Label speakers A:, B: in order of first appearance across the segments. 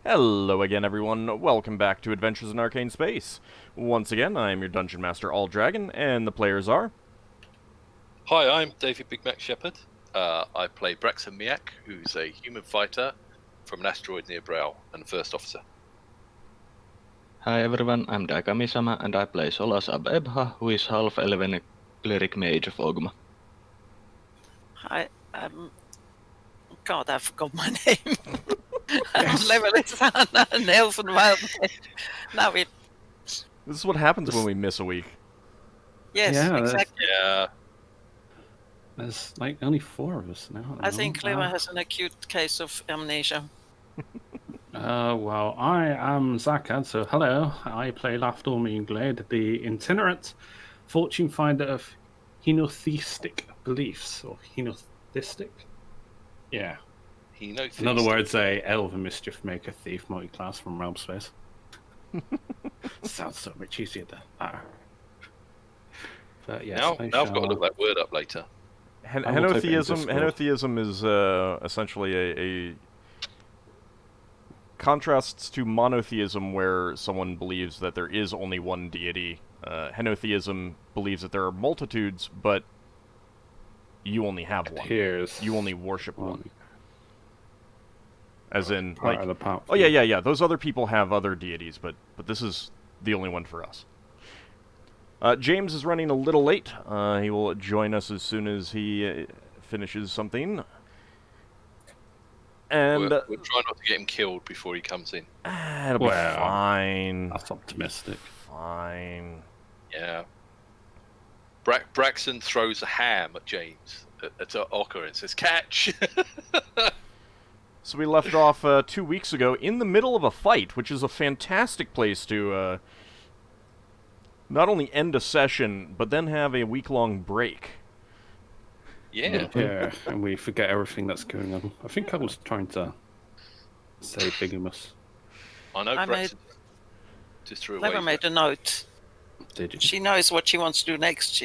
A: Hello again, everyone. Welcome back to Adventures in Arcane Space. Once again, I am your Dungeon Master, AuldDragon, and the players are...
B: Hi, I'm David Big Mac Shepherd. I play Braxon, who's a human fighter from an asteroid near Brow, and first officer.
C: Hi everyone, I'm Dakami-sama and I play Solas Abebha, who is half-elven cleric mage of Ogma.
D: Hi, God, I forgot my name. Levalithana, an elven wild mage. Now we...
A: This is what happens when we miss a week.
D: Yes,
E: Yeah,
D: exactly.
B: Yeah,
E: There's like only 4 of us now.
D: I think Leva has an acute case of amnesia.
E: Well, I am Zakad, so hello. I play Lafdul Moonglade, the itinerant fortune finder of henotheistic beliefs, or henotheistic. Yeah.
B: he knows.
E: In other words, a elven mischiefmaker thief multi-class from Realm Space. Sounds so much easier than that. But yes,
B: now I've got to look that word up later.
A: Henotheism is essentially a contrasts to monotheism, where someone believes that there is only one deity. Henotheism believes that there are multitudes, but you only have one. You only worship one. As in, like, oh yeah. Those other people have other deities, but this is the only one for us. James is running a little late. He will join us as soon as he finishes something. And
B: We'll try not to get him killed before he comes in.
A: It'll be fine.
E: That's optimistic.
A: Fine.
B: Yeah. Braxon throws a ham at James, at Ockar, and says, "Catch!"
A: So we left off 2 weeks ago in the middle of a fight, which is a fantastic place to not only end a session, but then have a week-long break.
B: Yeah.
E: Yeah, and we forget everything that's going on. I think I was trying to say bigamous.
B: I know Braxon just threw away.
D: Leva made a note.
E: Did you?
D: She knows what she wants to do next.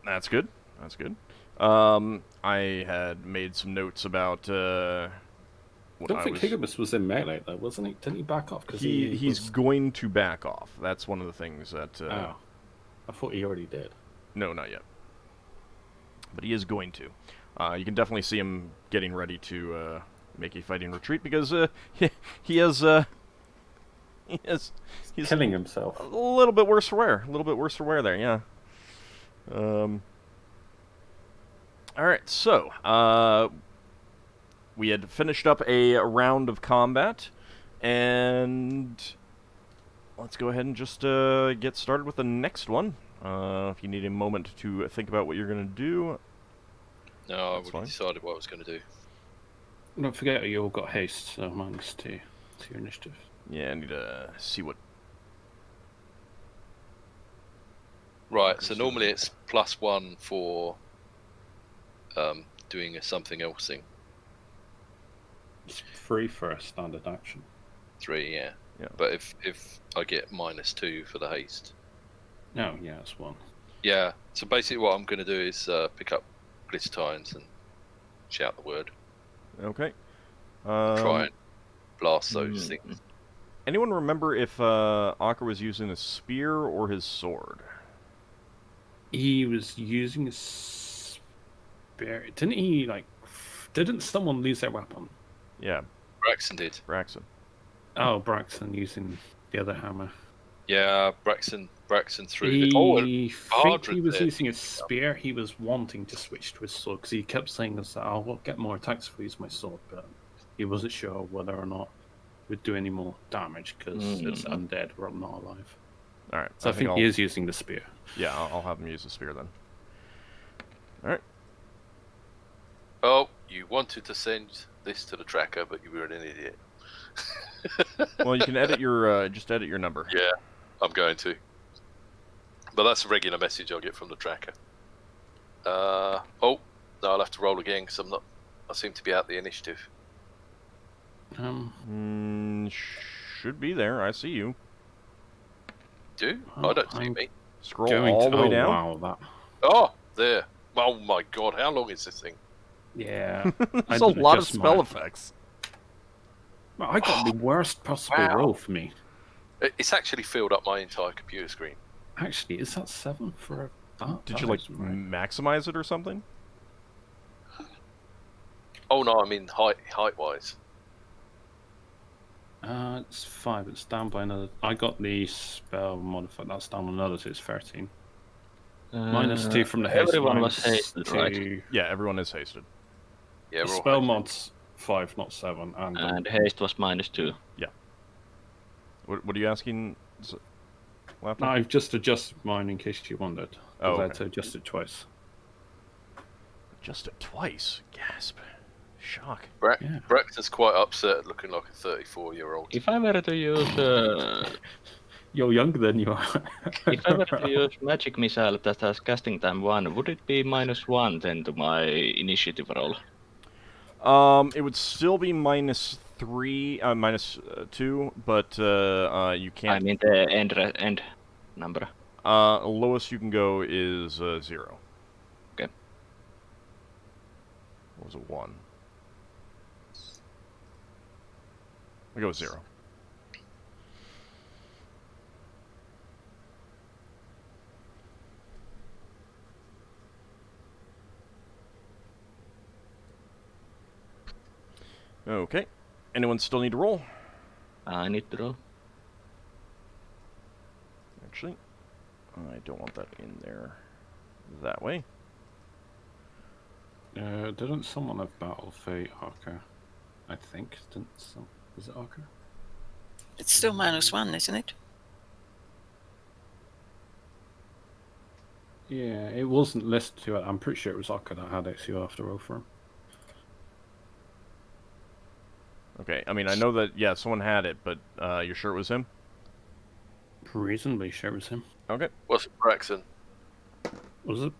A: That's good. That's good. I had made some notes about
E: I don't think Higamus was in melee though, wasn't he? Didn't he back off? Because
A: he's going to back off. That's one of the things that...
E: Oh. I thought he already did.
A: No, not yet. But he is going to. You can definitely see him getting ready to make a fighting retreat, because he's
E: killing himself.
A: A little bit worse for wear. A little bit worse for wear there, yeah. Alright, so, we had finished up a round of combat, and let's go ahead and just get started with the next one. If you need a moment to think about what you're going to do.
B: No, I already decided what I was going to do.
E: Don't forget you all got haste, so minus 2 to your initiative.
A: Yeah, I need to see what...
B: Right, so normally it's +1 for doing a something else thing.
E: It's 3 for a standard action.
B: 3, yeah. But if I get -2 for the haste.
E: No, yeah, it's 1.
B: Yeah, so basically what I'm going to do is pick up Glittertines and shout the word.
A: Okay.
B: Try and blast those things.
A: Anyone remember if Ockar was using a spear or his sword?
E: He was using a spear. Didn't he, like... Didn't someone lose their weapon?
A: Yeah.
B: Braxon did.
A: Braxon.
E: Oh, Braxon using the other hammer.
B: Yeah, Braxon threw
E: I think he was
B: there.
E: using a spear. He was wanting to switch to his sword because he kept saying that I'll get more attacks if I use my sword, but he wasn't sure whether or not it would do any more damage because it's undead, we're not alive.
A: Alright.
E: So I think he is using the spear.
A: Yeah, I'll have him use the spear then. Alright.
B: Oh, you wanted to send this to the tracker, but you were an idiot.
A: Well, you can edit your just edit your number.
B: Yeah, I'm going to. But that's a regular message I'll get from the tracker. Oh, no, I'll have to roll again because I seem to be out the initiative.
A: Should be there. I see you.
B: Do? I don't see me.
A: Scroll all the way down.
E: Wow,
B: Oh, there. Oh my god, how long is this thing?
E: Yeah.
A: There's a lot of spell effects.
E: Well, I got the worst possible
B: Wow.
E: roll for me.
B: It's actually filled up my entire computer screen.
E: Actually, is that 7 for that?
A: Did
E: That
A: you like
E: is right.
A: maximize it or something?
B: Oh no, I mean height wise.
E: It's 5. It's down by another. I got the spell modifier. That's down another, so it's 13. -2 from the haste.
C: Everyone was hasted, right?
E: -2.
A: Yeah, everyone is hasted.
B: Yeah,
E: The
B: we're all
E: spell
B: hasted.
E: mod's 5, not 7.
C: And haste was -2.
A: What are you asking, Lafdul?
E: No, I've just adjusted mine in case you wondered.
A: Oh,
E: Because I
A: okay.
E: had to adjust it twice.
A: Just it twice. Gasp. Shock.
E: Yeah.
B: Braxton's quite upset, looking like a 34-year-old.
C: If I were to use
E: You're younger than you are.
C: if I were to use magic missile that has casting time 1, would it be -1 then to my initiative roll?
A: It would still be -3, -2, but you
C: I
A: can't.
C: mean the end number.
A: Lowest you can go is 0.
C: Okay.
A: What was it, 1? We go with 0. Okay. Anyone still need to roll?
C: I need to roll.
A: Actually, I don't want that in there that way.
E: Didn't someone have Battle Fate Ockar? I think. Didn't some? Was it Ockar?
D: It's still -1, isn't it?
E: Yeah, it wasn't listed to it. I'm pretty sure it was Ockar that had it, so you'll have to roll for him.
A: Okay, I mean, I know that, yeah, someone had it, but you're sure it was him?
E: Reasonably sure it was him.
A: Okay.
B: Was it Braxton?
E: Was it?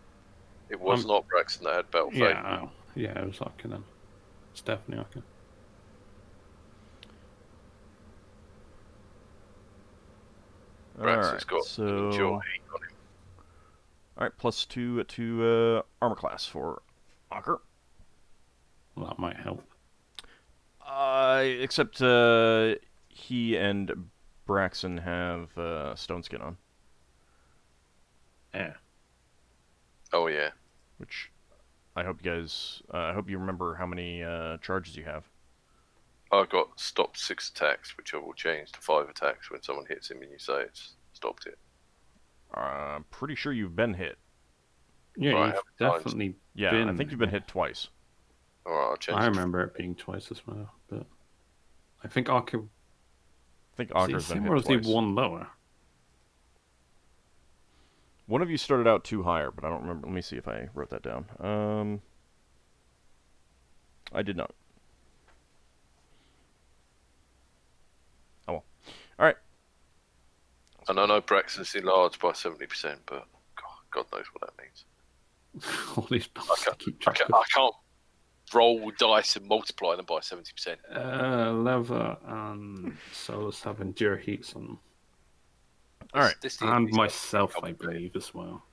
B: It was not Braxton that had Battle Fate.
E: Yeah, yeah, it was Ockar then. It's definitely Ockar.
B: Braxton's got
A: so
B: endure heat on him.
A: all right, +2 to armor class for Ockar.
E: Well, that might help.
A: Except he and Braxon have stone skin on,
E: Yeah.
B: Oh yeah.
A: which I hope you guys. I hope you remember how many charges you have.
B: I got stopped 6 attacks, which I will change to 5 attacks when someone hits him and you say it's stopped it.
A: I'm pretty sure you've been hit.
E: Yeah,
B: Right,
E: you've
B: how many times?
E: definitely
A: Yeah,
E: been.
A: I think you've been hit twice.
B: Alright, I'll change
E: I
B: it.
E: remember it being twice as well, but I think Ockar.
A: I think
E: Was he
A: Ockar's been
E: same
A: hit
E: or was he
A: twice.
E: one lower?
A: One of you started out 2 higher, but I don't remember. Let me see if I wrote that down. I did not. Oh well. All right.
B: And I know Braxton's enlarged by 70%, but God knows what that means.
E: All these buffs to keep track
B: I can't roll dice and multiply them by 70%.
E: Leva and Solas have endure heats on them.
A: All right.
B: This
E: And
B: D&D
E: myself,
B: stuff
E: I
B: is complicated.
E: believe, as well.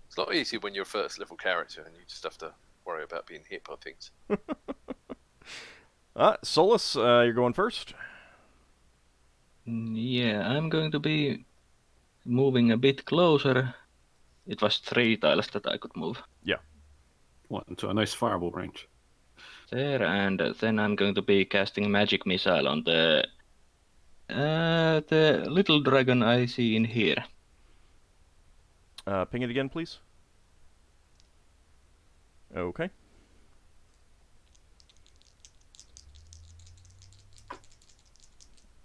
B: It's not easy when you're a first level character and you just have to worry about being hit by things.
A: Solas, you're going first.
C: Yeah, I'm going to be moving a bit closer. It was 3 tiles that I could move.
E: What, into a nice fireball range?
C: There, and then I'm going to be casting magic missile on the little dragon I see in here.
A: Ping it again, please. Okay.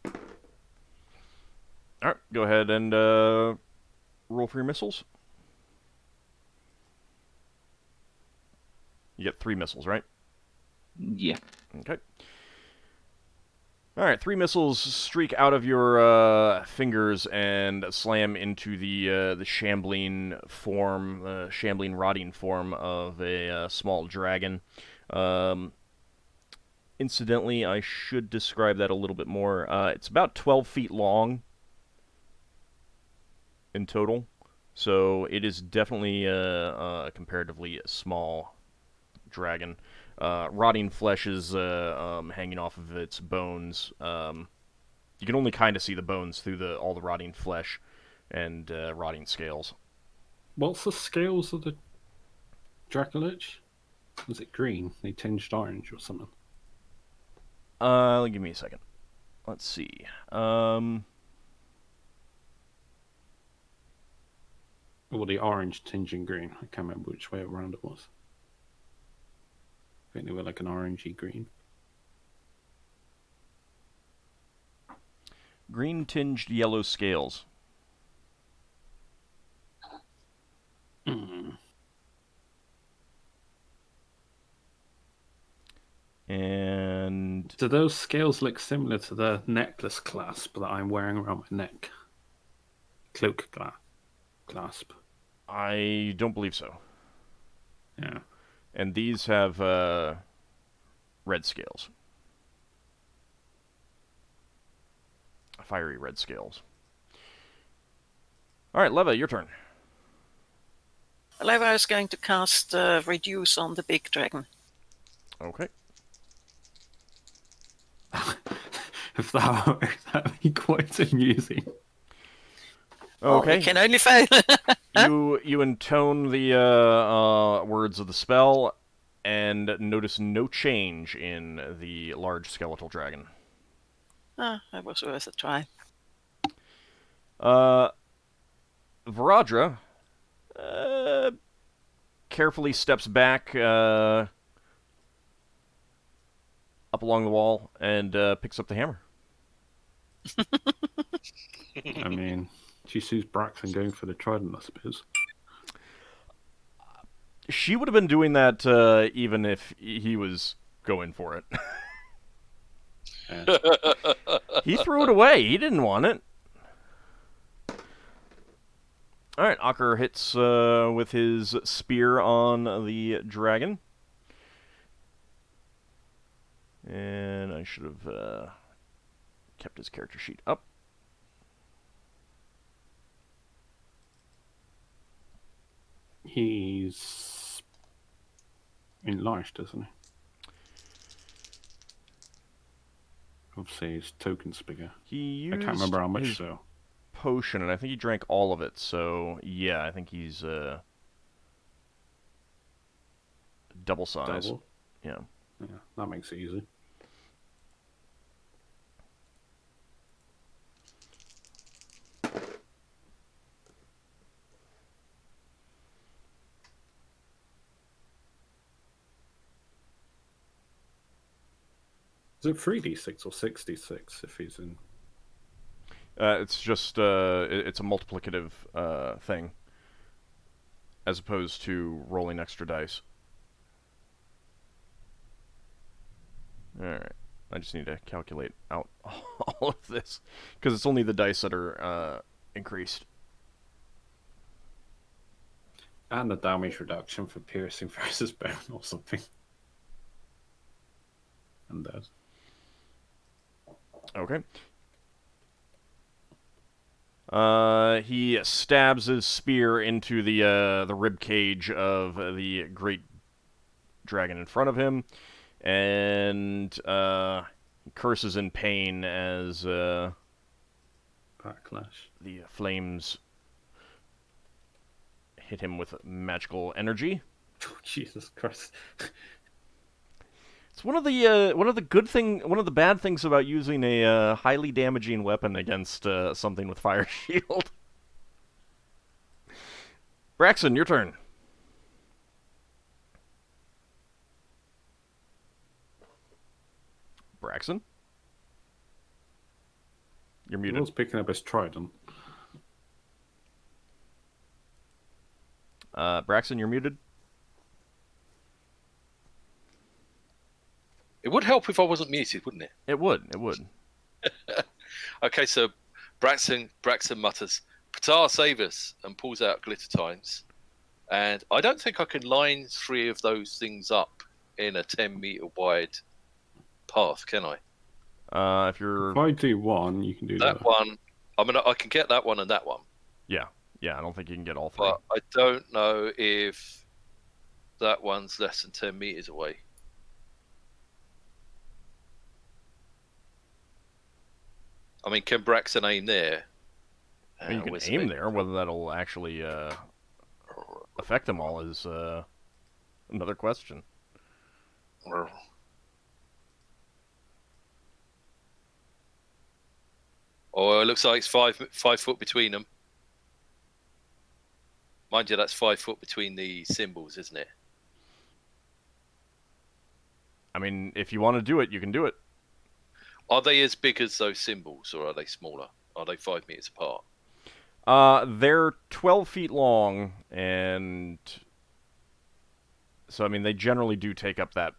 A: All right, go ahead and roll for your missiles. You get 3 missiles, right?
C: Yeah.
A: Okay. All right, 3 missiles streak out of your fingers and slam into the shambling form, shambling, rotting form of a small dragon. Incidentally, I should describe that a little bit more. It's about 12 feet long in total, so it is definitely a comparatively small dragon. Rotting flesh is hanging off of its bones. You can only kind of see the bones through all the rotting flesh and rotting scales.
E: What's the scales of the Dracolich? Was it green? They tinged orange or something?
A: Give me a second. Let's see.
E: Or the orange tinging green. I can't remember which way around it was. I think they were like an orangey green.
A: Green tinged yellow scales. And
E: do those scales look similar to the necklace clasp that I'm wearing around my neck? Cloak clasp.
A: I don't believe so.
E: Yeah.
A: And these have red scales. Fiery red scales. All right, Leva, your turn.
D: Well, I was going to cast Reduce on the big dragon.
A: Okay.
E: If that works, that'd be quite amusing.
A: Okay.
D: Oh, it can only fail.
A: You intone the words of the spell and notice no change in the large skeletal dragon.
D: That was worth a try.
A: Varadra carefully steps back up along the wall and picks up the hammer.
E: I mean, she sees Braxon going for the trident, I suppose.
A: She would have been doing that even if he was going for it.
E: Yeah.
A: He threw it away. He didn't want it. All right, Ockar hits with his spear on the dragon. And I should have kept his character sheet up.
E: He's enlarged, doesn't he? Obviously, his token's bigger.
A: He
E: I
A: used
E: can't remember how much,
A: his
E: so.
A: potion, and I think he drank all of it. So yeah, I think he's double size.
E: Double?
A: Yeah.
E: Yeah, that makes it easy. Is it 3d6 or 6d6 if he's in?
A: It's just it's a multiplicative thing, as opposed to rolling extra dice. All right, I just need to calculate out all of this because it's only the dice that are increased.
E: And the damage reduction for piercing versus bone or something. And that.
A: Okay. He stabs his spear into the rib cage of the great dragon in front of him, and he curses in pain as
E: Backlash.
A: the flames hit him with magical energy.
E: Oh, Jesus Christ.
A: It's one of the bad things about using a highly damaging weapon against something with fire shield. Braxon, your turn. Braxon, you're
E: He
A: muted.
E: was picking up his trident.
A: Braxon, you're muted.
B: It would help if I wasn't muted, wouldn't it?
A: It would. It would.
B: Okay, so Braxon mutters, "Ptar, save us," and pulls out glitter times. And I don't think I can line 3 of those things up in a 10-meter wide path, can I?
A: If you're
E: If I do one, you can do
B: That one, I mean, I can get that one and that one,
A: yeah, I don't think you can get all 3.
B: but I don't know if that one's less than 10 meters away. I mean, can Braxon aim there?
A: I mean, you can
B: Where's the
A: aim
B: big-
A: there. Whether that'll actually affect them all is another question.
B: Oh, it looks like it's 5 foot between them. Mind you, that's 5 foot between the symbols, isn't it?
A: I mean, if you want to do it, you can do it.
B: Are they as big as those symbols, or are they smaller? Are they 5 meters apart?
A: They're 12 feet long, and so I mean, they generally do take up that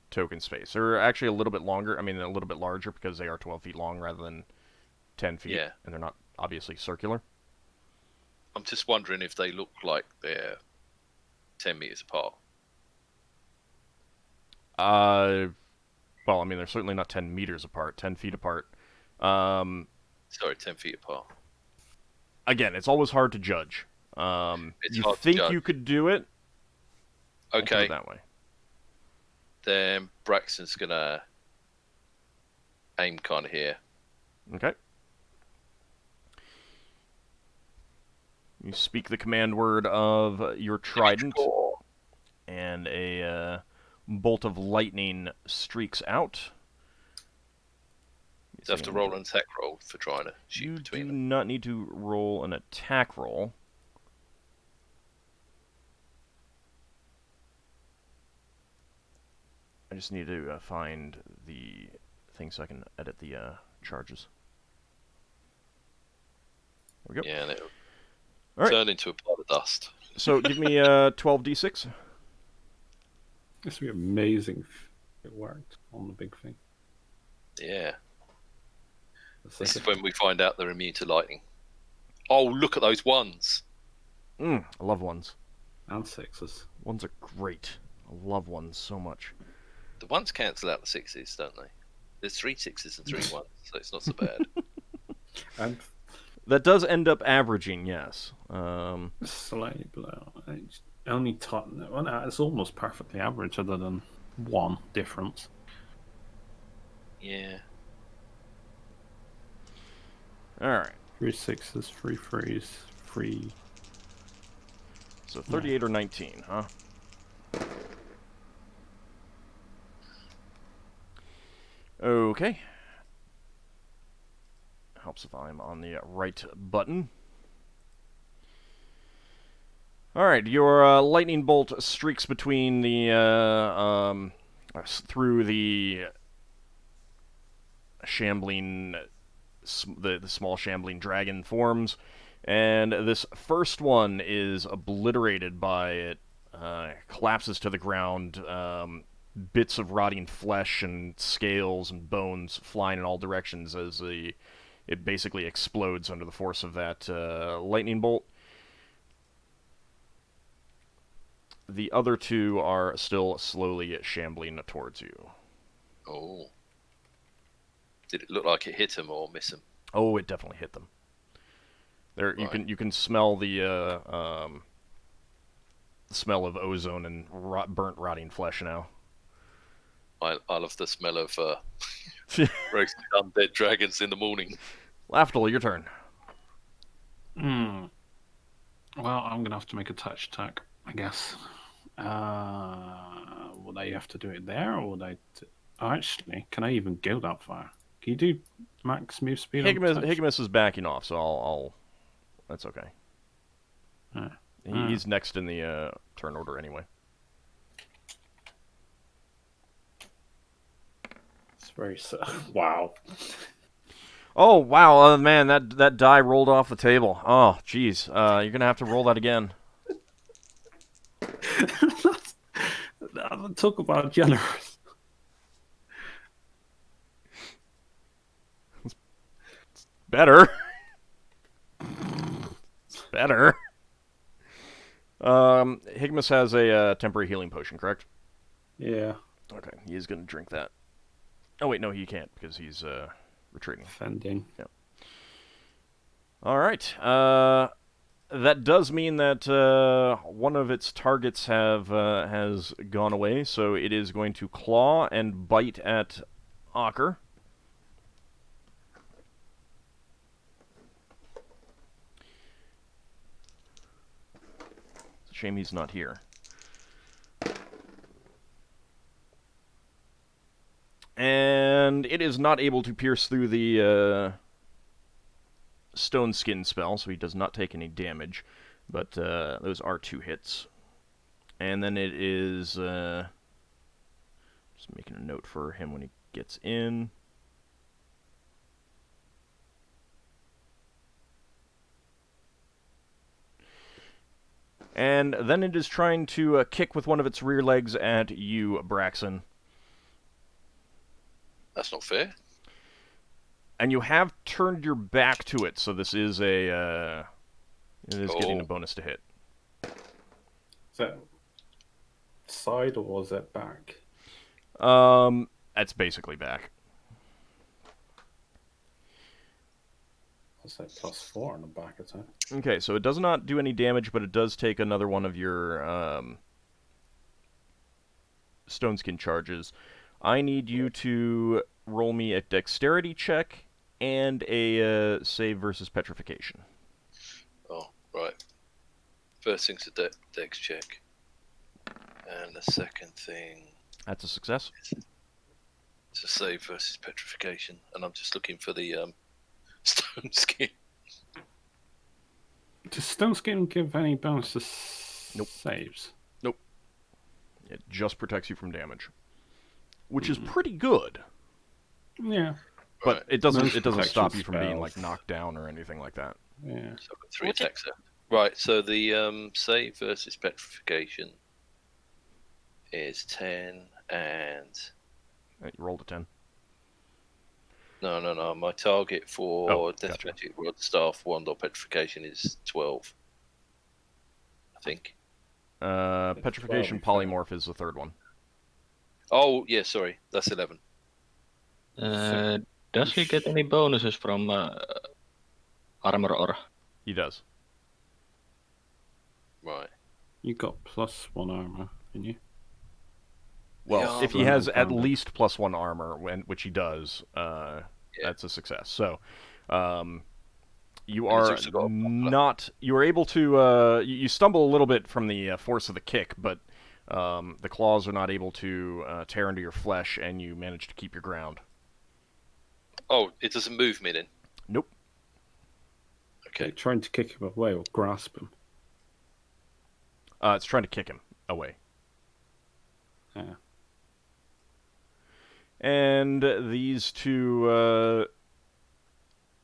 A: token space. They're actually a little bit longer. I mean, a little bit larger because they are 12 feet long rather than 10 feet,
B: Yeah.
A: and they're not obviously circular.
B: I'm just wondering if they look like they're 10 meters apart.
A: Well, I mean, they're certainly not 10 meters apart, 10 feet apart.
B: Sorry, 10 feet apart.
A: Again, it's always hard to judge.
B: It's
A: You
B: hard to
A: think
B: judge.
A: you could do it? I'll put it
B: Okay,
A: that way.
B: then Braxton's gonna aim kind of here.
A: Okay. You speak the command word of your trident, and a bolt of lightning streaks out.
B: You have to roll an attack roll for trying to shoot
A: You do
B: between them.
A: not need to roll an attack roll. I just need to find the thing so I can edit the charges. There we go.
B: Yeah, and it
A: All right.
B: turned into a pile of dust.
A: So give me 12d6.
E: This would be amazing if it worked on the big thing.
B: Yeah,
E: It's
B: this
E: like
B: is when we find out they're immune to lightning. Oh, look at those ones.
A: I love ones.
E: and sixes.
A: Ones are great. I love ones so much.
B: The ones cancel out the sixes, don't they? There's 3 6s and 3 1s, so it's not so bad.
E: And
A: That does end up averaging, yes.
E: slightly below. It's only well, no, it's almost perfectly average, other than one difference.
B: Yeah.
A: All right.
E: 3 sixes, 3 threes, 3.
A: So 38 or 19, huh? Okay. Helps if I'm on the right button. Alright, your lightning bolt streaks between the, through the shambling, the small shambling dragon forms, and this first one is obliterated by it, collapses to the ground, bits of rotting flesh and scales and bones flying in all directions as it basically explodes under the force of that lightning bolt. The other two are still slowly shambling towards you.
B: Oh. Did it look like it hit him or miss him?
A: Oh, it definitely hit them. There,
B: Right.
A: you can smell the smell of ozone and burnt, rotting flesh now.
B: I love the smell of roasted undead dragons in the morning.
A: Lafdul, your turn.
E: Well, I'm going to have to make a touch attack, I guess. Would I have to do it there, or would I... Oh, actually, can I even go that far? Can you do max move speed on touch?
A: Higimus is backing off, so I'll that's okay. He's next in the turn order anyway.
E: It's very... Wow.
A: Oh wow, man, that die rolled off the table. Oh, jeez, you're gonna have to roll that again.
E: Talk about generous.
A: Better. It's better. Higimus has a temporary healing potion, correct?
E: Yeah.
A: Okay, he is gonna drink that. Oh wait, no, he can't because he's retreating.
E: Fending.
A: All right. that does mean that one of its targets has gone away, so it is going to claw and bite at Ockar. It's a shame he's not here. And it is not able to pierce through the stone skin spell, so he does not take any damage. But those are 2 hits. And then it is... just making a note for him when he gets in. And then it is trying to kick with one of its rear legs at you, Braxon.
B: That's not fair.
A: And you have turned your back to it, so this is a... it is getting a bonus to hit.
E: Is that side or was that back?
A: That's basically back.
E: I'll say +4 on the back attack.
A: Okay, so it does not do any damage, but it does take another one of your stone skin charges. I need you to roll me a dexterity check and a save versus petrification.
B: Oh, right. First thing's a dex check. And the second thing
A: That's a success.
B: is a save versus petrification. And I'm just looking for the stone skin.
E: Does stone skin give any bonus to
A: Nope.
E: saves?
A: It just protects you from damage, which is pretty good.
E: Yeah.
A: But
B: Right.
A: it doesn't
E: Most
A: stop
E: protection
A: you from being
E: spells.
A: like knocked down or anything like that.
E: Yeah.
B: So I've got 3
D: Would it-
B: attacks left. Right, so the save versus petrification is 10 and...
A: You rolled a 10.
B: No. My target for
A: Oh,
B: Death
A: gotcha.
B: Magic, Rod, Staff, Wand, or Petrification is 12. I think.
A: Petrification
E: 12,
A: polymorph is the third one.
B: Oh, yeah, sorry. That's 11.
C: Does he get any bonuses from armor or?
A: He does.
B: Right.
E: You got +1 armor, didn't you?
A: Well,
B: Yeah.
A: if he has
E: Right,
A: at
E: combat.
A: least +1 armor, which he does, that's a success. So, you
B: And he's
A: are
B: also got a buckler.
A: not. You are able to. You stumble a little bit from the force of the kick, but the claws are not able to tear into your flesh, and you manage to keep your ground.
B: Oh, it doesn't move me then?
A: Nope.
B: Okay.
E: You're trying to kick him away or grasp him.
A: It's trying to kick him away.
E: Yeah.
A: And these 2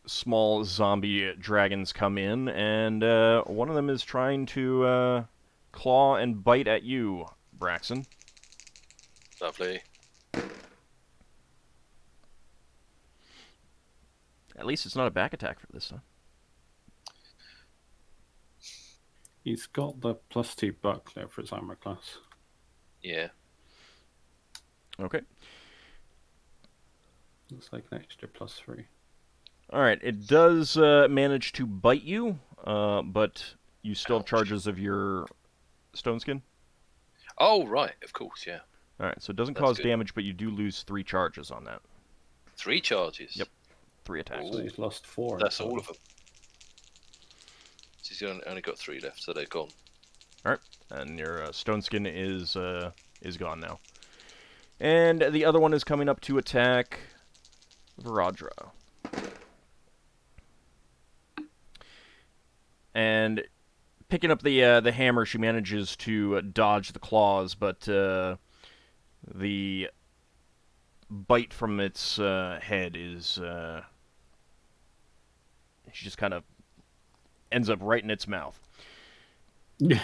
A: small zombie dragons come in, and one of them is trying to claw and bite at you, Braxon.
B: Lovely.
A: At least it's not a back attack for this time.
E: He's got the +2 buckler for his armor class.
B: Yeah.
A: Okay.
E: Looks like an extra +3.
A: Alright, it does manage to bite you, but you still have
B: Ouch.
A: charges of your stone skin.
B: Oh, right. Of course, yeah.
A: Alright, so it doesn't
B: That's
A: cause
B: good.
A: damage, but you do lose 3 charges on that.
B: 3 charges.
A: Yep. 3 attacks.
E: So he's lost 4.
B: That's all of them. So he's only got 3 left, so they're gone.
A: Alright, and your stone skin is gone now. And the other one is coming up to attack Viradra. And picking up the hammer, she manages to dodge the claws, but the bite from its head is... she just kind of ends up right in its mouth,
E: Yeah.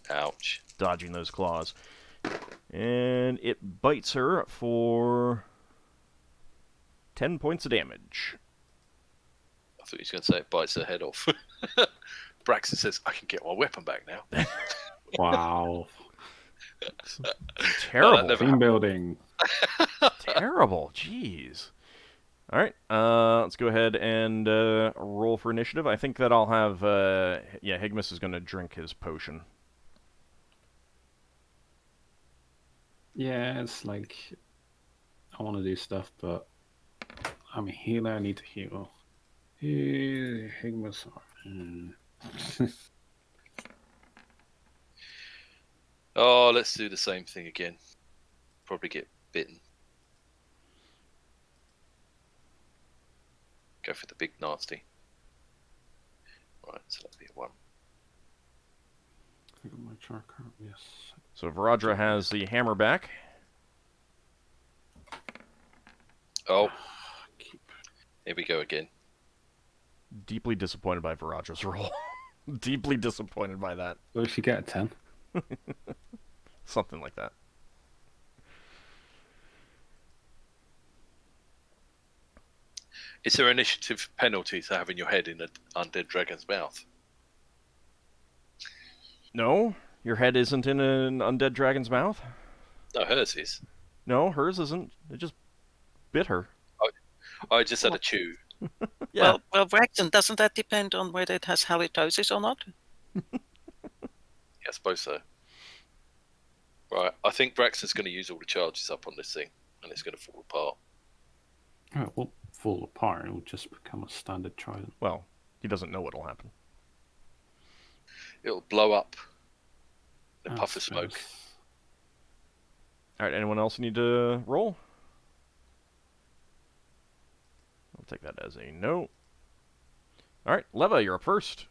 B: Ouch.
A: dodging those claws. And it bites her for 10 points of damage.
B: I thought he was going to say it bites her head off. Braxton says, I can get my weapon back now.
E: Wow.
A: Terrible.
B: never-
E: Team building.
A: Terrible. Jeez. All right. Let's go ahead and roll for initiative. I think that I'll have. Yeah, Higmus is going to drink his potion.
E: Yeah, it's like I want to do stuff, but I'm a healer. I need to heal. Higmas.
B: Oh, let's do the same thing again. Probably get bitten. Go for the big nasty. Right, so that'll be a 1.
E: I got my char card. Yes.
A: So Varadra has the hammer back.
B: Oh, here we go again.
A: Deeply disappointed by Varadra's roll. Deeply disappointed by that.
E: What if you get a 10?
A: Something like that.
B: Is there initiative penalty to having your head in an undead dragon's mouth?
A: No, your head isn't in an undead dragon's mouth.
B: No, hers is.
A: No, hers isn't. It just bit her.
B: I just had a chew.
A: Yeah.
D: Well, Braxon, doesn't that depend on whether it has halitosis or not?
B: Yeah, I suppose so. Right, I think Braxton's going to use all the charges up on this thing, and it's going to fall apart.
E: Oh, it won't fall apart. It will just become a standard trident.
A: Well, he doesn't know what'll happen.
B: It'll blow up in a
E: Oh,
B: puff of smoke.
E: yes.
A: All right, anyone else need to roll? I'll take that as a no. All right, Leva, you're up first.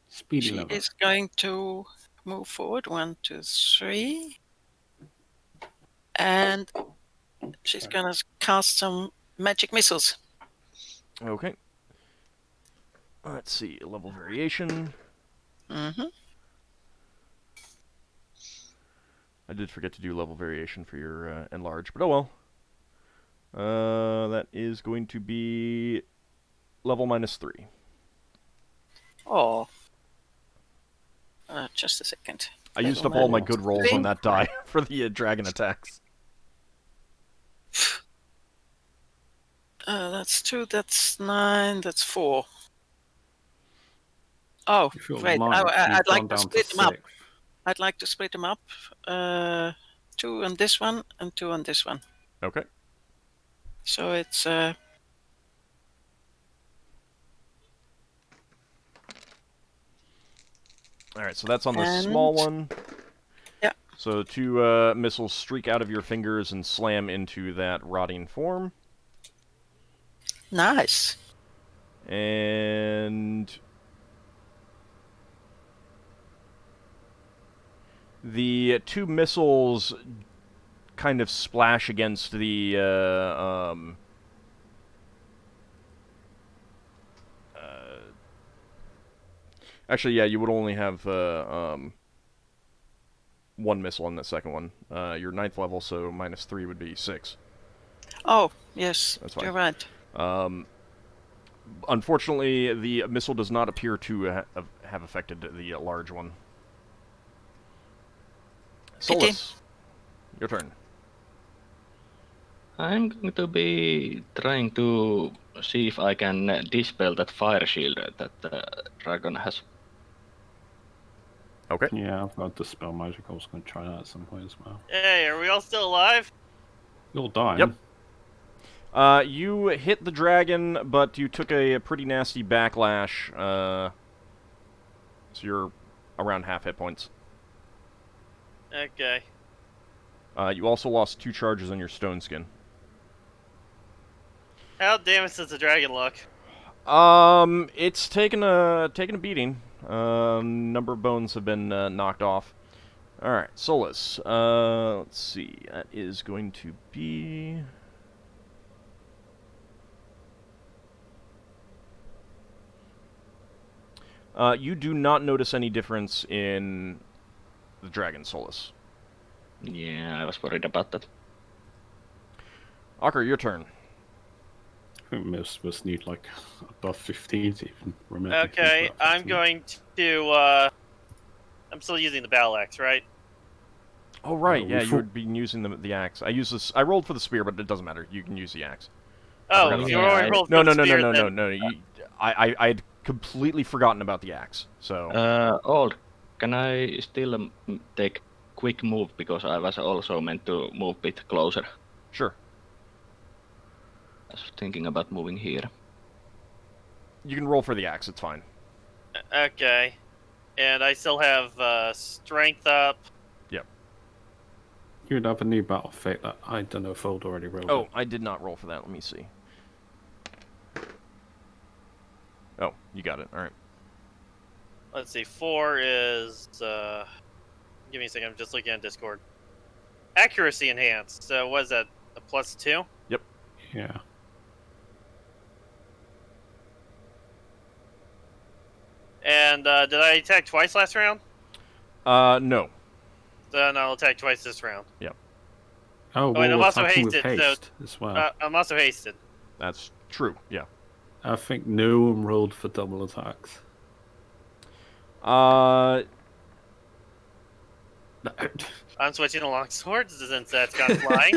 E: Speedy
D: She
E: level.
D: is going to move forward. 1, 2, 3. And she's going to cast some magic missiles.
A: Okay. Let's see, level variation.
D: Mm-hmm.
A: I did forget to do level variation for your enlarge, but oh well. That is going to be level -3.
D: Oh. Just a second.
A: I used up all my good rolls on that die for the dragon attacks.
D: That's 2, that's 9, that's 4. Oh,
E: If you're
D: right.
E: mine,
D: I'd
E: you've
D: like
E: gone
D: to
E: down
D: split them up.
E: 6.
D: I'd like to split them up. 2 on this one and 2 on this one.
A: Okay.
D: So it's
A: All right, so that's on the
D: And-
A: small one.
D: Yeah.
A: So 2 missiles streak out of your fingers and slam into that rotting form.
D: nice.
A: And the 2 missiles kind of splash against the actually, yeah, you would only have 1 missile on the second one. Your 9th level, so -3 would be 6.
D: Oh, yes,
A: That's fine.
D: you're right.
A: Unfortunately, the missile does not appear to have affected the large one.
D: Pity.
A: Solas, your turn.
C: I'm going to be trying to see if I can dispel that fire shield that the dragon has.
A: Okay.
E: Yeah, I've got the spell magic. I was going to try that at some point as well.
F: Hey, are we all still alive?
E: You'll die.
A: Yep. You hit the dragon, but you took a pretty nasty backlash. So you're around half hit points.
F: Okay.
A: You also lost 2 charges on your stone skin.
F: How damaged does the dragon look?
A: It's taken a beating. Number of bones have been knocked off. All right, Solas. Let's see. That is going to be. You do not notice any difference in the dragon, Solas.
C: Yeah, I was worried about that.
A: Ockar, your turn.
E: I think most of us need like above 15 to even remember.
F: Okay,
E: who's above
F: I'm
E: 15.
F: going to, I'm still using the battle axe, right?
A: Oh right,
E: we
A: yeah, you
E: fought-
A: would be using the axe. I rolled for the spear, but it doesn't matter. You can use the axe.
F: Oh,
C: forgot
F: if
C: about
F: you
C: that.
F: already rolled
A: No,
F: for
A: no,
F: the
A: no, no,
F: spear,
A: no, no,
F: then
A: no. I'd completely forgotten about the axe. So
C: Old, can I still take quick move because I was also meant to move a bit closer.
A: sure,
C: I was thinking about moving here.
A: you can roll for the axe. It's fine.
F: okay. And I still have strength up.
A: Yep.
E: You'd have a new battle fate that I don't know if Old already rolled.
A: Oh,
E: it.
A: I did not roll for that. Let me see. Oh, you got it. All right.
F: Let's see. 4 is. Give me a second. I'm just looking at Discord. Accuracy enhanced. So what is that? A +2?
E: Yeah.
F: And did I attack twice last round?
A: No.
F: Then I'll attack twice this round.
E: Oh,
F: wait, I'm
E: we're
F: also
E: attacking with
F: hasted, so-
E: haste as well.
F: I'm also hasted.
A: That's true. Yeah.
E: I think no one rolled for double attacks.
F: I'm switching to long swords since that's gone flying.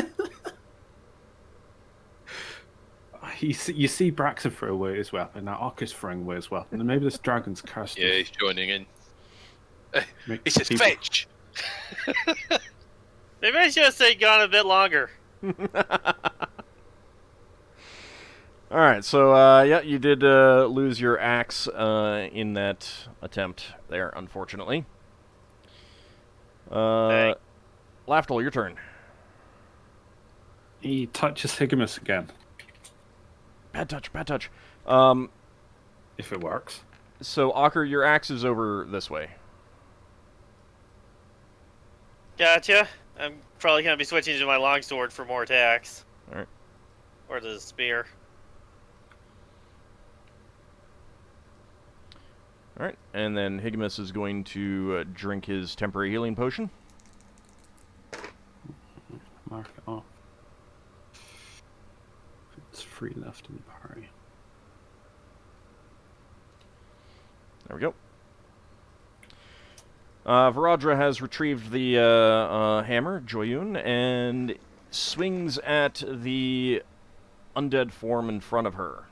E: You see Braxon throw away his weapon. Now Ockar's throwing away his weapon. And maybe this dragon's cursed.
B: Yeah, he's joining in.
E: Make
B: He says,
E: people-
B: fetch!
F: Maybe I should have stayed gone a bit longer.
A: All right. So yeah, you did lose your axe in that attempt there, unfortunately.
F: Dang.
A: Lafdul, your turn.
E: He touches Higimus again,
A: Bad touch. Bad touch.
E: if it works.
A: So Ockar, your axe is over this way.
F: Gotcha. I'm probably going to be switching to my longsword for more attacks.
A: Alright.
F: Or the spear.
A: All right, and then Higimus is going to drink his temporary healing potion.
E: Mark it off. It's 3 left in the party.
A: There we go. Varadra has retrieved the hammer, Joyun, and swings at the undead form in front of her.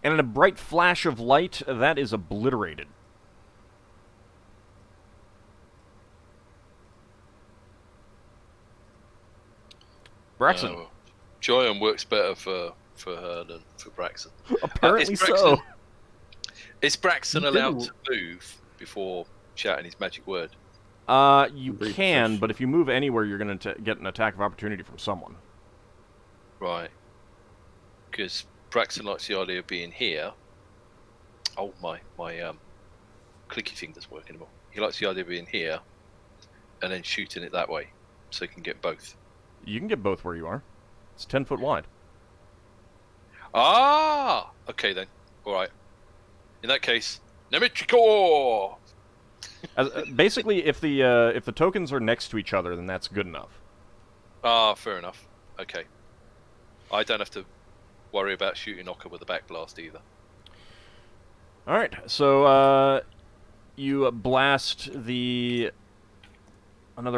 A: And in a bright flash of light, that is obliterated. Braxon.
B: Joyon works better for her than for Braxon.
A: Apparently
B: is
A: so.
B: Braxon- Is Braxon
E: He
B: allowed
E: didn't-
B: to move before shouting his magic word?
A: You
E: Brief
A: can,
E: session.
A: but if you move anywhere, you're going to get an attack of opportunity from someone.
B: Right. Because Braxton likes the idea of being here. Oh, my clicky finger's working more. He likes the idea of being here and then shooting it that way so he can get both.
A: You can get both where you are. It's 10 foot wide.
B: Ah! Okay then. Alright. In that case, Nemitrikor!
A: Basically, if the tokens are next to each other, then that's good enough.
B: Ah, fair enough. Okay. I don't have to worry about shooting Ockar with a back blast either.
A: All right, so you blast another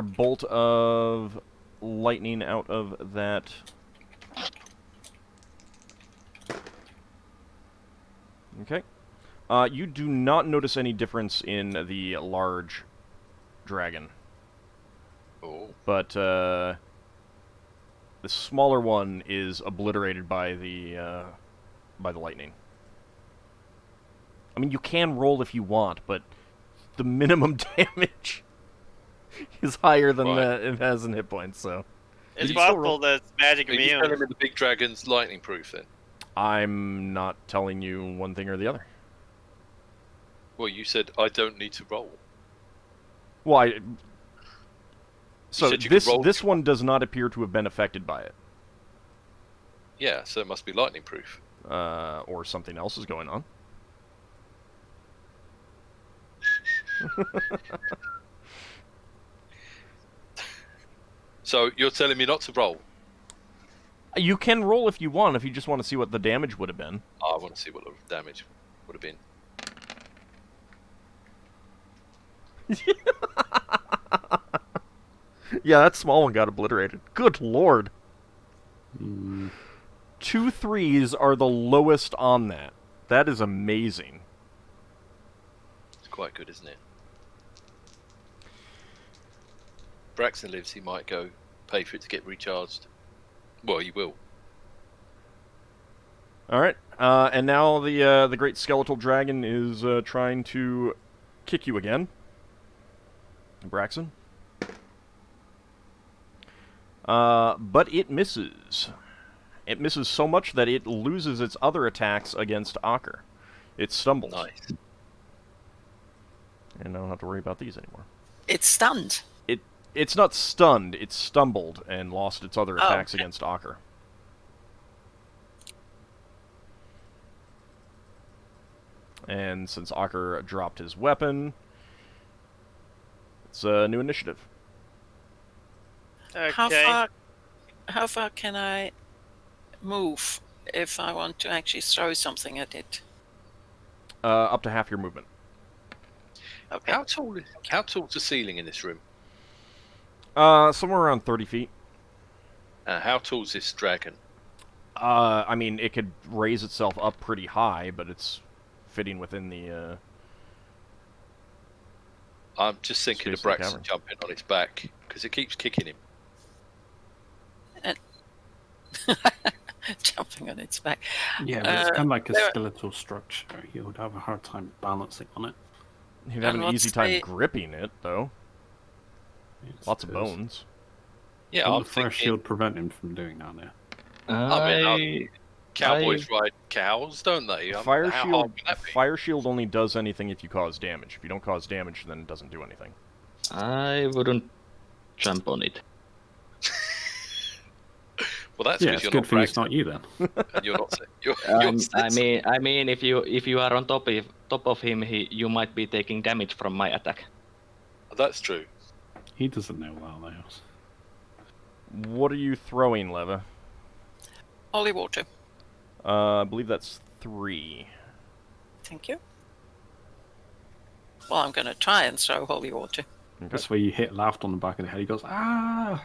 A: bolt of lightning out of that. Okay. You do not notice any difference in the large dragon,
B: Oh.
A: but the smaller one is obliterated by the lightning. I mean, you can roll if you want, but the minimum damage is higher than
B: Right.
A: it has in hit points. So
F: It's
A: You still
F: possible
A: roll-
F: that it's magic
B: Are you
F: immune.
B: telling me the big dragon's lightning proof then?
A: I'm not telling you one thing or the other.
B: Well, you said I don't need to roll.
A: Well, so
B: said you could roll
A: this
B: if
A: one does not appear to have been affected by it,
B: Yeah, so it must be lightning proof.
A: or something else is going on.
B: So you're telling me not to roll?
A: You can roll if you want, if you just want to see what the damage would have been.
B: I want to see what the damage would have been.
A: Yeah, that small one got obliterated. Good lord.
E: Mm,
A: 2 3s are the lowest on that. That is amazing.
B: It's quite good, isn't it? Braxon lives, he might go pay for it to get recharged. Well, he will.
A: All right, and now the great skeletal dragon is trying to kick you again, Braxon. But it misses. It misses so much that it loses its other attacks against Ockar. It stumbles.
B: Nice.
A: And I don't have to worry about these anymore.
D: It's stunned.
A: It's not stunned, it's stumbled and lost its other attacks
D: okay.
A: against Ockar. And since Ockar dropped his weapon, it's a new initiative.
F: Okay.
D: How far can I move if I want to actually throw something at it?
A: Up to half your movement.
D: Okay.
B: How tall's the ceiling in this room?
A: Somewhere around 30 feet.
B: How tall's this dragon?
A: I mean, it could raise itself up pretty high, but it's fitting within the,
B: I'm just thinking
A: Space
B: of
A: of the
B: Braxton
A: cavern.
B: jumping on its back, because it keeps kicking him.
D: Jumping on its back.
E: yeah, but it's kind of like a
D: there-
E: skeletal structure. You would have a hard time balancing on it.
A: you'd have
D: And
A: an easy
D: what's
A: time
D: the-
A: gripping it, though.
E: It's
A: Lots of
E: because-
A: bones.
B: Yeah,
E: Will
B: I'm
E: the fire
B: thinking
E: shield prevent him from doing that now?
C: I
B: cowboys ride cows, don't they?
A: Fire
B: How
A: shield.
B: hard can that be?
A: Fire shield only does anything if you cause damage. If you don't cause damage, then it doesn't do anything.
C: I wouldn't jump on it.
B: Well, that's
E: Yeah,
B: because
E: it's
B: you're
E: good
B: not
E: for you. It's
B: Braxton,
E: not you then.
B: and you're not. You're
C: I mean, if you are on top of him, you might be taking damage from my attack.
B: That's true.
E: He doesn't know that, though.
A: What are you throwing, Leva?
D: Holy water.
A: I believe that's 3.
D: Thank you. Well, I'm going to try and throw holy water.
A: Okay.
E: That's where you hit Laughed on the back of the head. He goes, ah!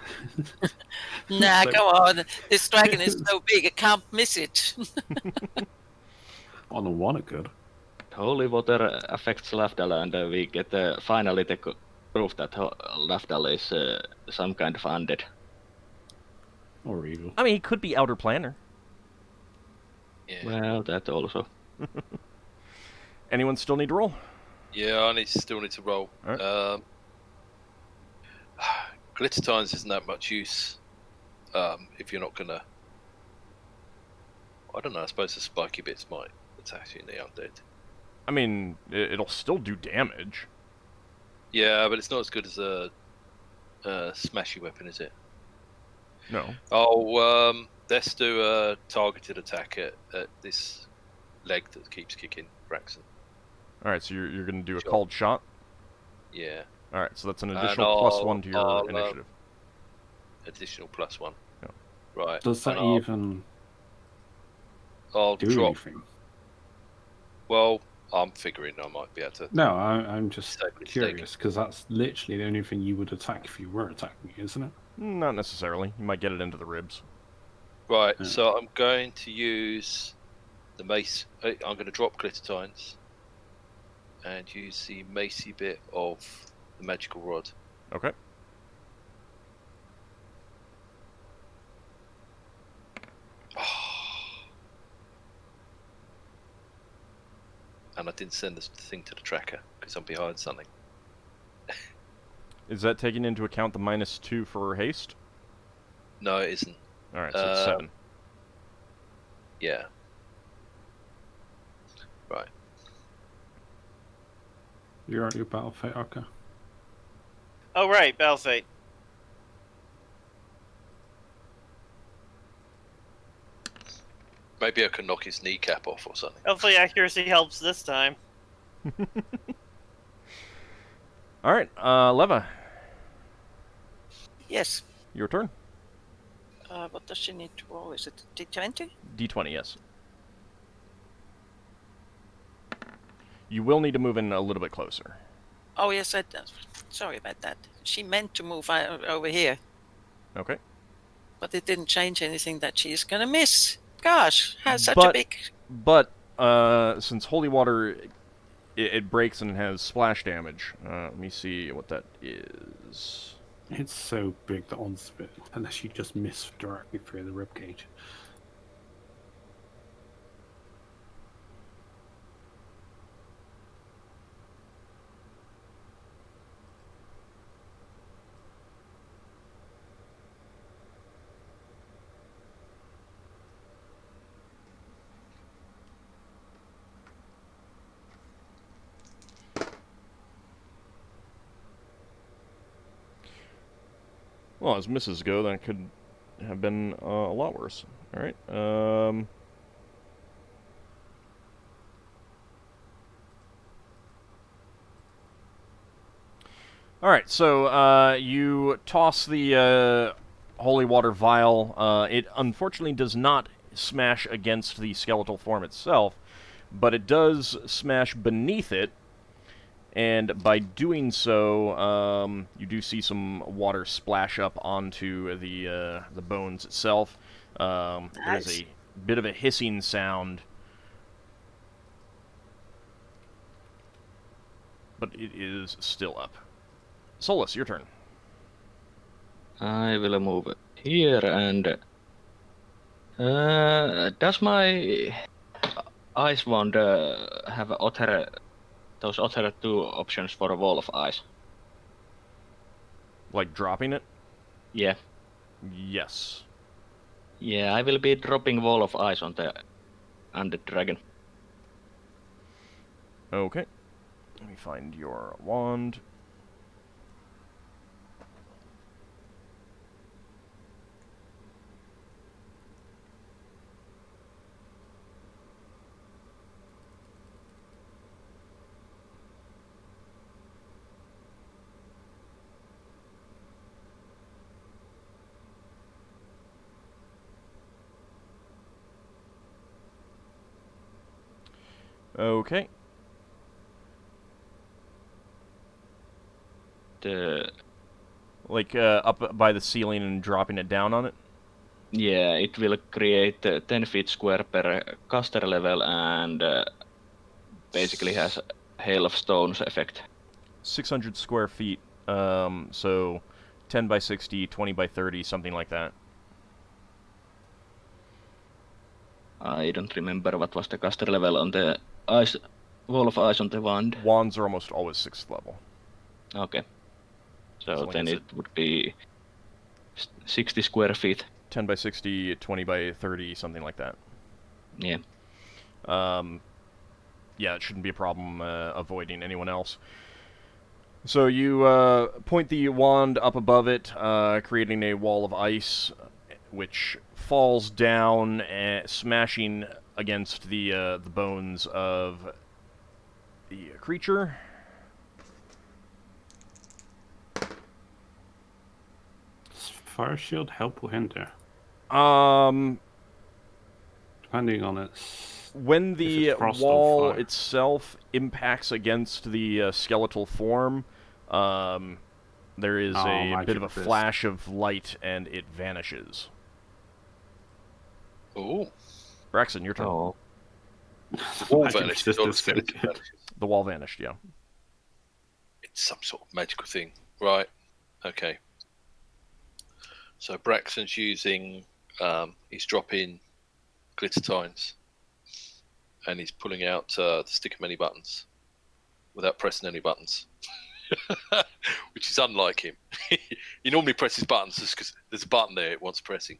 D: Nah,
E: Like-
D: come on. This dragon is so big, I can't miss it.
E: On the one, it could.
C: Holy water affects Lafdul, and we get finally the proof that Lafdul is some kind of undead.
E: Or evil.
A: I mean, he could be outer planner.
B: Yeah.
C: Well, that also.
A: Anyone still need to roll?
B: Yeah, I still need to roll.
A: Alright.
B: Glitter Tines isn't that much use if you're not gonna. I don't know. I suppose the spiky bits might attack you in the undead.
A: I mean, it'll still do damage.
B: Yeah, but it's not as good as a smashy weapon, is it?
A: No.
B: Oh, let's do a targeted attack at this leg that keeps kicking Braxon.
A: Alright, so you're going to do a
B: Sure.
A: called shot?
B: Yeah,
A: Alright, so that's an
B: And
A: additional
B: I'll-
A: +1 to your
B: I'll,
A: initiative.
B: additional +1.
A: Yeah.
B: Right.
E: Does that
B: and I'll-
E: even
B: I'll
E: do
B: drop.
E: anything?
B: Well, I'm figuring I might be able to.
E: No, I'm just
B: Stake with
E: curious, because that's literally the only thing you would attack if you were attacking, isn't it?
A: Not necessarily. You might get it into the ribs.
B: Right,
E: Yeah.
B: so I'm going to use the mace. I'm going to drop Glitter Tines and use the macy bit of the magical rod.
A: Okay.
B: And I didn't send this thing to the tracker because I'm behind something.
A: Is that taking into account the -2 for haste?
B: No, it isn't.
A: Alright, so it's 7.
B: Yeah. Right.
E: You're at your battle fate, Ockar.
F: Oh, right, Battle Fate.
B: Maybe I can knock his kneecap off or something.
F: Hopefully accuracy helps this time.
A: Alright, Leva,
D: Yes.
A: your turn.
D: What does she need to roll? Is it D20?
A: D20, yes. You will need to move in a little bit closer.
D: Oh, yes, Sorry about that. She meant to move over here,
A: Okay.
D: but it didn't change anything that she's gonna miss. Gosh, has such a
A: But-
D: big...
A: But since holy water, it breaks and has splash damage. Let me see what that is.
E: It's so big that odds of it, unless you just miss directly through the ribcage.
A: Well, as misses go, that could have been a lot worse. All right. All right. So you toss the holy water vial. It unfortunately does not smash against the skeletal form itself, but it does smash beneath it. And by doing so, you do see some water splash up onto the bones itself. There's
D: Nice.
A: a bit of a hissing sound, but it is still up. Solas, your turn.
C: I will move here and does my ice wand have those other two options for a wall of ice?
A: Like dropping it?
C: Yeah.
A: Yes.
C: Yeah, I will be dropping wall of ice on the undead dragon.
A: Okay. Let me find your wand. Okay. Like up by the ceiling and dropping it down on it?
C: Yeah, it will create 10 feet square per caster level and basically has hail of stones effect.
A: 600 square feet. So 10 by 60, 20 by 30, something like that.
C: I don't remember what was the caster level on the ice wall of ice on the wand.
A: Wands are almost always 6th level.
C: Okay.
A: So
C: So
A: like
C: then
A: I
C: it would be 60 square feet.
A: 10 by 60, 20 by 30, something like that.
C: Yeah.
A: Yeah, it shouldn't be a problem avoiding anyone else. So you point the wand up above it, creating a wall of ice, which falls down, smashing against the bones of the creature.
E: Does fire shield help or hinder? Depending on its...
A: When the
E: it's frost or
A: wall
E: fire.
A: itself impacts against the skeletal form, there is a
E: magic
A: bit of a
E: resist.
A: flash of light, and it vanishes.
B: Oh,
A: Braxon, your turn.
C: Oh.
B: wall
E: Magic
B: vanished.
E: resist
B: not
E: is
B: the
E: so
B: skeleton
E: good.
B: vanishes.
A: The wall vanished, yeah.
B: It's some sort of magical thing, right? Okay. So Braxton's using, he's dropping glitter tines, and he's pulling out the stick of many buttons without pressing any buttons, which is unlike him. He normally presses buttons just because there's a button there it wants pressing,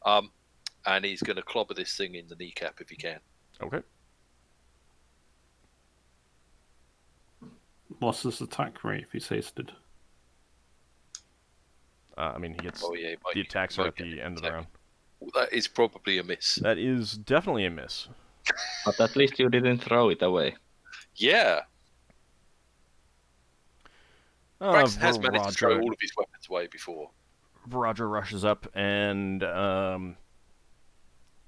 B: and he's going to clobber this thing in the kneecap if he can.
A: Okay.
E: What's his attack rate if he's hasted?
A: I mean, he gets
B: Oh yeah, he might-
A: the attacks
B: he
A: are
B: might
A: at
B: get
A: the
B: an
A: end of the
B: attack.
A: round.
B: Well, that is probably a miss.
A: That is definitely a miss.
C: But at least you didn't throw it away.
B: Yeah, Braxton has managed to throw
A: Viraja,
B: all of his weapons away before.
A: Viraja rushes up and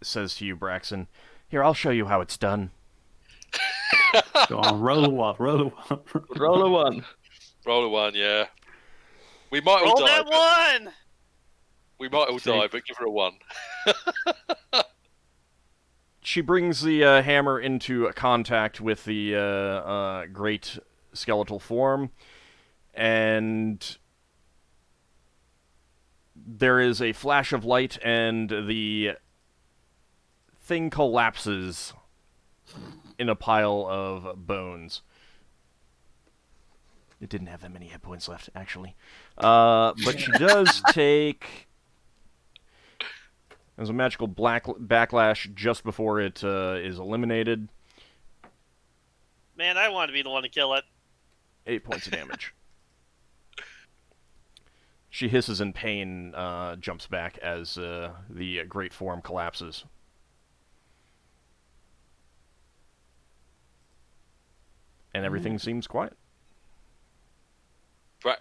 A: says to you, Braxton, "Here, I'll show you how it's done."
E: Go on, roll a one, roll a one.
C: Roll a one.
B: Roll a 1, yeah. We might all
F: Roll
B: die.
F: that one!
B: We might all die, but give her a 1.
A: She brings the hammer into contact with the great skeletal form, and there is a flash of light, and the thing collapses in a pile of bones. It didn't have that many hit points left, actually. But she does take... There's a magical backlash just before it is eliminated.
F: Man, I want to be the one to kill it.
A: 8 points of damage. She hisses in pain, jumps back as the great form collapses. And everything seems quiet.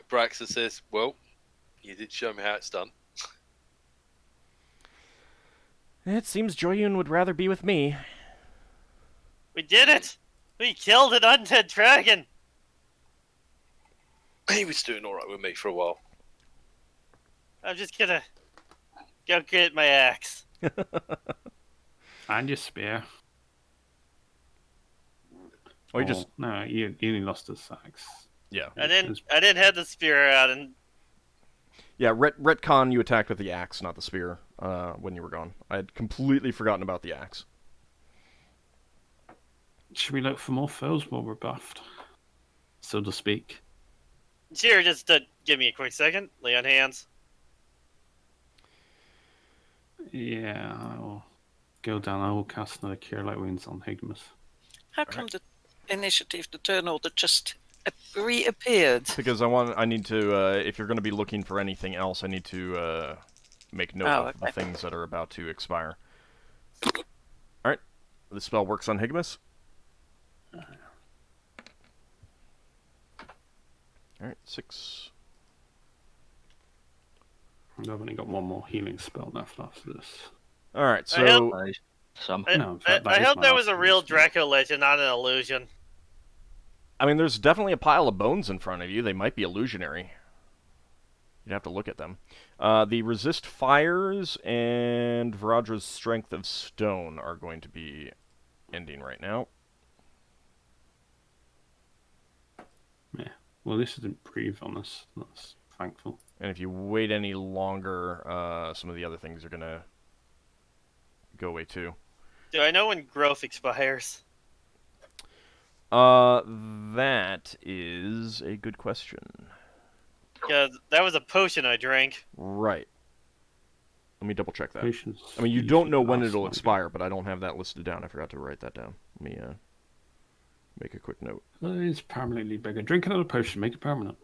B: Braxon says, well, you did show me how it's done.
A: It seems Joyun would rather be with me.
F: We did it! We killed an undead dragon!
B: He was doing alright with me for a while.
F: I'm just gonna go get my axe.
E: And your spear.
A: Or you just...
E: No, you only lost his axe.
A: Yeah.
F: I didn't have the spear out, and
A: Yeah, retcon, you attacked with the axe, not the spear, when you were gone. I had completely forgotten about the axe.
E: Should we look for more foes while we're buffed? So to speak.
F: here, just give me a quick second. Lay on hands.
E: Yeah, I'll go down. I will cast another Cure Light Wounds on Higmus.
D: How come the initiative, the turn order just reappeared?
A: Because I need to, if you're going to be looking for anything else, I need to make note of the things that are about to expire. Alright, the spell works on Higmus. Alright, 6.
E: I've only got one more healing spell left after this.
A: Alright, so...
F: I hope that was a real Draco legend, not an illusion.
A: I mean, there's definitely a pile of bones in front of you. They might be illusionary. You'd have to look at them. The Resist Fires and Viradra's Strength of Stone are going to be ending right now.
E: Yeah. Well, this didn't breathe on us. That's thankful.
A: And if you wait any longer, some of the other things are going to go away too.
F: Do I know when growth expires?
A: That is a good question.
F: Yeah, that was a potion I drank.
A: Right. Let me double check that.
E: Patience
A: I mean, you don't know when
E: lasts
A: it'll
E: longer.
A: expire, but I don't have that listed down. I forgot to write that down. Let me make a quick note.
E: Well, it's permanently bigger. Drink another potion, make it permanent.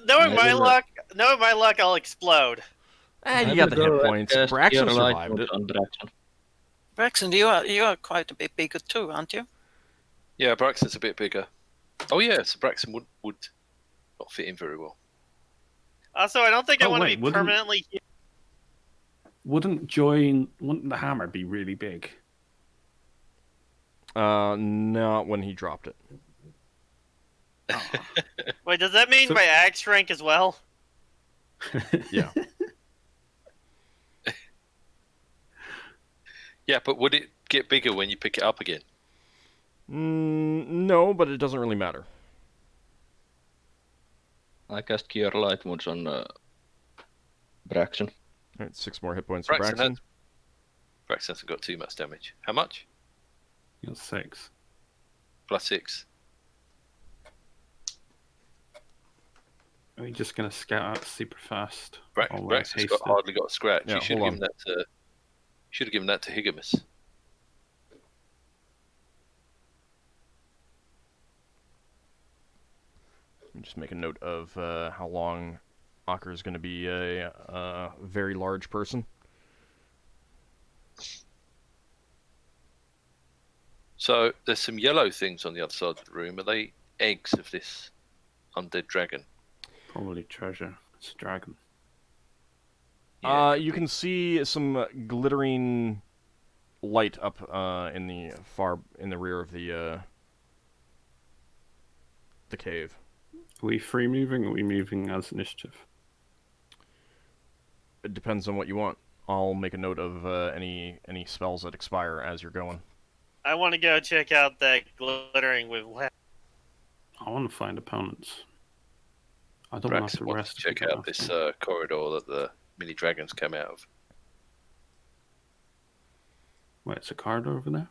F: Knowing my luck, I'll explode.
A: You got the hit points. Braxon survived it.
D: Braxon, you are quite a bit bigger too, aren't you?
B: Yeah, Braxton's a bit bigger. Oh yeah, so Braxton would not fit in very well.
F: Also, I don't think I want to be
E: wouldn't-
F: permanently.
E: Wouldn't the hammer be really big?
A: Not when he dropped it.
F: Wait, does that mean
E: So-
F: my axe shrank as well?
A: Yeah.
B: Yeah, but would it get bigger when you pick it up again?
A: No, but it doesn't really matter.
C: I cast Cure Light Wounds on Braxon.
A: Alright, 6 more hit points for
B: Braxton
A: Braxon.
B: Braxton hasn't got too much damage. How much?
E: You got 6.
B: Plus 6.
E: Are we just gonna scout out super fast?
B: Braxton's hardly got a scratch.
A: Yeah,
B: You should have
A: hold
B: given that to. Should have given that to Higmus.
A: Just make a note of how long Ockar is going to be a very large person.
B: So there's some yellow things on the other side of the room. Are they eggs of this undead dragon?
E: Probably treasure. It's a dragon.
B: Yeah,
A: You can see some glittering light up in the rear of the cave.
E: Are we free moving or are we moving as initiative?
A: It depends on what you want. I'll make a note of any spells that expire as you're going.
F: I want to go check out that glittering with weapons.
E: I want to find opponents. I don't want to have
B: Braxton
E: to
B: wants
E: rest.
B: to check out this corridor that the mini dragons came out of.
E: Wait, it's a corridor over there?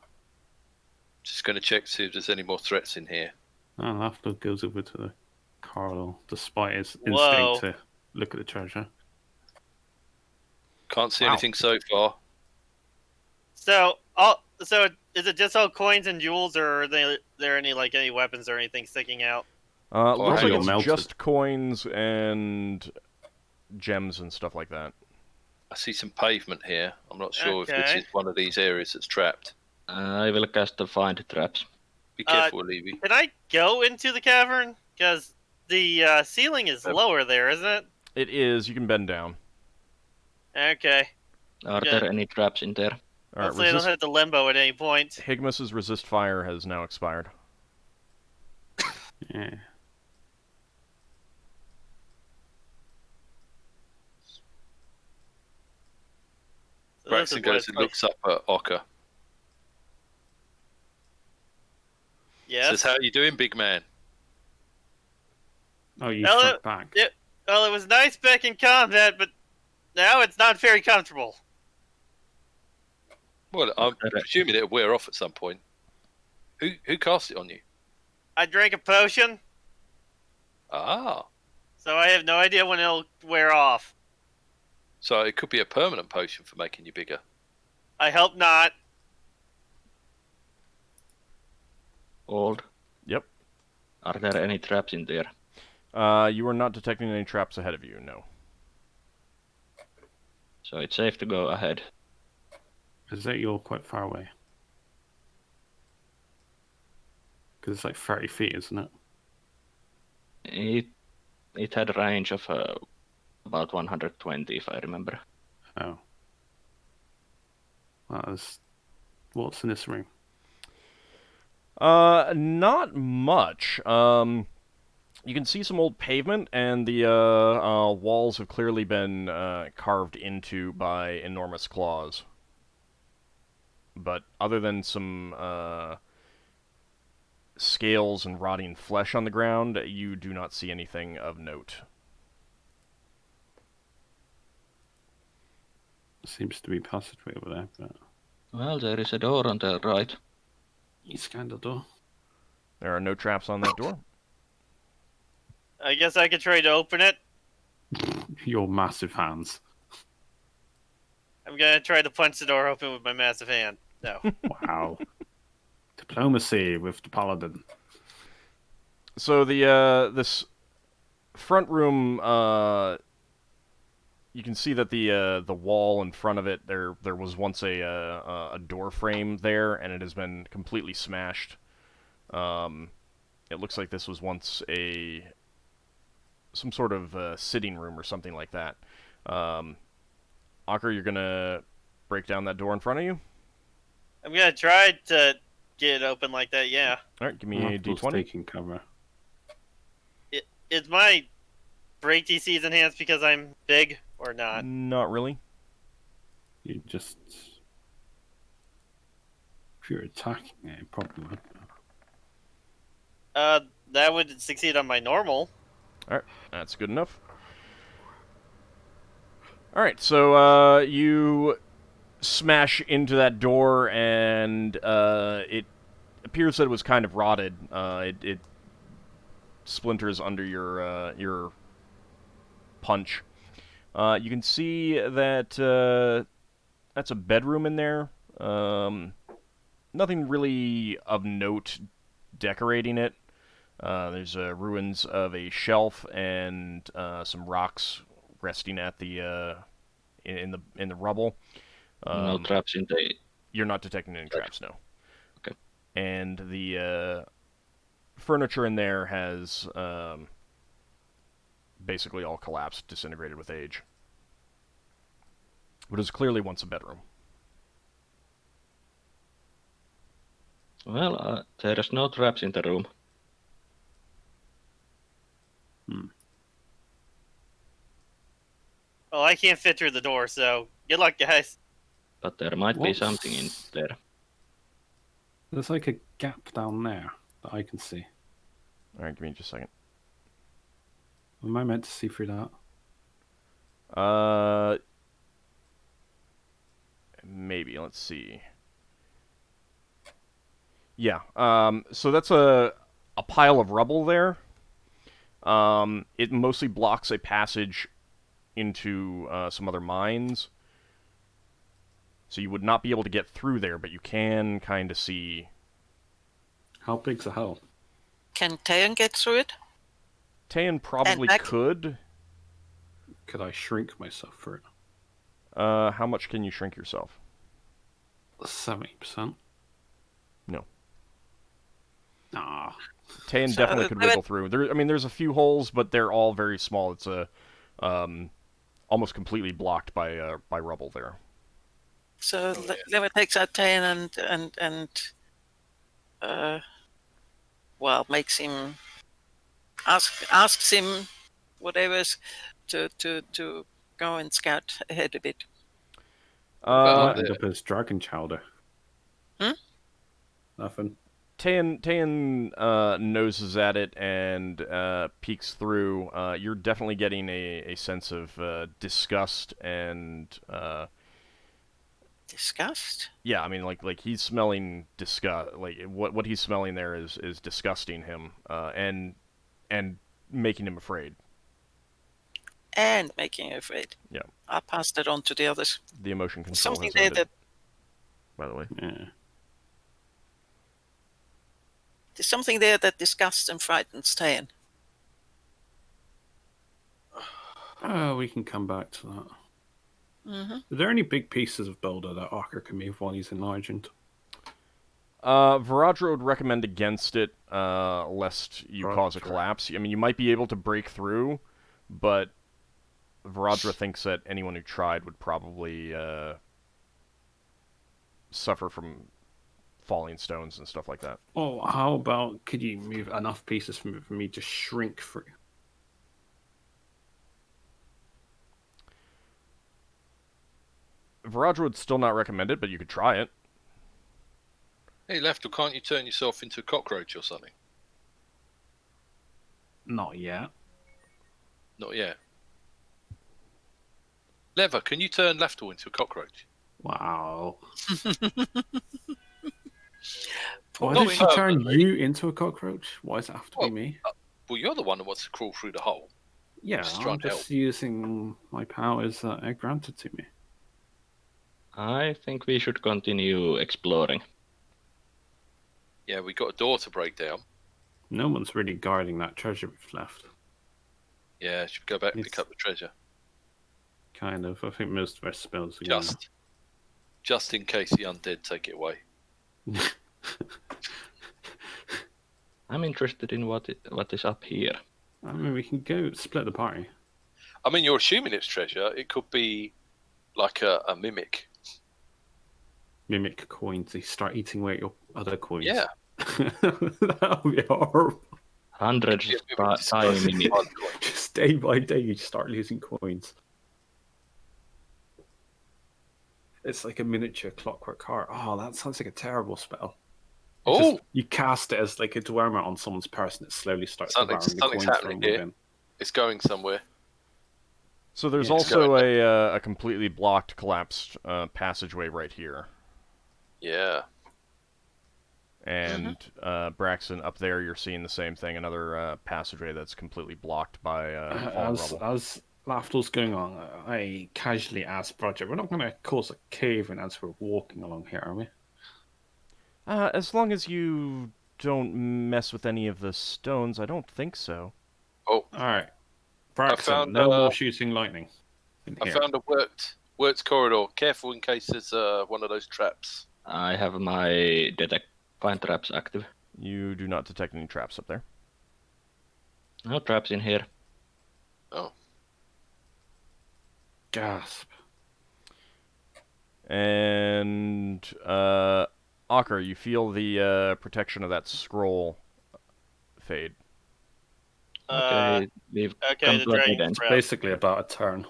B: Just going to check to see if there's any more threats in here.
E: Oh, Lafdul goes over to the corridor, despite his
F: Whoa.
E: instinct to look at the treasure.
B: Can't see
A: Wow.
B: anything so far.
F: So is it just all coins and jewels, or are there any any weapons or anything sticking out?
A: Looks
B: hang
A: like
B: on.
A: it's
E: Melted.
A: just coins and gems and stuff like that.
B: I see some pavement here. I'm not sure if this
F: Okay.
B: is one of these areas that's trapped.
C: I will cast the find traps.
B: Be careful, Levy.
F: Can I go into the cavern? Because the ceiling is lower there, isn't it?
A: It is. You can bend down.
F: Okay.
C: Are
F: Yeah.
C: there any traps in there?
A: All right.
F: Hopefully I don't hit the limbo at any point.
A: Higmus's resist fire has now expired.
E: Yeah.
F: So this
B: Braxton
F: is
B: goes and looks up at Ockar.
F: Yes.
B: Says, "How you doing, big man?"
E: Oh, you
F: Hello?
E: struck back.
F: Yeah. Well, it was nice back in combat, but now it's not very comfortable.
B: Well, I'm
C: Okay.
B: presuming it'll wear off at some point. Who cast it on you?
F: I drank a potion,
B: Ah,
F: so I have no idea when it'll wear off.
B: so it could be a permanent potion for making you bigger.
F: I hope not.
C: Old.
A: Yep.
C: Are there any traps in there?
A: You are not detecting any traps ahead of you. No.
C: So it's safe to go ahead.
E: Is that you're quite far away? Because it's like 30 feet, isn't it?
C: It had a range of about 120, if I remember.
E: Oh. What's in this room?
A: Not much. You can see some old pavement, and the walls have clearly been carved into by enormous claws. But other than some scales and rotting flesh on the ground, you do not see anything of note.
E: Seems to be passageway over there, but
C: Well, there is a door on the right.
E: you scanned the door.
A: There are no traps on that door.
F: I guess I could try to open it.
E: Your massive hands.
F: I'm gonna try to punch the door open with my massive hand. No.
E: Wow. Diplomacy with the paladin.
A: So the this front room, you can see that the wall in front of it there was once a door frame there, and it has been completely smashed. It looks like this was once some sort of sitting room or something like that. Ockar, you're gonna break down that door in front of you.
F: I'm gonna try to get it open like that, yeah.
A: All right, give me a
E: Lafdul's
A: d20.
E: taking cover.
F: Is my break DCs enhanced because I'm big or not?
A: Not really.
E: You just... If you're attacking it, it probably would.
F: That would succeed on my normal.
A: All right, that's good enough. All right, so you smash into that door, and it appears that it was kind of rotted. It splinters under your punch. You can see that that's a bedroom in there. Nothing really of note decorating it. There's ruins of a shelf and some rocks resting at the in the rubble.
C: No traps in the...
A: You're not detecting any traps, no.
C: Okay.
A: And the furniture in there has basically all collapsed, disintegrated with age. But it was clearly once a bedroom.
C: Well, there is no traps in the room.
F: Well, I can't fit through the door, so good luck, guys.
C: But there might be something in there.
E: There's like a gap down there that I can see.
A: Alright, give me just a second.
E: Am I meant to see through that?
A: Maybe. Let's see. Yeah. So that's a pile of rubble there. It mostly blocks a passage into some other mines. So you would not be able to get through there, but you can kind of see.
E: How big's the hole?
D: Can Tayan get through it?
A: Tayan probably
D: back-
A: could.
E: Could I shrink myself for it?
A: How much can you shrink yourself?
E: 70%.
A: No.
E: Ah.
A: Tayan
D: So,
A: definitely could wiggle through. There's a few holes, but they're all very small. It's almost completely blocked by rubble there.
D: So Leva takes out Tayan and makes him asks him whatever to go and scout ahead a bit.
E: Might end up as dragon chowder.
D: Hmm?
E: Nothing.
A: Tayan noses at it and peeks through. You're definitely getting a sense of disgust and
D: Disgust?
A: yeah. I mean, like he's smelling disgust. Like what he's smelling there is disgusting him and making him afraid.
D: And making you afraid.
A: Yeah.
D: I passed it on to the others.
A: The emotion control
D: Something
A: has
D: there
A: ended,
D: that
A: by the way.
E: Yeah.
D: there's something there that disgusts and frightens Tayan.
E: We can come back to that.
D: Mm-hmm.
E: Are there any big pieces of boulder that Ockar can move while he's enlarged?
A: Varadra would recommend against it, lest you cause a
E: Varadra.
A: collapse. I mean, you might be able to break through, but Varadra thinks that anyone who tried would probably suffer from falling stones and stuff like that.
E: Oh, how about could you move enough pieces for me to shrink through?
A: Varadra would still not recommend it, but you could try it.
B: Hey, Lafdul, can't you turn yourself into a cockroach or something?
E: Not yet.
B: Not yet. Lever, can you turn Lafdul into a cockroach?
E: Wow.
B: Well,
E: Why
B: not
E: did she turn
B: permanently.
E: you into a cockroach? Why does it have to
B: Well,
E: be me?
B: Well, you're the one that wants to crawl through the hole.
E: Yeah,
B: just
E: I'm
B: trying to
E: just using my powers that are granted to me.
C: I think we should continue exploring.
B: Yeah, we got a door to break down.
E: No one's really guarding that treasure we've left.
B: Yeah, should we go back and pick
E: It's-
B: up the treasure?
E: Kind of. I think most of our spells are gone.
B: Just in case the undead take it away.
C: I'm interested in what is up here.
E: I mean, we can go split the party.
B: I mean, you're assuming it's treasure. It could be like a mimic.
E: Mimic coins. They start eating away at your other coins.
B: Yeah.
E: That would be horrible.
C: Hundreds
B: Yeah,
C: of tiny mimics.
E: Just day by day, you start losing coins. It's like a miniature clockwork heart. Oh, that sounds like a terrible spell.
B: Oh,
E: You cast it as like a dwemer on someone's person. It slowly starts
B: Something's-
E: devouring the
B: something's
E: coins
B: happening
E: from
B: here.
E: within.
B: it's going somewhere.
A: So there's
E: Yeah, it's
A: also a completely blocked, collapsed passageway right here.
B: Yeah.
A: And Braxon, up there, you're seeing the same thing. Another passageway that's completely blocked by fallen rubble.
E: As Lafdul's going on, I casually ask Roger, we're not going to cause a cave-in as we're walking along here, are we?
A: As long as you don't mess with any of the stones, I don't think so.
B: Oh,
E: Alright. Braxon,
B: found,
E: no more shooting lightning in
B: I
E: here.
B: found a worked corridor. Careful in case there's one of those traps.
C: I have my find traps active.
A: You do not detect any traps up there.
C: No traps in here.
B: Oh.
E: Gasp.
A: And Ockar, you feel the protection of that scroll fade.
C: Okay, we've
F: Okay,
C: come
F: the
C: to a
F: dragon
C: dead end.
F: crap.
E: Basically about a turn.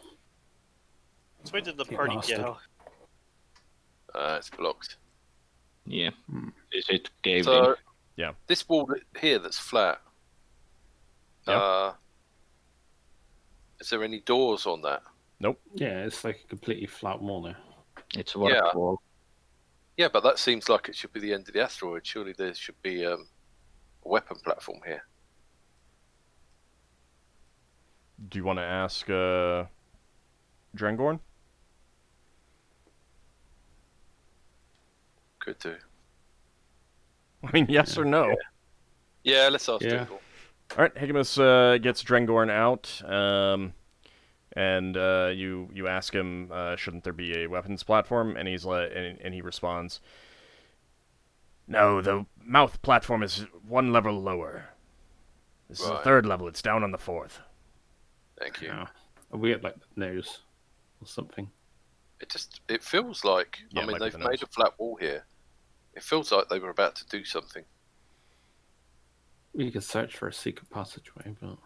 F: Which way did the
E: It
F: party
E: lasted.
F: go?
B: It's blocked.
C: Yeah.
E: Hmm.
C: Is it caved in?
B: So
A: Yeah.
B: this wall here that's flat.
A: Yeah.
B: Is there any doors on that?
E: Yeah, it's like a completely flat wall there.
C: It's a warped
B: Yeah.
C: wall.
B: Yeah, but that seems like it should be the end of the asteroid. Surely there should be a weapon platform here.
A: Do you want to ask Drengorn?
B: Could do.
A: I mean, yes or no?
B: Yeah, let's ask
E: Yeah.
B: Jingle.
A: All right, Higimus gets Drengorn out, and you ask him, shouldn't there be a weapons platform? And and he responds, no, the mouth platform is one level lower. This is the
B: Right.
A: 3rd level. It's down on the 4th.
B: Thank you.
E: Yeah. A weird like nose or something.
B: It feels like,
A: Yeah,
B: I mean,
A: like with
B: they've
A: the
B: made
A: nose.
B: a flat wall here. It feels like they were about to do something.
E: We could search for a secret passageway, but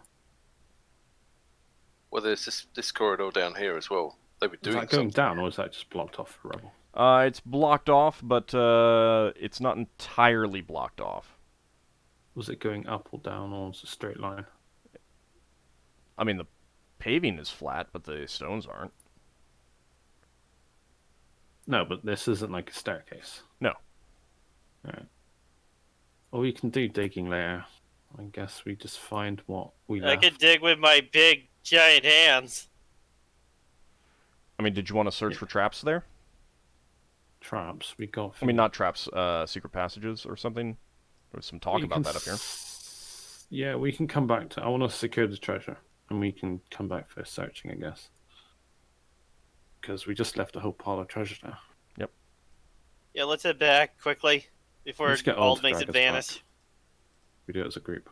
B: Well, there's this corridor down here as well. They were
E: is
B: doing
E: that going
B: something.
E: down or is that just blocked off for rubble?
A: It's blocked off, but it's not entirely blocked off.
E: Was it going up or down or was it a straight line?
A: I mean, the paving is flat, but the stones aren't.
E: No, but this isn't like a staircase.
A: No.
E: Alright. Well, we can do digging later. I guess we just find what we
F: I
E: left.
F: could dig with my big giant hands.
A: I mean, did you want to search
E: Yeah.
A: for traps there?
E: Traps. We got.
A: I mean, not traps, secret passages or something? There was some talk
E: We
A: about
E: can
A: that up here.
E: Yeah, we can come back to. I want to secure the treasure, and we can come back for searching, I guess. Because we just left a whole pile of treasure there.
F: Yeah, let's head back quickly before
E: Let's get
F: Ald makes
E: AuldDragon's
F: it vanish.
E: back. We do it as a group.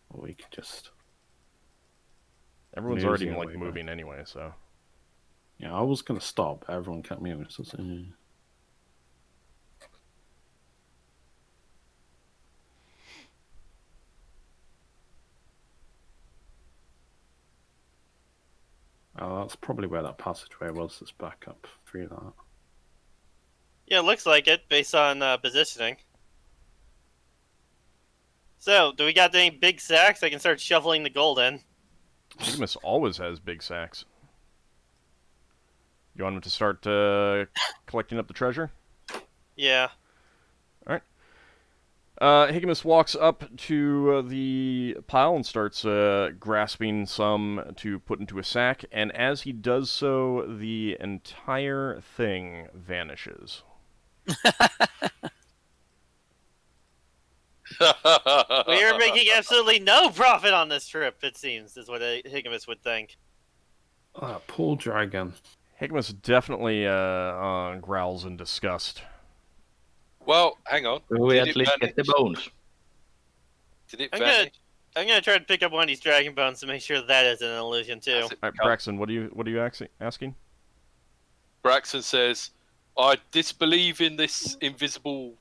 E: Or we could just.
A: Everyone's
E: Nosy
A: already like
E: away,
A: moving anyway, so.
E: Yeah, I was gonna stop. But everyone kept moving. So oh, that's probably where that passageway was. That's back up through that.
F: Yeah, it looks like it based on positioning. So, do we got any big sacks I can start shoveling the gold in?
A: Higimus always has big sacks. You want him to start collecting up the treasure?
F: Yeah.
A: Higimus walks up to the pile and starts grasping some to put into a sack, and as he does so, the entire thing vanishes.
F: We are making absolutely no profit on this trip, it seems, is what Higimus would think.
E: Poor dragon.
A: Higimus definitely growls in disgust.
B: Well, hang on.
C: Will we
B: Did
C: at
B: it
C: least get the
B: vanish?
C: bones?
B: Did it
F: I'm
B: vanish?
F: I'm gonna try to pick up one of these dragon bones to make sure that is an illusion too.
B: Has it
A: All right,
B: become-
A: Braxon, what are you asking?
B: Braxon says, I disbelieve in this invisible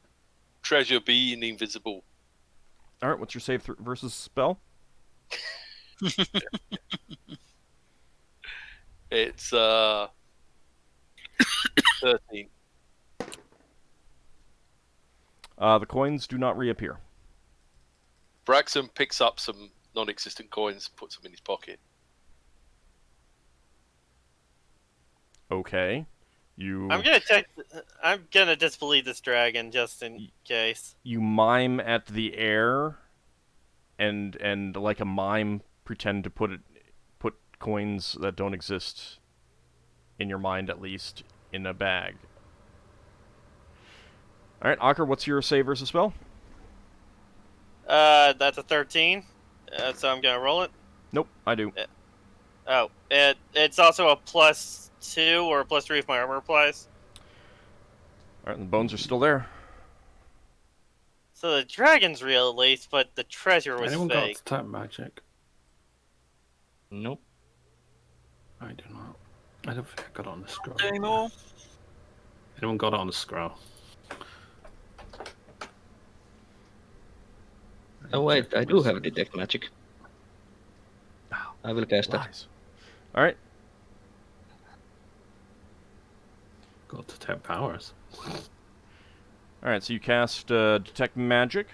B: treasure being invisible.
A: All right, what's your save versus spell?
B: It's 13.
A: The coins do not reappear.
B: Braxton picks up some non-existent coins, puts them in his pocket.
A: Okay. You
F: I'm gonna check. I'm gonna disbelieve this dragon just in case.
A: you mime at the air, and like a mime pretend to put coins that don't exist, in your mind at least, in a bag. All right, Ockar, what's your save versus spell?
F: That's a 13. So I'm gonna roll it.
A: Nope, I do.
F: Oh, it's also a +2 or a +3 if my armor applies.
A: All right, the bones are still there.
F: So the dragon's real at least, but the treasure was
E: Anyone
F: fake.
E: got tap magic?
C: Nope.
E: I do not. I don't think I got it on the scroll.
D: Anymore?
E: Anyone got it on the scroll?
C: Oh wait, I do have detect magic. I will cast that.
A: Lies. All right.
E: Got detect powers.
A: All right. So you cast detect magic.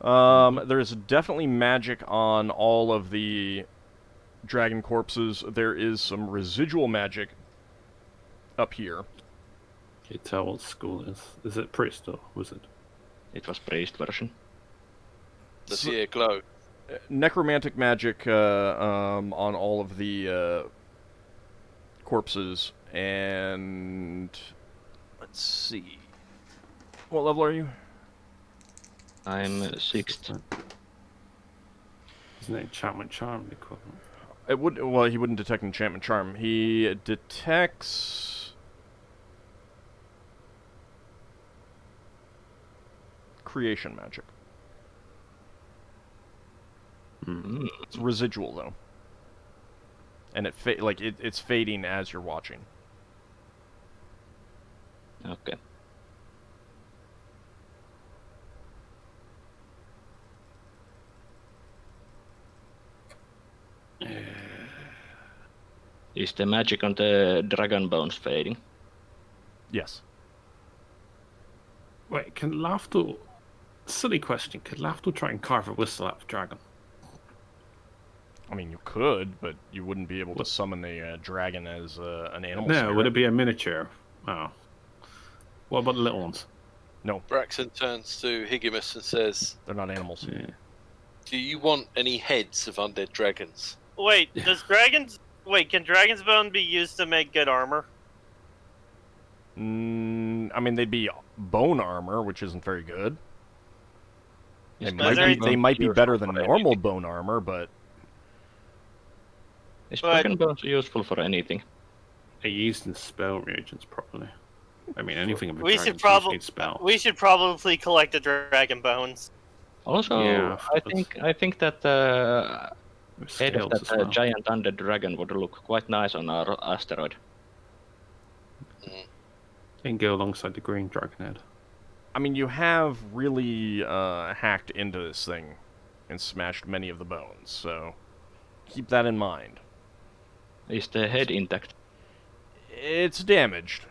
A: There is definitely magic on all of the dragon corpses. There is some residual magic up here.
E: Can you tell what school it is? Is it priest or wizard?
C: It was priest version.
B: Does he glow?
A: Necromantic magic on all of the corpses, and let's see. What level are you?
C: I'm 6th.
E: Isn't it enchantment charm equivalent?
A: It would. Well, he wouldn't detect enchantment charm. He detects creation magic.
C: Mm.
A: It's residual though, and it's fading as you're watching.
C: Okay. Is the magic on the dragon bones fading?
A: Yes.
E: Wait, can Lafdul... Silly question. Could Lafdul try and carve a whistle out of a dragon?
A: I mean, you could, but you wouldn't be able to summon a dragon as an animal.
E: No,
A: spirit.
E: would it be a miniature? Oh. What about the little ones?
A: No,
B: Braxon turns to Higimus and says,
A: they're not animals.
E: Yeah.
B: "Do you want any heads of undead dragons?"
F: Wait, can dragon's bone be used to make good armor?
A: I mean, they'd be bone armor, which isn't very good.
C: Is
A: They might be
C: useful
A: better than
C: for
A: normal
C: anything?
A: bone armor, but
C: Is
F: But-
C: dragon bones useful for anything?
E: Are used in spell reagents properly. I mean, anything of a
F: We
E: dragon
F: should probably
E: needs spell.
F: we should probably collect the dragon bones.
C: Also,
E: Yeah,
C: I think that
E: With
C: head of
E: scales
C: that
E: as well.
C: giant undead dragon would look quite nice on our asteroid.
E: And go alongside the green dragon head.
A: I mean, you have really hacked into this thing and smashed many of the bones, so keep that in mind.
C: Is the head intact?
A: It's damaged.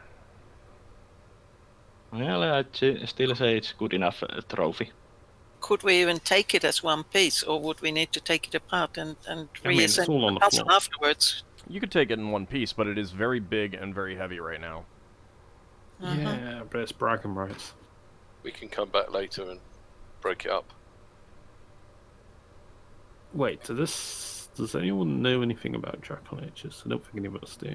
C: Well, I'd still say it's good enough trophy.
D: Could we even take it as one piece, or would we need to take it apart and
E: I mean, it's
D: reassemble
E: all on the
D: the puzzle
E: floor.
D: afterwards?
A: You could take it in one piece, but it is very big and very heavy right now.
E: Yeah, but it's bragging rights.
B: We can come back later and break it up.
E: Wait, so this... Does anyone know anything about Draco Ages? I don't think any of us do.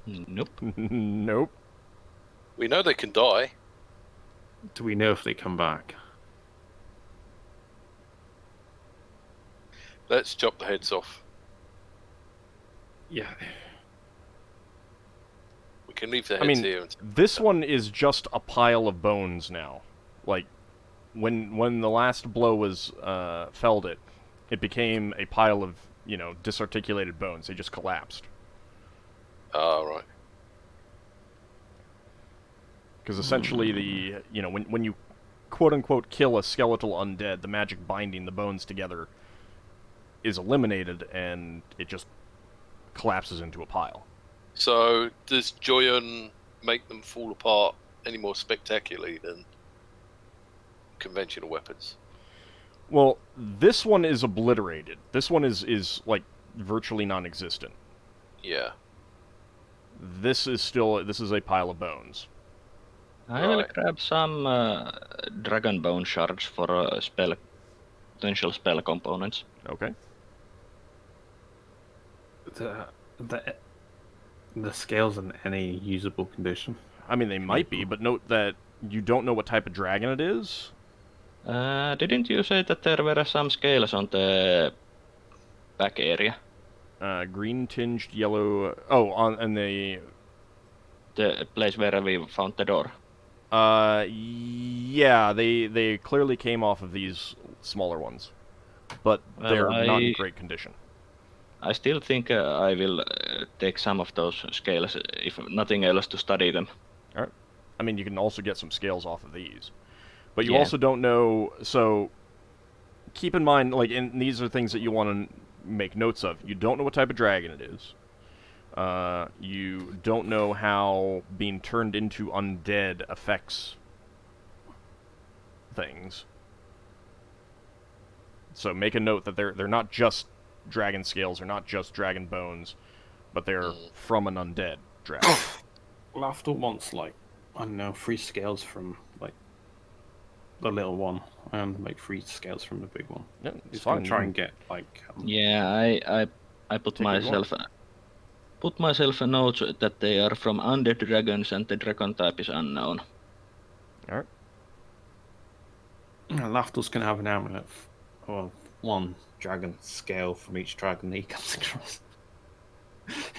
C: Nope.
A: Nope.
B: We know they can die.
E: Do we know if they come back?
B: Let's chop the heads off.
E: Yeah.
B: We can leave the
A: I
B: heads
A: mean,
B: here. And
A: this one is just a pile of bones now. Like, when the last blow was felled it became a pile of, disarticulated bones. They just collapsed.
B: right.
A: Because essentially when you quote-unquote kill a skeletal undead, the magic binding the bones together is eliminated, and it just collapses into a pile.
B: So does Joyon make them fall apart any more spectacularly than conventional weapons?
A: Well, this one is obliterated. This one is like virtually non-existent.
B: Yeah.
A: This is a pile of bones.
C: I will
B: Right.
C: grab some dragon bone shards for potential spell components.
A: Okay.
E: The scale's in any usable condition.
A: I mean, they might be, but note that you don't know what type of dragon it is.
C: Didn't you say that there were some scales on the back area?
A: Green tinged yellow. Oh, and
C: The place where we found the door.
A: yeah, they clearly came off of these smaller ones, but
C: Well,
A: they're not in
C: I-
A: great condition.
C: I still think I will take some of those scales, if nothing else, to study them.
A: I mean, you can also get some scales off of these, but you
C: Yeah.
A: also don't know. So keep in mind, like, and these are things that you want to make notes of. You don't know what type of dragon it is. You don't know how being turned into undead affects things. So make a note that they're not just dragon scales, they're not just dragon bones, but they're from an undead dragon.
E: Lafdul wants, like, I don't know, 3 scales from, like, the little one, and, like, 3 scales from the big one.
A: Yeah, it's
E: He's
A: fine.
E: gonna try and get, like...
C: Yeah, I put
A: Take what you want.
C: myself a note that they are from undead dragons and the dragon type is unknown.
A: Alright.
E: Lafdul's gonna have an amulet of 1 dragon scale from each dragon he comes across.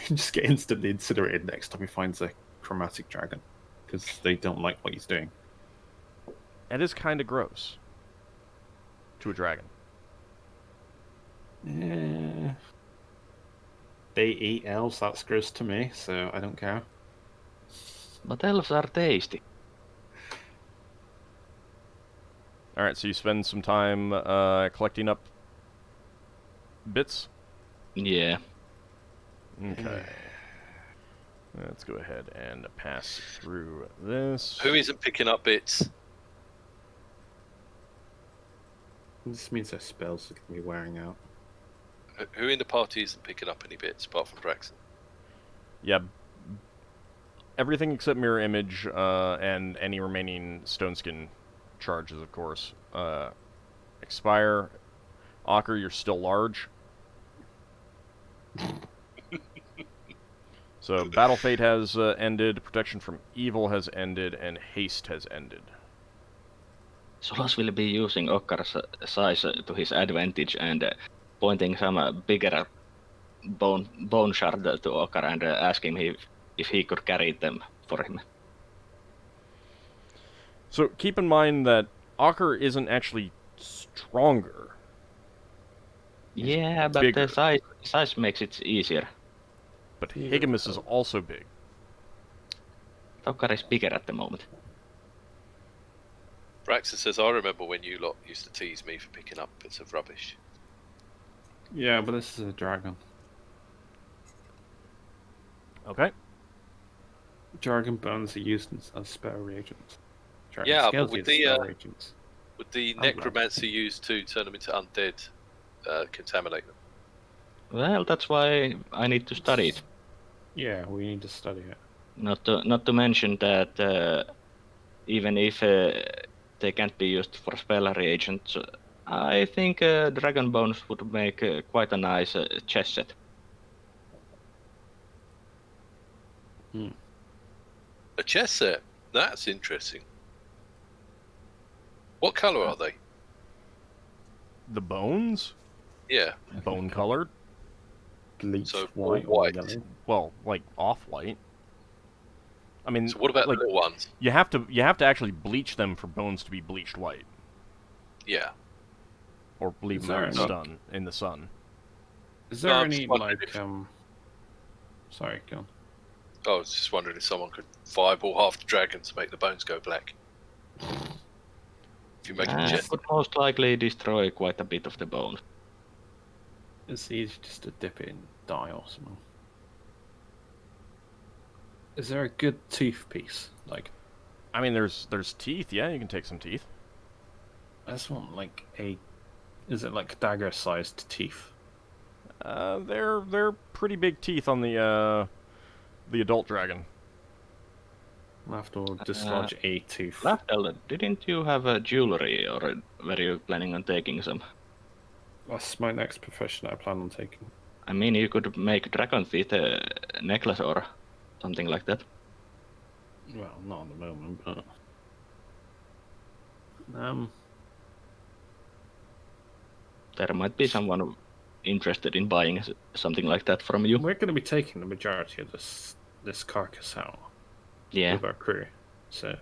E: And just get instantly incinerated next time he finds a chromatic dragon, because they don't like what he's doing.
A: That is kind of gross. To a dragon.
E: Yeah. They eat elves, that's gross to me, so I don't care.
C: But elves are tasty.
A: Alright, so you spend some time collecting up bits?
C: Yeah.
A: Okay. Let's go ahead and pass through this.
B: Who isn't picking up bits?
E: This means their spells are going to be wearing out.
B: Who in the party isn't picking up any bits apart from Braxon?
A: Yeah. Everything except mirror image and any remaining stone skin charges, of course. Expire. Ockar, you're still large. So, Battle Fate has ended, Protection from Evil has ended, and Haste has ended.
C: Solas will be using Ockar's size to his advantage and pointing some bigger bone shard to Ockar and asking him if he could carry them for him.
A: So, keep in mind that Ockar isn't actually stronger.
C: Yeah, but
A: bigger.
C: the size makes it easier.
A: But Higamus is also big.
C: Ockar is bigger at the moment.
B: Braxon says, I remember when you lot used to tease me for picking up bits of rubbish.
E: Yeah, but this is a dragon.
A: Okay.
E: Dragon bones are used as spell reagents. Dragon
B: Yeah, but
E: scales
B: with
E: are
B: the,
E: spell reagents.
B: Would the
E: Oh, right.
B: necromancer used to turn them into undead contaminate them?
C: Well, that's why I need to study it.
E: Yeah, we need to study it.
C: Not to mention that even if they can't be used for spell reagents, I think dragon bones would make quite a nice chess set.
B: A chess set? That's interesting. What colour are they?
A: The bones?
B: Yeah.
A: Bone colored?
E: Bleach
B: So,
E: white
B: all
E: or
B: white.
E: yellow.
A: Well, like off-white. I mean,
B: So what about
A: like,
B: the little ones?
A: you have to actually bleach them for bones to be bleached white,
B: Yeah.
A: or leave
E: Is
A: them
E: there
A: out in the sun.
E: Is there
B: No, I'm
E: any,
B: just wondering
E: like, Sorry, go on.
B: I was just wondering if someone could fireball half the dragon to make the bones go black. If you make a
C: It
B: chest.
C: would most likely destroy quite a bit of the bone.
E: It's easy just to dip it in dye or something. Is there a good tooth piece? Like,
A: I mean, there's teeth. Yeah, you can take some teeth.
E: I just want, like, is it like dagger-sized teeth?
A: They're pretty big teeth on the adult dragon.
E: I'll have to dislodge a tooth.
C: Lafdul, didn't you have a jewelry, or were you planning on taking some?
E: That's my next profession I plan on taking.
C: I mean, you could make dragon teeth a necklace or something like that.
E: Well, not at the moment, but...
C: There might be someone interested in buying something like that from you.
E: We're going to be taking the majority of this carcass out
C: Yeah,
E: with our crew, so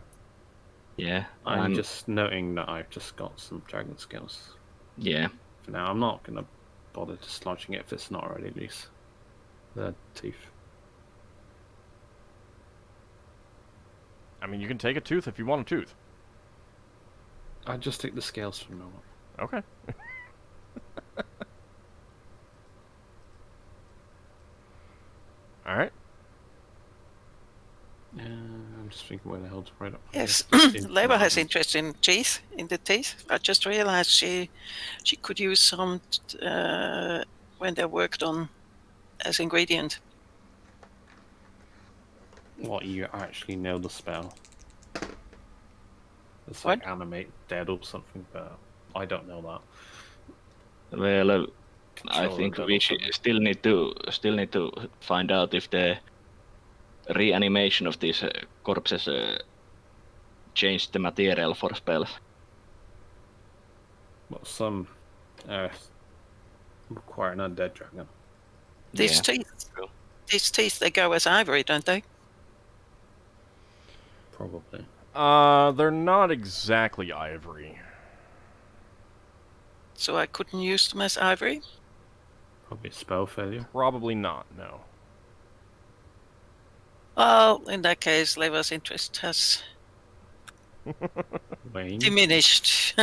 C: yeah.
E: I'm just noting that I've just got some dragon scales.
C: Yeah.
E: For now, I'm not going to bother dislodging it if it's not already loose. The teeth.
A: I mean, you can take a tooth if you want a tooth.
E: I'll just take the scales from now on.
A: Okay. All right.
E: I'm just thinking where the hell to write up.
D: Yes,
E: In
D: Leva has
E: plan.
D: interest in teeth, in the teeth. I just realized she could use some when they're worked on as ingredient.
E: What, you actually know the spell? It's
D: What?
E: like animate dead or something, but I don't know that.
C: Well, I
E: Control
C: think
E: dead
C: we
E: or something.
C: still need to find out if the reanimation of these corpses changed the material for spells.
E: Well, some require an undead dragon.
D: These
C: Yeah.
D: teeth,
C: True.
D: they go as ivory, don't they?
E: Probably.
A: They're not exactly ivory.
D: So I couldn't use them as ivory.
E: Probably a spell failure.
A: Probably not, no.
D: Well, in that case, Leva's interest has
E: Wayne.
D: diminished.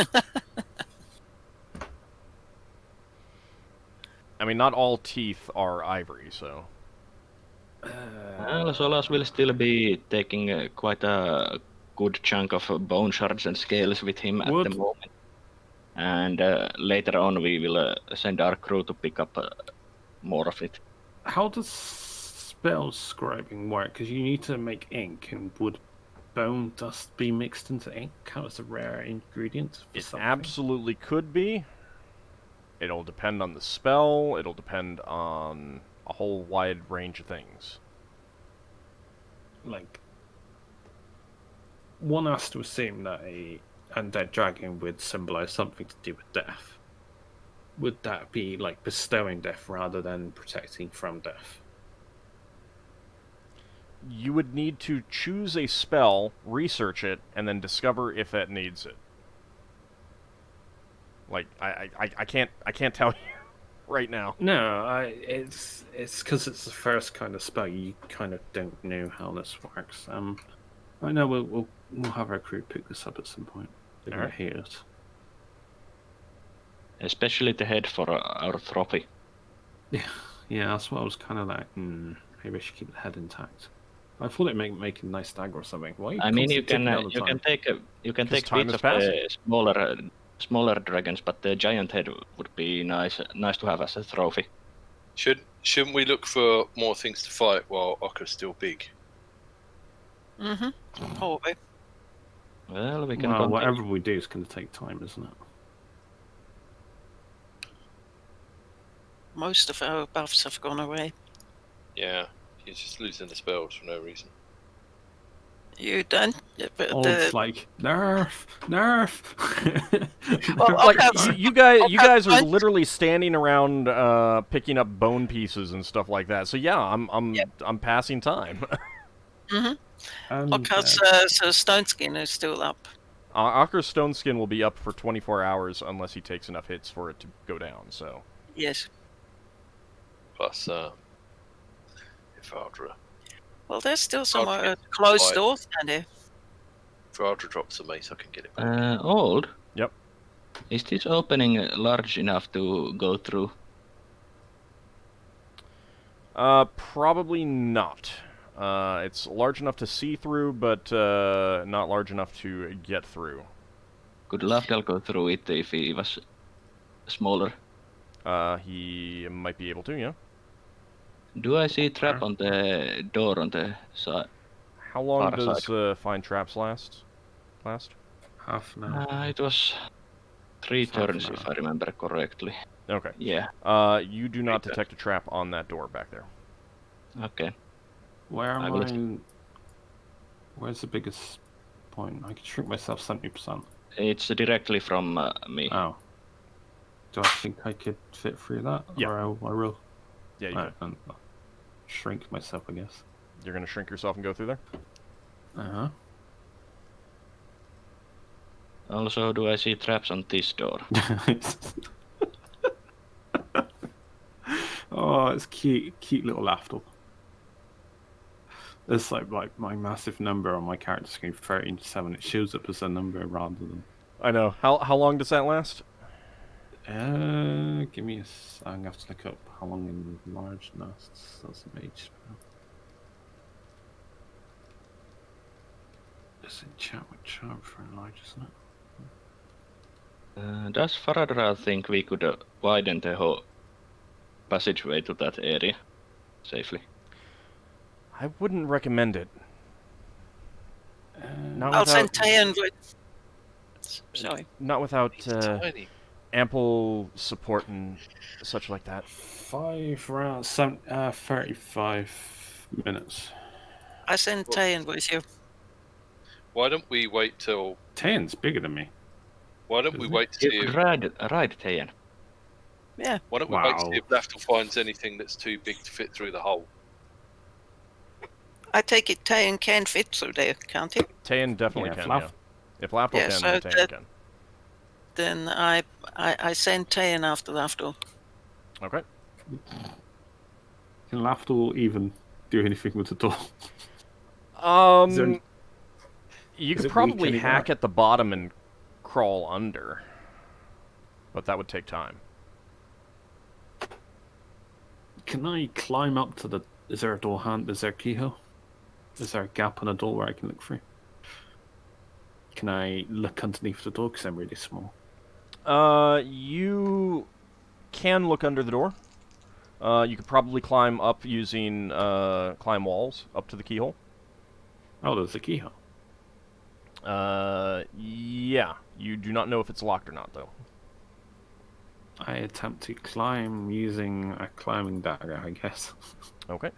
A: I mean, not all teeth are ivory, so...
C: Well, Solas will still be taking quite a good chunk of bone shards and scales with him at the moment. And later on we will send our crew to pick up more of it.
E: How does spell scribing work? Because you need to make ink, and would bone dust be mixed into ink? Count as a rare ingredient for
A: It
E: something?
A: absolutely could be. It'll depend on the spell. It'll depend on a whole wide range of things.
E: Like, one has to assume that a undead dragon would symbolize something to do with death. Would that be like bestowing death rather than protecting from death?
A: You would need to choose a spell, research it, and then discover if it needs it. Like, I can't tell you right now.
E: No, it's because it's the first kind of spell. You kind of don't know how this works. I know we'll have our crew pick this up at some point. They're gonna
A: Alright.
E: hear it.
C: Especially the head for our trophy.
E: Yeah, that's what I was kind of like. Maybe I should keep the head intact. I thought it'd make a nice dagger or something. Why?
C: I mean, you can take
A: Because time
C: bits
A: is
C: of
A: passing.
C: the smaller dragons, but the giant head would be nice to have as a trophy.
B: Shouldn't we look for more things to fight while Ockar's still big?
D: Mm-hmm. Probably.
C: Well, we can
E: Well,
C: continue.
E: whatever we do is going to take time, isn't it?
D: Most of our buffs have gone away.
B: Yeah, he's just losing the spells for no reason.
D: You don't. But
E: It's like nerf.
D: Well,
A: Like,
D: Ockar's-
A: you guys are
D: Ockar's-
A: literally standing around picking up bone pieces and stuff like that. So yeah, I'm passing time.
D: Ockar's so stone skin is still up.
A: Ockar's stone skin will be up for 24 hours unless he takes enough hits for it to go down. So
D: Yes.
B: Plus, Ifadra.
D: Well, there's still some
B: Okay.
D: closed
B: Right.
D: doors down there.
B: Ifadra drops a mace, I can get it back.
C: Old?
A: Yep.
C: Is this opening large enough to go through?
A: probably not. It's large enough to see through, but not large enough to get through.
C: Could Lafdul go through it if he was smaller?
A: He might be able to, yeah.
C: Do I see trap on the door on the side?
A: How long
C: Far
A: does find traps last?
E: Half an hour.
C: It was 3
E: Half an
C: turns, if I remember correctly.
A: Okay.
C: Yeah.
A: You do not detect a trap on that door back there.
C: Okay.
E: Where am
C: I
E: I?
C: will-
E: Where's the biggest point? I can shrink myself 70%.
C: It's directly from me.
E: Oh. Do I think I could fit through that?
A: Yeah.
E: Or I will.
A: Yeah, you
E: Right,
A: could.
E: and shrink myself, I guess.
A: You're gonna shrink yourself and go through there.
E: Uh
C: Also, do I see traps on this door?
E: huh. Oh, it's cute little Lafdul. It's like my massive number on my character screen, 13.7. It shows up as a number rather than.
A: I know. How long does that last?
E: Give me I'm gonna have to look up how long in large nests. That's a mage spell. It's in chat with charm for enlarge, isn't it?
C: Does Faradra think we could widen the whole passageway to that area safely?
A: I wouldn't recommend it. Not
D: I'll
A: without,
D: send Tayan with. Sorry.
A: not without
B: It's tiny.
A: ample support and such like that.
E: 5 rounds, 35 minutes.
D: I send Tayan with you.
B: Why don't we wait till?
E: 10's bigger than me.
B: Why don't we
E: Isn't it?
B: wait to
C: You
B: see?
C: could
B: If,
C: ride Tayan.
D: Yeah.
B: why don't we wait to
E: Wow.
B: see if Lafdul finds anything that's too big to fit through the hole?
D: I take it Tayan can fit through there, can't he?
A: Tayan definitely
E: Yeah,
A: can,
E: Flaf-
A: yeah. If Lafdul
D: Yeah,
A: can,
D: so
A: then Tayan
D: that-
A: can.
D: Then I send Tayan after Lafdul.
A: Okay.
E: Can Lafdul even do anything with the door? Is there any-
A: You
E: is
A: could
E: it
A: probably
E: weakening
A: hack
E: that?
A: at the bottom and crawl under, but that would take time.
E: Can I climb up to the... Is there a door hand? Is there a keyhole? Is there a gap on the door where I can look through? Can I look underneath the door because I'm really small?
A: You can look under the door. You could probably climb up using climb walls up to the keyhole.
E: Oh, there's a keyhole.
A: Yeah. You do not know if it's locked or not, though.
E: I attempt to climb using a climbing dagger, I guess.
A: Okay.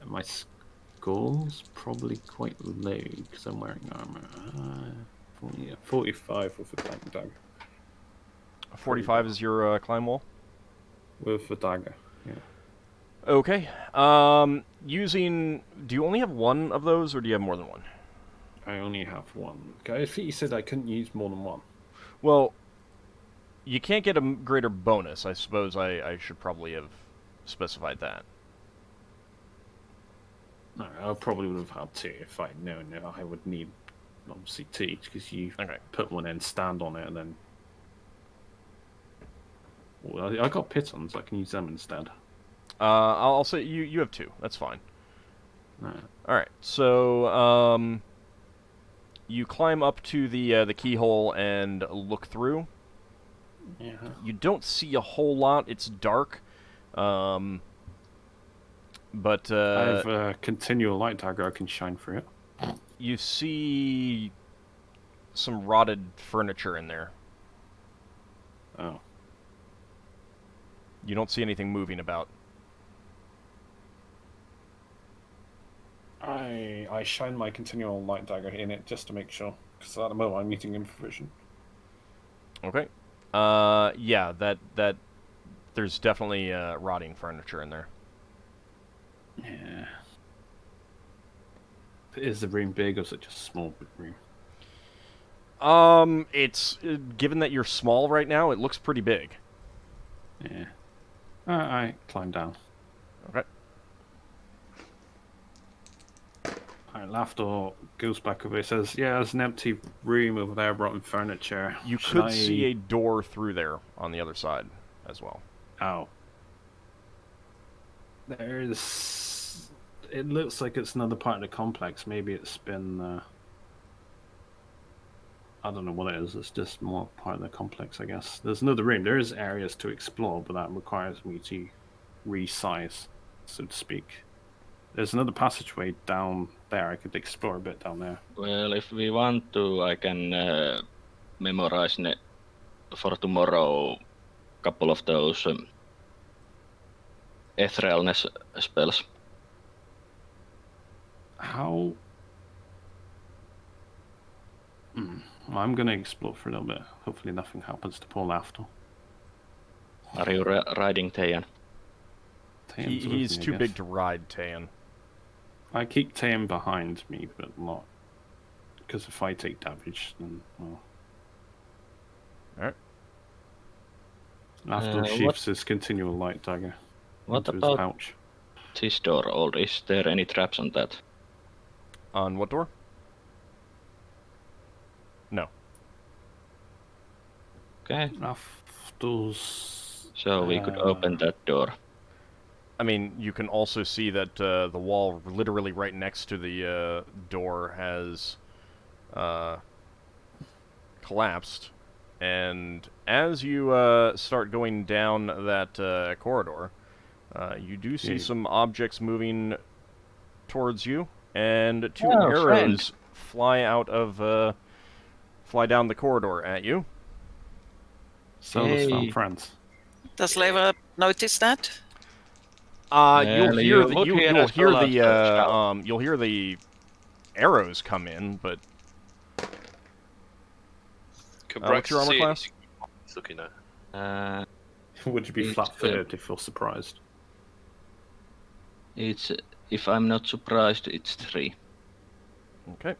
E: And my skull's probably quite low because I'm wearing armor. 45 with a climbing dagger.
A: 45 is your climb wall.
E: With a dagger, yeah.
A: Okay. Using... Do you only have one of those, or do you have more than one?
E: I only have one. I think you said I couldn't use more than one.
A: Well, you can't get a greater bonus. I suppose I should probably have specified that.
E: No, I probably would have had two if I'd known that I would need, obviously, two each, because you
A: Okay.
E: put one in, stand on it, and then... Well, I got pitons, I can use them instead.
A: I'll say you have two. That's fine.
E: No.
A: All right. So you climb up to the keyhole and look through.
E: Yeah.
A: You don't see a whole lot. It's dark. But
E: I have a continual light dagger, I can shine through it.
A: you see some rotted furniture in there.
E: Oh.
A: You don't see anything moving about.
E: I shine my continual light dagger in it just to make sure, because at the moment I'm using infravision.
A: Okay. Yeah, that there's definitely rotting furniture in there.
E: Yeah. Is the room big, or is it just a small room?
A: It's given that you're small right now, it looks pretty big.
E: Yeah. I climb down.
A: Okay.
E: I laughed or goes back over. He says, "Yeah, there's an empty room over there, rotten furniture."
A: You
E: Should
A: could
E: I...
A: see a door through there on the other side as well.
E: Oh. There's... It looks like it's another part of the complex. Maybe it's been... I don't know what it is. It's just more part of the complex, I guess. There's another room. There's areas to explore, but that requires me to resize, so to speak. There's another passageway down there. I could explore a bit down there.
C: Well, if we want to, I can memorize for tomorrow couple of those etherealness spells.
E: How... Well, I'm going to explore for a little bit. Hopefully nothing happens to Paul after.
C: Are you riding Tayan?
A: He's too big to ride, Tayan.
E: I keep Tayan behind me, but not... Because if I take damage, then, well...
A: Alright.
E: Lafdul shifts his continual light dagger
C: What
E: into his
C: about
E: pouch.
C: this door, Old? Is there any traps on that?
A: On what door? No.
C: Okay.
E: Lafdul's...
C: So we could open that door.
A: I mean, you can also see that the wall literally right next to the door has collapsed. And as you start going down that corridor, you do see some objects moving towards you, and two arrows fly down the corridor at you.
E: Solas found friends.
D: Does Leva notice that?
A: You'll hear
C: you'll
A: you'll hear the arrows come in, but what's your armor class?
B: He's looking at.
E: Would you be flat-footed if you're surprised?
C: It's, if I'm not surprised, it's 3.
A: Okay.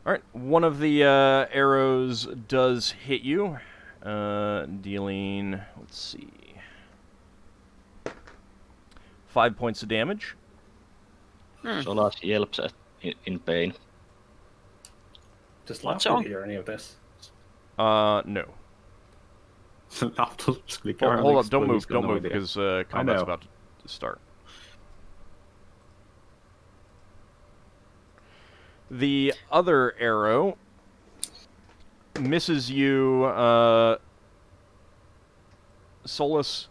A: Alright, one of the arrows does hit you, dealing, let's see, 5 points of damage.
C: Solas yelps in pain.
E: Does
D: What's
E: Lafdul
D: wrong?
E: hear any of this?
A: No.
E: Lafdul's
A: Hold up, don't move, because combat's about to start. The other arrow misses you, Solas.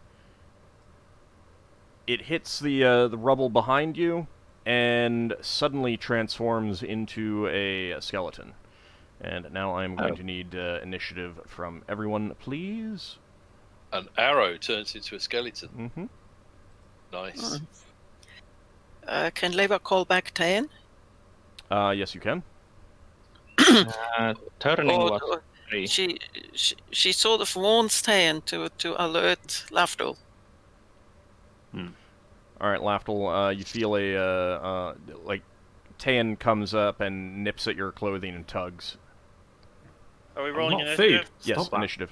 A: It hits the rubble behind you, and suddenly transforms into a skeleton. And now I'm going to need initiative from everyone, please.
B: An arrow turns into a skeleton.
A: Mm-hmm.
B: Nice.
D: Can Leva call back Tayan?
A: Yes, you can.
C: Turning was
D: Or
C: 3.
D: she sort of warns Tayan to alert Lafdul.
A: All right, Lafdul, you feel like Tayan comes up and nips at your clothing and tugs.
F: Are we rolling
E: not
F: initiative?
E: food.
A: Yes,
E: Stop that.
A: initiative.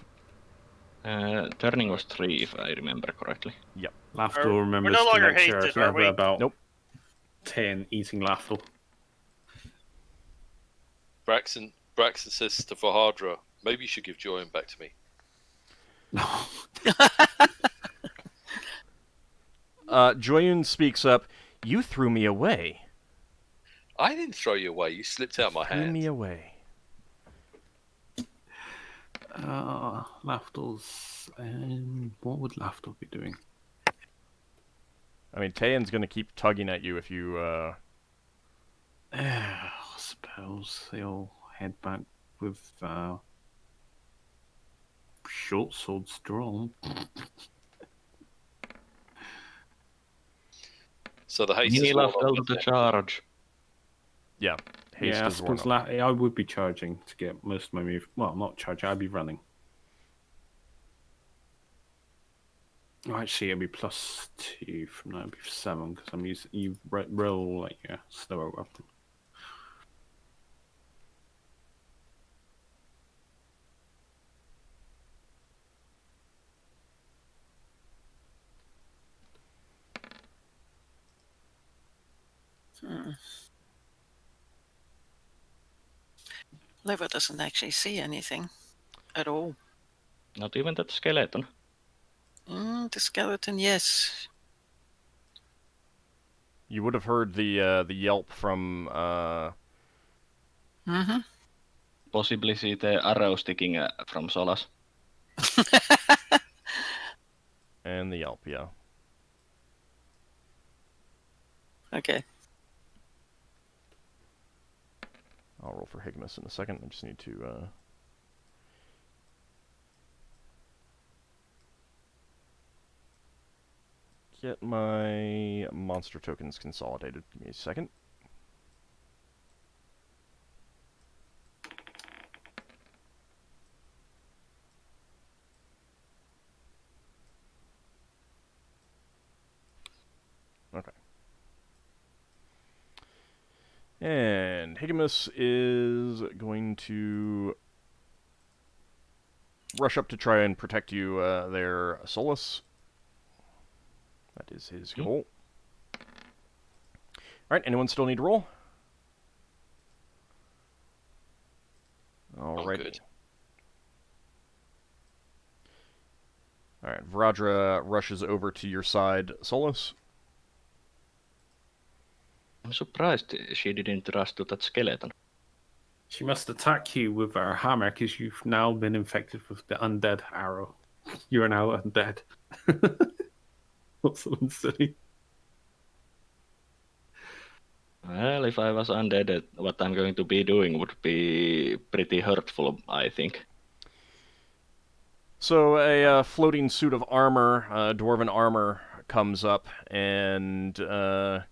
C: Turning was 3, if I remember correctly.
A: Yep.
E: Lafdul remembers
F: no longer
E: the lecture
F: hasted, are we?
E: about
A: Nope.
E: 10 eating Lafdul.
B: Braxon says to Vahadra, maybe you should give Joyan back to me.
A: Joyun speaks up. You threw me away.
B: I didn't throw you away. You slipped out my
A: Threw
B: hand.
A: me away.
E: Lafdul's... what would Lafdul be doing?
A: I mean, Tayan's going to keep tugging at you if you...
E: I suppose they'll head back with short swords drawn.
B: So the haste
C: Mini
B: is all
C: Lafdul
B: on
C: to
B: with it.
C: charge.
A: Yeah. Haste
E: Yeah, I
A: is worn
E: suppose
A: off.
E: I would be charging to get most of my move. Well, not charging, I'd be running. Actually, it'd be +2 from that. It'd be 7 because I'm using you roll like a slower weapon.
D: Leva doesn't actually see anything at all.
C: Not even that skeleton.
D: The skeleton, yes.
A: You would have heard the yelp from...
D: Mm-hmm.
C: Possibly see the arrow sticking from Solas.
A: And the yelp, yeah.
D: Okay.
A: I'll roll for Higmas in a second. I just need to... get my monster tokens consolidated. Give me a second. Okay. And Higamus is going to rush up to try and protect you there, Solas. That is his goal. Alright, anyone still need to roll? Alright.
B: good.
A: Alright, Vradra rushes over to your side. Solas?
C: I'm surprised she didn't rush to that skeleton.
E: She must attack you with her hammer because you've now been infected with the undead arrow. You are now undead. What's something silly?
C: Well, if I was undead, what I'm going to be doing would be pretty hurtful, I think.
A: So a floating suit of armor, dwarven armor, comes up and it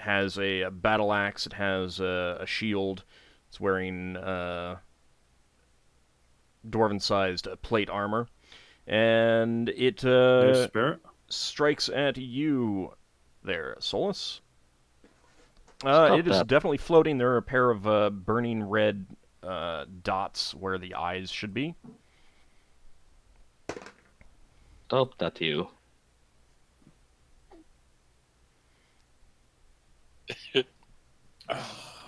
A: has a battle axe. It has a shield. It's wearing dwarven-sized plate armor, and it
E: Spirit.
A: strikes at you. There, Solas.
C: Stop
A: It is
C: that.
A: definitely floating. There are a pair of burning red dots where the eyes should be.
C: Stop that, you.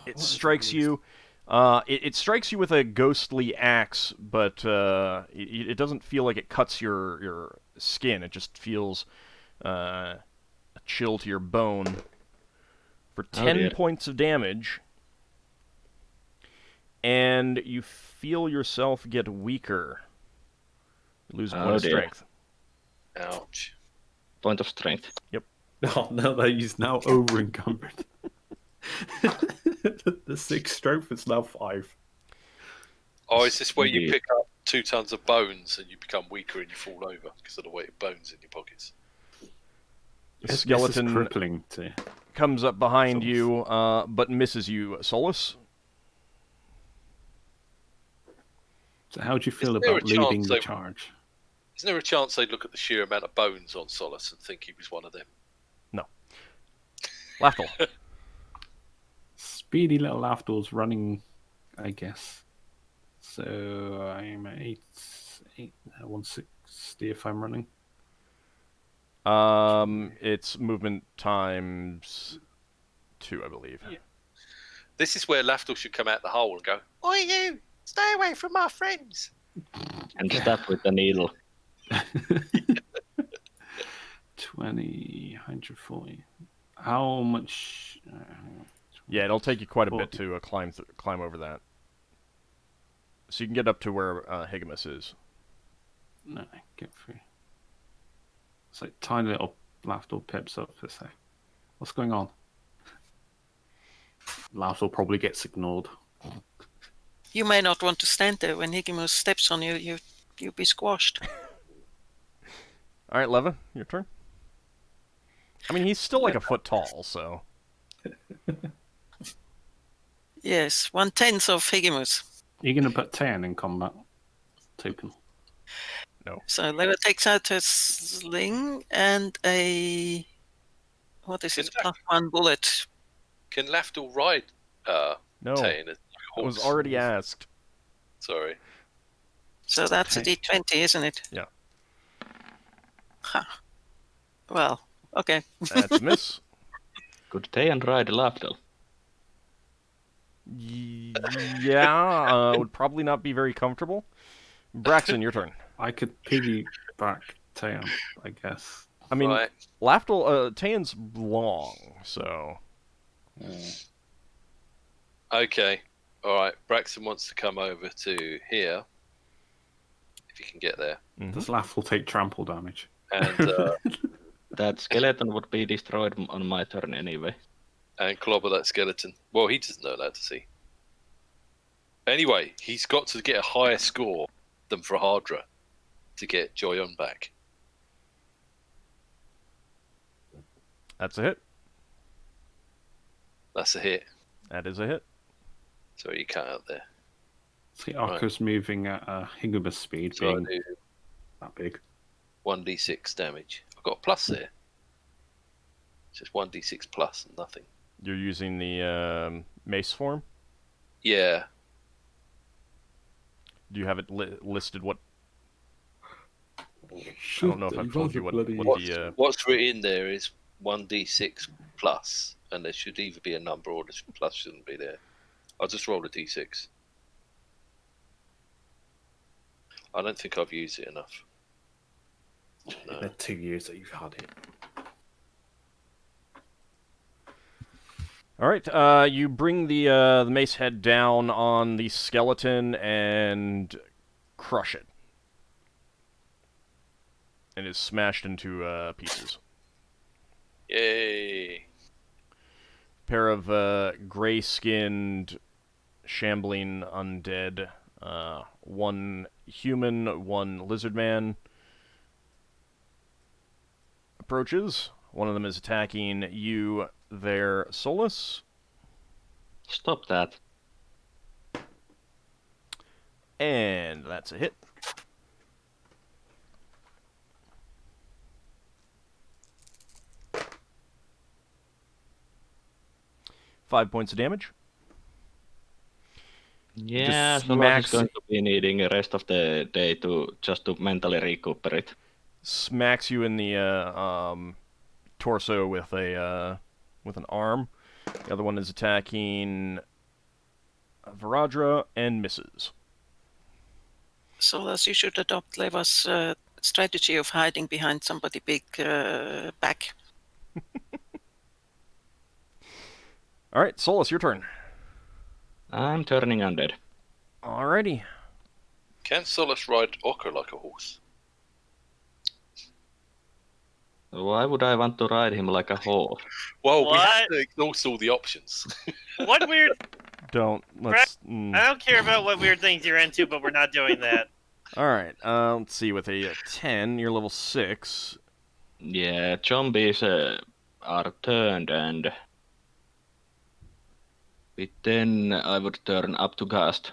A: It strikes you. It strikes you with a ghostly axe, but it doesn't feel like it cuts your skin. It just feels a chill to your bone. For 10
C: dear.
A: points of damage, and you feel yourself get weaker. You lose a point of
C: dear.
A: strength.
B: Ouch.
C: Point of strength.
E: Oh, no, that he's now over encumbered. The 6 strength is now 5.
B: Oh, is this where you
C: Indeed.
B: pick up 2 tons of bones and you become weaker and you fall over because of the weight of bones in your pockets?
A: The
E: This is
A: skeleton
E: crippling to.
A: comes up behind
E: Solas.
A: you, but misses you, Solas.
E: So, how do you feel
B: Is there
E: about
B: a chance
E: leading the
B: they-
E: charge?
B: Isn't there a chance they'd look at the sheer amount of bones on Solas and think he was one of them?
A: Lafdul.
E: Speedy little Lafdul's running, I guess. So I'm at 160 if I'm running.
A: It's movement times 2, I believe.
E: Yeah.
B: This is where Lafdul should come out the hole and go, "Oi, you! Stay away from my friends!"
C: And stab with the needle.
E: 20, 140. How much?
A: Yeah, it'll take you quite a bit
E: 40.
A: to climb over that. So you can get up to where Higamus is.
E: No, get through. It's like tiny little Lafdul pips up to say, "What's going on?" Lafdul probably gets ignored.
D: You may not want to stand there when Higimus steps on you. You'll be squashed.
A: All right, Leva, your turn. I mean, he's still like a foot tall, so...
D: Yes, 1/10 of Higimus.
E: You're gonna put 10 in combat token.
D: So Leva takes out her sling and a... What is it?
B: Is that-
D: +1 bullet.
B: Can Lafdul ride
A: No,
B: Tane as
A: it
B: a
A: was
B: horse?
A: already asked.
B: Sorry.
D: So that's a
E: Okay.
D: D20, isn't it?
A: Yeah.
D: Huh. Well, okay.
A: That's a miss.
C: Could they and ride Lafdul?
A: Yeah, would probably not be very comfortable. Braxon, your turn.
E: I could piggyback Taeon, I guess.
A: I mean,
B: Right.
A: Lafdul, Tayan's long, so...
B: Okay. All right. Braxton wants to come over to here, if you can get there,
A: Mhm.
E: Does Lafdul take trample damage?
B: and
C: That skeleton would be destroyed on my turn anyway.
B: and clobber that skeleton. Well, he doesn't know that, does he? Anyway, he's got to get a higher score than Frahadra to get Joyon back.
A: That's a hit.
B: That's a hit.
A: That is a hit.
B: So you cut out there.
E: See, Arco's moving at Higubus speed,
B: So I
E: being
B: do
E: that big.
B: 1d6 damage. I've got a plus there. It's just 1d6 plus and nothing.
A: You're using the mace form?
B: Yeah.
A: Do you have it listed what... I
E: Shoot,
A: don't know if I've
E: those
A: told you
E: are
A: what
E: bloody-
A: the...
B: What's written there is 1d6 plus, and there should either be a number or the plus shouldn't be there. I'll just roll a d6. I don't think I've used it enough.
E: In the 2 years that you've had it.
A: All right. You bring the mace head down on the skeleton and crush it. It is smashed into pieces.
B: Yay!
A: Pair of gray-skinned, shambling undead. One human, one lizard man. Approaches. One of them is attacking you there, Solas.
C: Stop that.
A: And that's a hit. Five points of damage.
C: Yeah,
A: Just
C: Solas is
A: smacks-
C: going to be needing the rest of the day to mentally recuperate.
A: Smacks you in the torso with an arm. The other one is attacking Varadra and misses.
D: Solas, you should adopt Leva's strategy of hiding behind somebody big back.
A: All right, Solas, your turn.
C: I'm turning undead.
A: Alrighty.
B: Can Solas ride Ockar like a horse?
C: Why would I want to ride him like a horse?
B: Well, we have
F: What?
B: to exhaust all the options.
F: What weird?
A: Don't. Let's.
F: I don't care about what weird things you're into, but we're not doing that.
A: Alright, let's see. With a 10, you're level 6.
C: Yeah, zombies are turned, and with 10 I would turn up to Gast.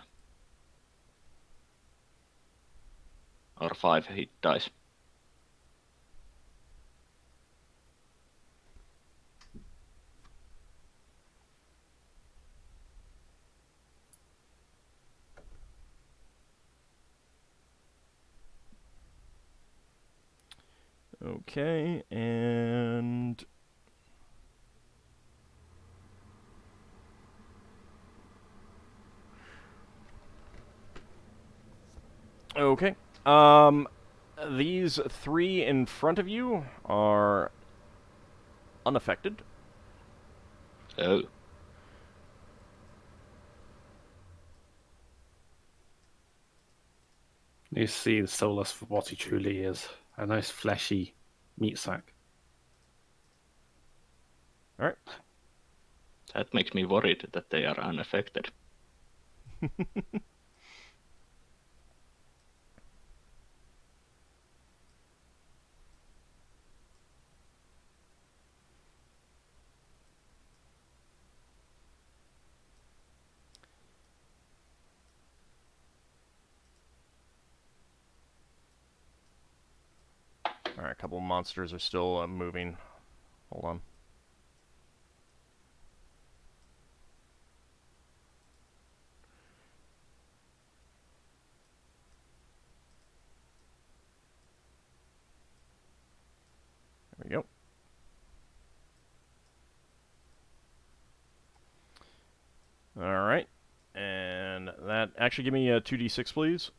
C: Or 5 hit dice.
A: Okay, and... Okay. These 3 in front of you are unaffected.
C: Oh.
E: You see the Solas for what he truly is. A nice fleshy meat sack.
A: Alright.
C: That makes me worried that they are unaffected.
A: Alright, a couple monsters are still moving. Hold on. There we go. Alright. And that... Actually, give me a 2d6, please.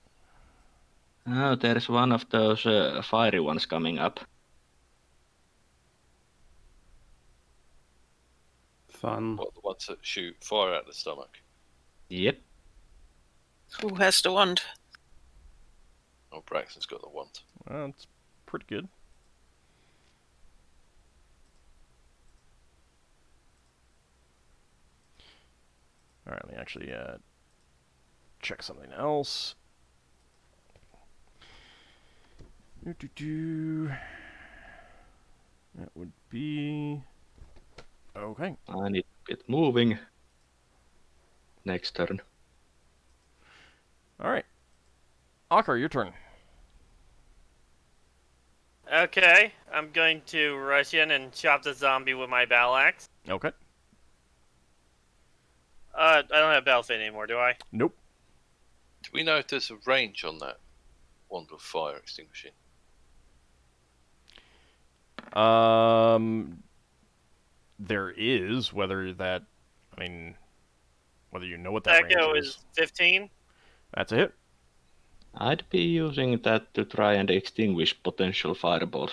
C: Oh, there's one of those fiery ones coming up.
E: Fun.
B: What, the ones that shoot fire out the stomach?
C: Yep.
D: Who has the wand?
B: Oh, Braxton's got the wand.
A: Well, it's pretty good. Alright, let me actually check something else. That would be... Okay.
C: I need to get moving. Next turn.
A: Alright. Ockar, your turn.
F: Okay, I'm going to rush in and chop the zombie with my battle axe.
A: Okay.
F: I don't have battle fit anymore, do I?
A: Nope.
B: Do we know if there's a range on that wand of fire extinguishing?
A: There is, whether Whether you know what that
F: Echo
A: range
F: is 15.
A: That's a hit.
C: I'd be using that to try and extinguish potential fireballs.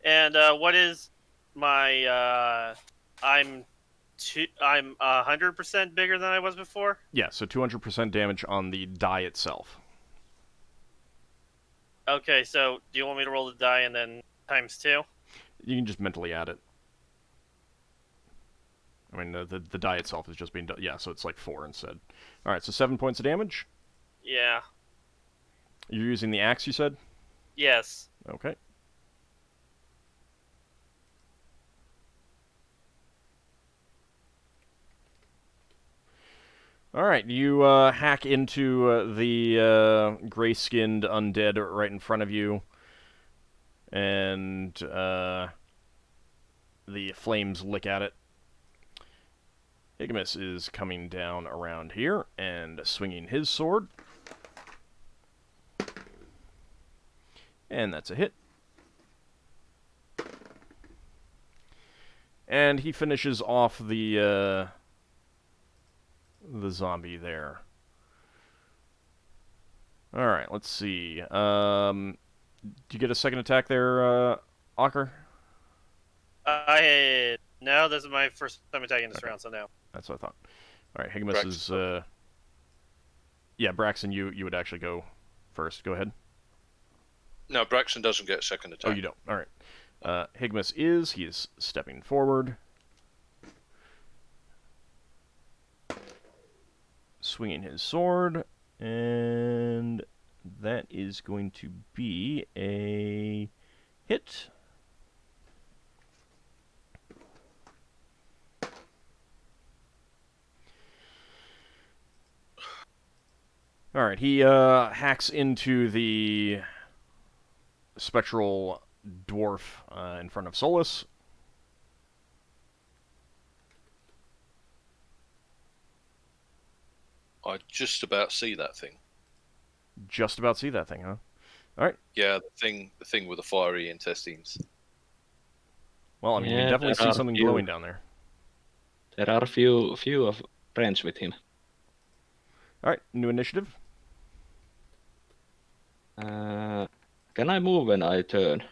F: And what is my? I'm 100% bigger than I was before.
A: Yeah, so 200% damage on the die itself.
F: Okay, so do you want me to roll the die and then times 2?
A: You can just mentally add it. I mean, the die itself is just being done. Yeah, so it's like 4 instead. All right, so 7 points of damage.
F: Yeah.
A: You're using the axe, you said?
F: Yes.
A: Okay. All right, you hack into the gray-skinned undead right in front of you, and the flames lick at it. Higimus is coming down around here and swinging his sword. And that's a hit. And he finishes off the zombie there. All right, let's see. Do you get a second attack there, Ockar?
F: No, this is my first time attacking this round, so no.
A: That's what I thought. All right, Higimus is. Yeah, Braxon, you would actually go first. Go ahead.
B: No, Braxon doesn't get a second attack.
A: Oh, you don't. All right. Higimus is. He is stepping forward. Swinging his sword. And that is going to be a hit. All right, he hacks into the spectral dwarf in front of Solas.
B: I just about see that thing.
A: Just about see that thing, huh? All right.
B: Yeah, the thing with the fiery intestines.
A: Well, I mean, you
C: Yeah,
A: definitely
C: there
A: see
C: are
A: something
C: few.
A: glowing down there.
C: There are a few of friends with him.
A: All right, new initiative.
C: Can I move when I turn?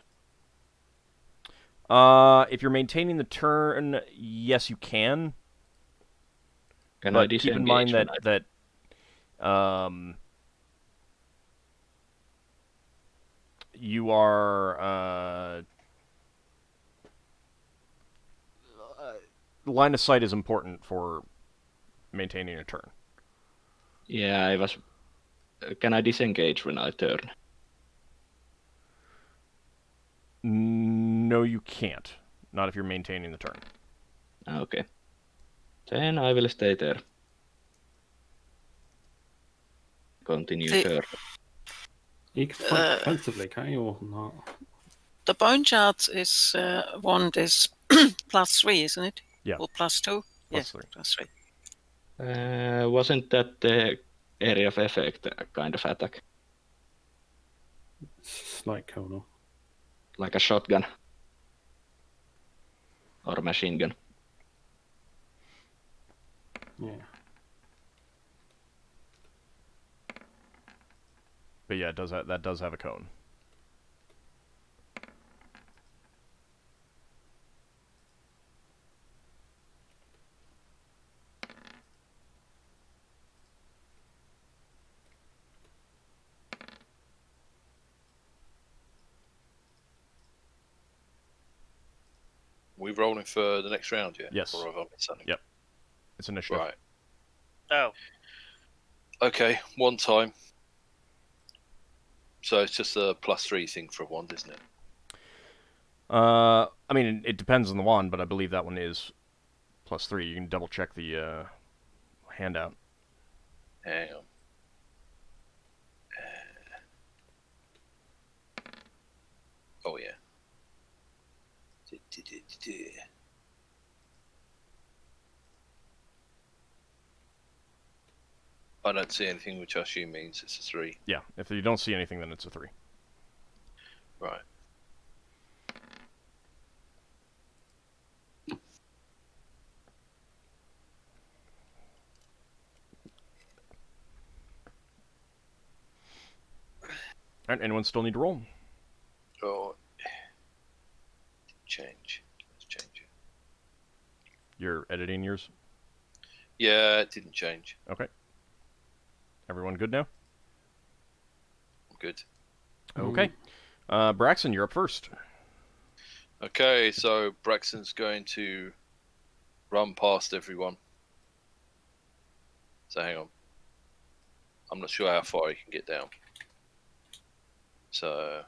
A: If you're maintaining the turn, yes, you can.
C: Can I
A: But keep in mind
C: disengage when
A: you are line of sight is important for maintaining a turn.
C: Yeah, I was. Can I disengage when I turn?
A: No, you can't. Not if you're maintaining the turn.
C: Okay. Then I will stay there. Continue
D: The-
C: turn.
E: You can fight defensively, can't you, or not?
D: The bone shard is one is +3, isn't it?
A: Yeah.
D: Or +2?
A: Plus 3.
D: +3.
C: Wasn't that the area of effect kind of attack?
E: It's like Kono.
C: Like a shotgun? Or a machine gun?
E: Yeah.
A: But yeah, that does have a cone.
B: We rolling for the next round, yeah?
A: Yes.
B: Or have I missed something?
A: Yep. It's initiative.
B: Right.
F: Oh,
B: Okay, one time. So it's just a +3 thing for a wand, isn't it?
A: I mean, it depends on the wand, but I believe that one is +3. You can double check the handout.
B: Hang on. Oh, yeah. I don't see anything, which I assume means it's a 3.
A: Yeah, if you don't see anything, then it's a 3.
B: Right.
A: Alright, anyone still need to roll?
B: Oh, change. Let's change it.
A: You're editing yours?
B: Yeah, it didn't change.
A: Okay. Everyone good now?
B: I'm good.
A: Okay. Braxon, you're up first.
B: Okay, so Braxton's going to run past everyone. So hang on. I'm not sure how far he can get down. So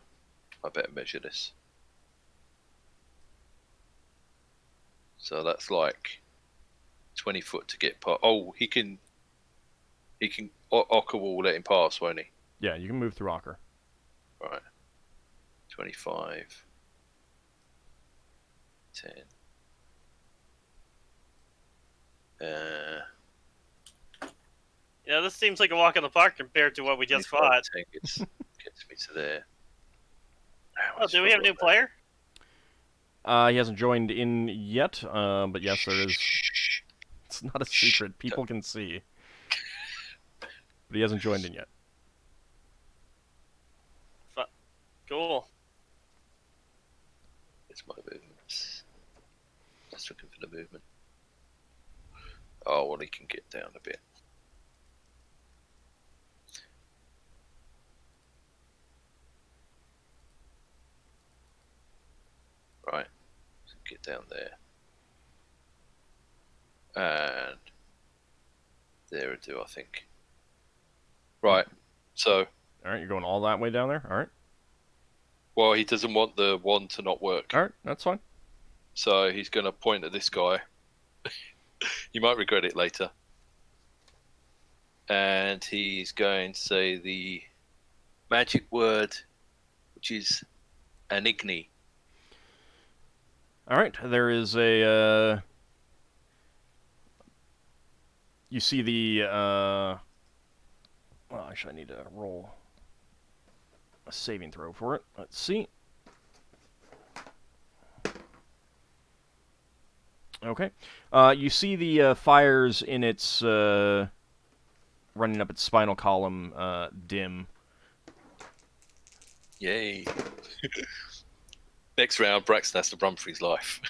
B: I better measure this. So that's like 20 foot to get past. Oh, he can. Ockar will let him pass, won't he?
A: Yeah, you can move through Ockar.
B: Right. 25. 10.
F: Yeah, this seems like a walk in the park compared to what we just
B: 25,
F: fought.
B: 10 gets me to there.
F: Oh, do we have a new player?
A: He hasn't joined in yet, but yes, there is.
B: Shh.
A: It's not a secret. People can see. But he hasn't joined in yet.
F: Cool.
B: It's my movements. Just looking for the movement. Oh, well, he can get down a bit. Right. So get down there. And there it do, I think. Right. So,
A: Alright, you're going all that way down there? Alright.
B: well, he doesn't want the wand to not work.
A: Alright, that's fine.
B: So he's going to point at this guy. You might regret it later. And he's going to say the magic word, which is anigni.
A: Alright, there is a, you see the, well, actually I need to roll a saving throw for it. Let's see. Okay. You see the fires in its, running up its spinal column, dim.
B: Yay. Next round, Braxton has to run for his life.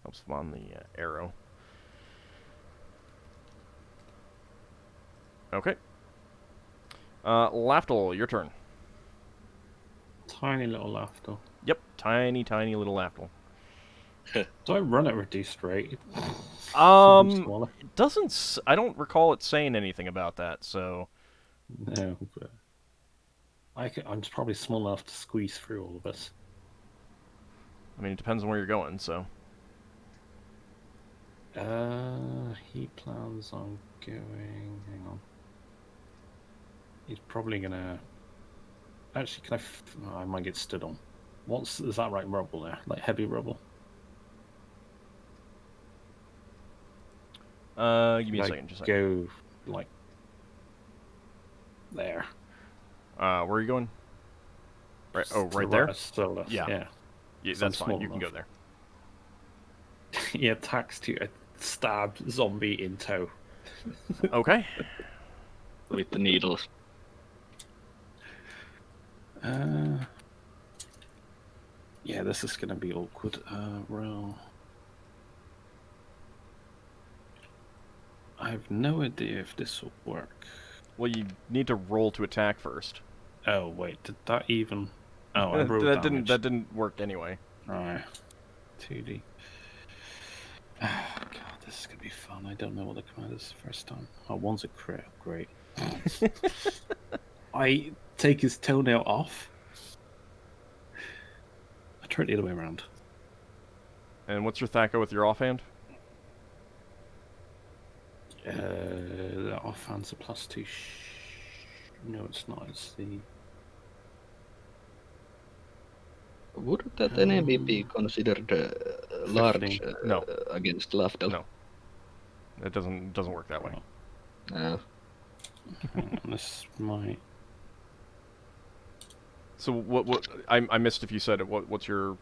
A: Helps them on the arrow. Okay. Lafdul, your turn.
E: Tiny little Lafdul.
A: Yep, tiny, tiny little Lafdul.
E: Do I run at reduced rate?
A: It doesn't. I don't recall it saying anything about that. So.
E: No, but I'm probably small enough to squeeze through all of us.
A: I mean, it depends on where you're going. So.
E: He plans on going. Hang on. He's probably gonna. Actually, can I? I might get stood on. Is that right? Rubble there, like heavy rubble.
A: Give me a second. Just a
E: Go
A: second.
E: like there.
A: Where are you going? Right. Oh,
E: To
A: right
E: the
A: there.
E: Right of Solas.
A: Yeah.
E: Yeah.
A: Yeah,
E: So I'm
A: that's fine.
E: small
A: You can go
E: enough.
A: there.
E: He attacks to a stabbed zombie in tow.
A: Okay.
C: with the needles.
E: Yeah, this is gonna be awkward. Roll. I have no idea if this will work.
A: Well, you need to roll to attack first.
E: Oh wait, did that even? Oh, I rolled
A: that
E: damage.
A: didn't work anyway.
E: Right. 2D. God, this is gonna be fun. I don't know what the command is the first time. Oh, one's a crit. Great. I take his toenail off. I turn it the other way around.
A: And what's your Thaco with your offhand?
E: The offhand's a +2. No, it's not. It's the.
C: Would that enemy be considered large
A: No.
C: against Lafdul?
A: No. It doesn't work that way.
C: No.
E: Hang on, this might.
A: So what I missed if you said it. What's your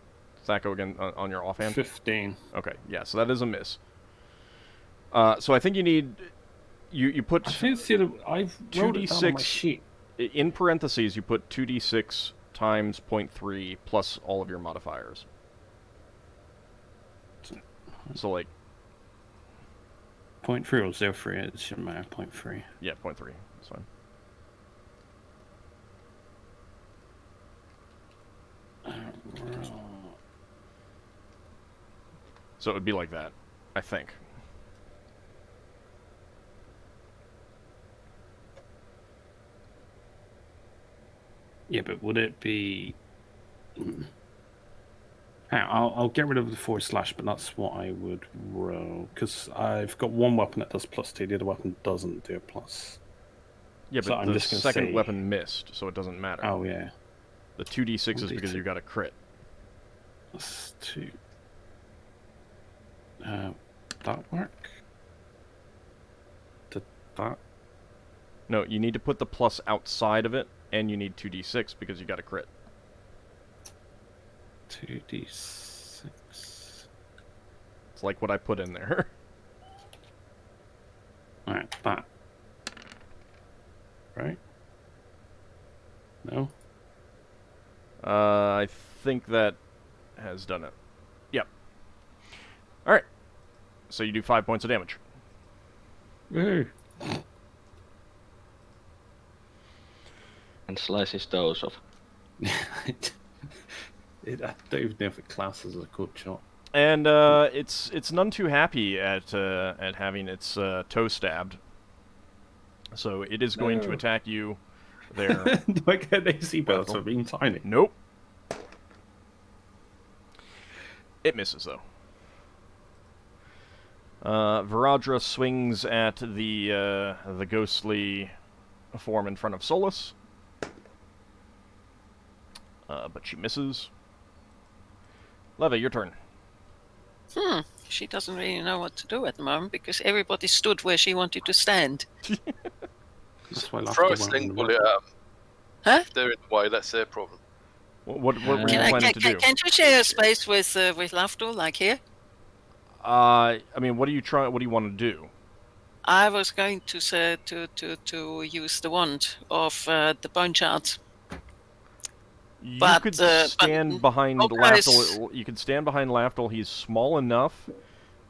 A: Thaco again on your offhand?
E: 15.
A: Okay, yeah. So that is a miss. So I think you need you put
E: I think I've wrote it down on my
A: 2d6
E: sheet.
A: in parentheses. You put 2d6 times 0.3 plus all of your modifiers. So like
E: 0.3 or 0.3, it shouldn't matter. 0.3.
A: yeah, 0.3. That's fine. So it would be like that, I think.
E: Yeah, but would it be? I'll get rid of the /, but that's what I would roll because I've got one weapon that does +2, the other weapon doesn't do a plus.
A: Yeah,
E: So
A: but
E: I'm
A: the
E: just gonna
A: second
E: say-
A: weapon missed, so it doesn't matter.
E: Oh yeah,
A: The 2d6 is because
E: 1d6.
A: you got a crit.
E: that's 2. That work? Did that?
A: No, you need to put the plus outside of it, and you need 2d6 because you got a crit.
E: 2d6.
A: It's like what I put in there.
E: Alright, that. Right? No?
A: I think that has done it. Yep. Alright. So you do 5 points of damage.
E: Woo!
C: And slice his toes off.
E: I don't even know if it classes as a good shot.
A: And it's none too happy at having its toe stabbed. So it is going to
E: No.
A: attack you there.
E: Do I get AC bonus for being tiny?
A: Nope. It misses, though. Viradra swings at the ghostly form in front of Solas. But she misses. Leva, your turn.
D: She doesn't really know what to do at the moment because everybody stood where she wanted to stand.
E: That's why I
B: Throw a
E: laughed
B: sling
E: about
B: bullet at 'em.
D: Huh?
B: If they're in the way, that's their problem.
A: What were you
C: Can
A: planning to do?
D: Can't you share a space with Lafdul, like here?
A: I mean, what do you want to do?
D: I was going to say to use the wand of the bone shards.
A: You
D: But,
A: could
D: but
A: stand behind
D: Ockar is-
A: Lafdul. You could stand behind Lafdul. He's small enough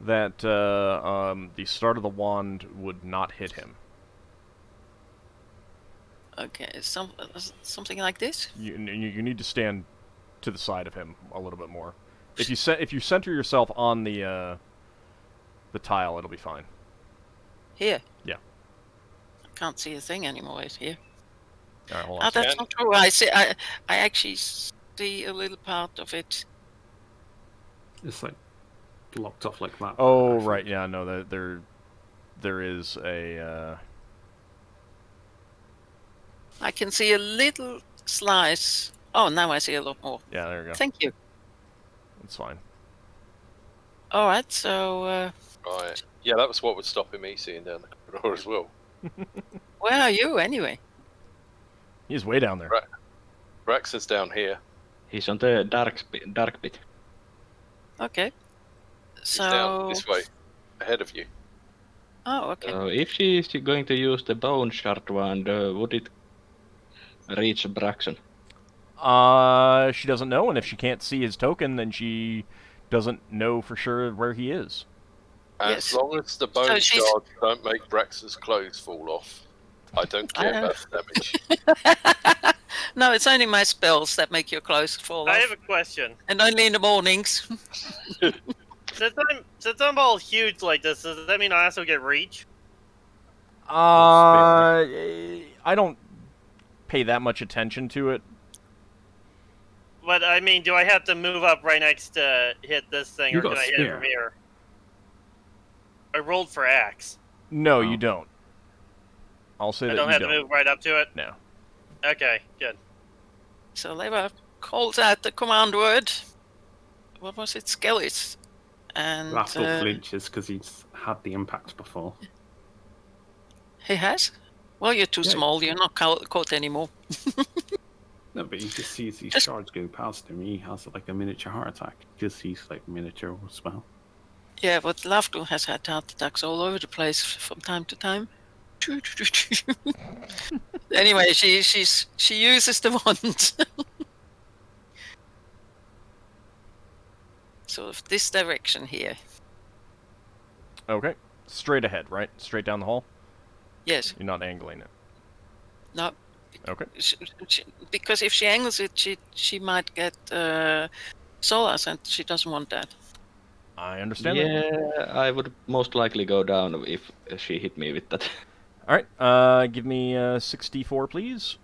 A: that the start of the wand would not hit him.
D: Okay, something like this.
A: You need to stand to the side of him a little bit more. If you center yourself on the tile, it'll be fine.
D: Here.
A: Yeah.
D: I can't see a thing anymore. It's here.
A: All right, hold
D: Oh,
A: on.
D: that's
B: Can-
D: not true. I actually see a little part of it.
E: It's like locked off like that.
A: Oh,
E: I think.
A: right. Yeah, no, there is a.
D: I can see a little slice. Oh, now I see a lot more.
A: Yeah, there you go.
D: Thank you.
A: It's fine.
D: All right, so
B: Right. Yeah, that was what was stopping me seeing down the corridor as well.
D: where are you anyway?
A: He's way down there.
B: Right. Braxon's down here.
C: He's on the dark pit.
D: Okay.
B: He's down
D: So.
B: this way, ahead of you.
D: Oh, okay.
C: So if she is going to use the bone shard wand, would it reach Braxon?
A: She doesn't know, and if she can't see his token, then she doesn't know for sure where he is.
B: As
D: Yes.
B: long as the bone
D: So she's-
B: shards don't make Braxon's clothes fall off, I don't care
D: I-
B: about the damage.
D: No, it's only my spells that make your clothes fall
F: I
D: off,
F: have a question.
D: and only in the mornings.
F: Since I'm all huge like this, does that mean I also get reach?
A: I don't pay that much attention to it.
F: But I mean, do I have to move up right next to hit this thing,
E: You
F: or
E: got
F: can
E: a
F: I hit it
E: spear.
F: from here? I rolled for axe.
A: No,
E: Oh.
A: you don't. I'll say
F: I
A: that
F: don't
A: you
F: have
A: don't.
F: to move right up to it.
A: No.
F: Okay, good.
D: So Leva calls out the command word. What was it? Skellies. And
E: Lafdul flinches because he's had the impact before.
D: he has? Well, you're too
E: Yeah.
D: small. You're not caught anymore.
E: No, but he just sees these
D: Just-
E: shards go past him. He has like a miniature heart attack. He just sees like miniature spell.
D: Yeah, but Lafdul has had heart attacks all over the place from time to time. Anyway, she uses the wand. Sort of this direction here.
A: Okay. Straight ahead, right? Straight down the hall?
D: Yes.
A: You're not angling it.
D: No.
A: Okay.
D: Because if she angles it, she might get Solas, and she doesn't want that.
A: I understand that.
C: Yeah, I would most likely go down if she hit me with that.
A: Alright, give me 64, please.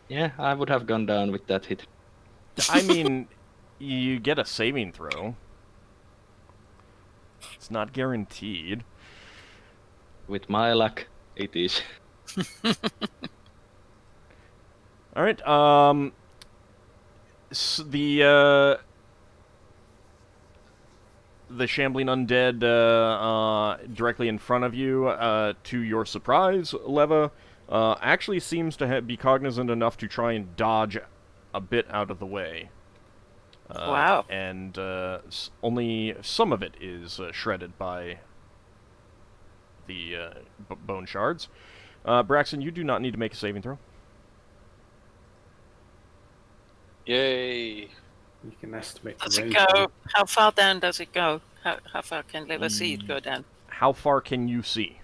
C: Yeah, I would have gone down with that hit.
A: I mean, you get a saving throw. It's not guaranteed.
C: With my luck, it is.
A: Alright, the shambling undead directly in front of you, to your surprise, Leva, actually seems to be cognizant enough to try and dodge a bit out of the way.
D: Wow.
A: And only some of it is shredded by the bone shards. Braxon, you do not need to make a saving throw.
B: Yay!
E: You can estimate
D: Does
E: the
D: it
E: range.
D: go? How far down does it go? How far can Leva see it go down?
A: How far can you see?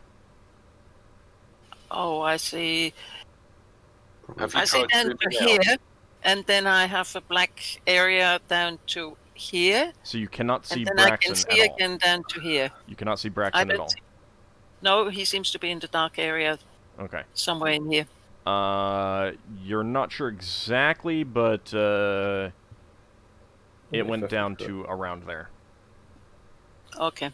D: Oh, I see.
B: Have you
D: I see
B: tried
D: down
B: zooming
D: to
B: out?
D: here, and then I have a black area down to here,
A: So you cannot see
D: and then I can
A: Braxon
D: see
A: at all.
D: again down to here.
A: You cannot see
D: I
A: Braxon at
D: don't
A: all.
D: see. No, he seems to be in the dark area
A: Okay.
D: somewhere in here.
A: You're not sure exactly, but it went down to around there.
D: Okay.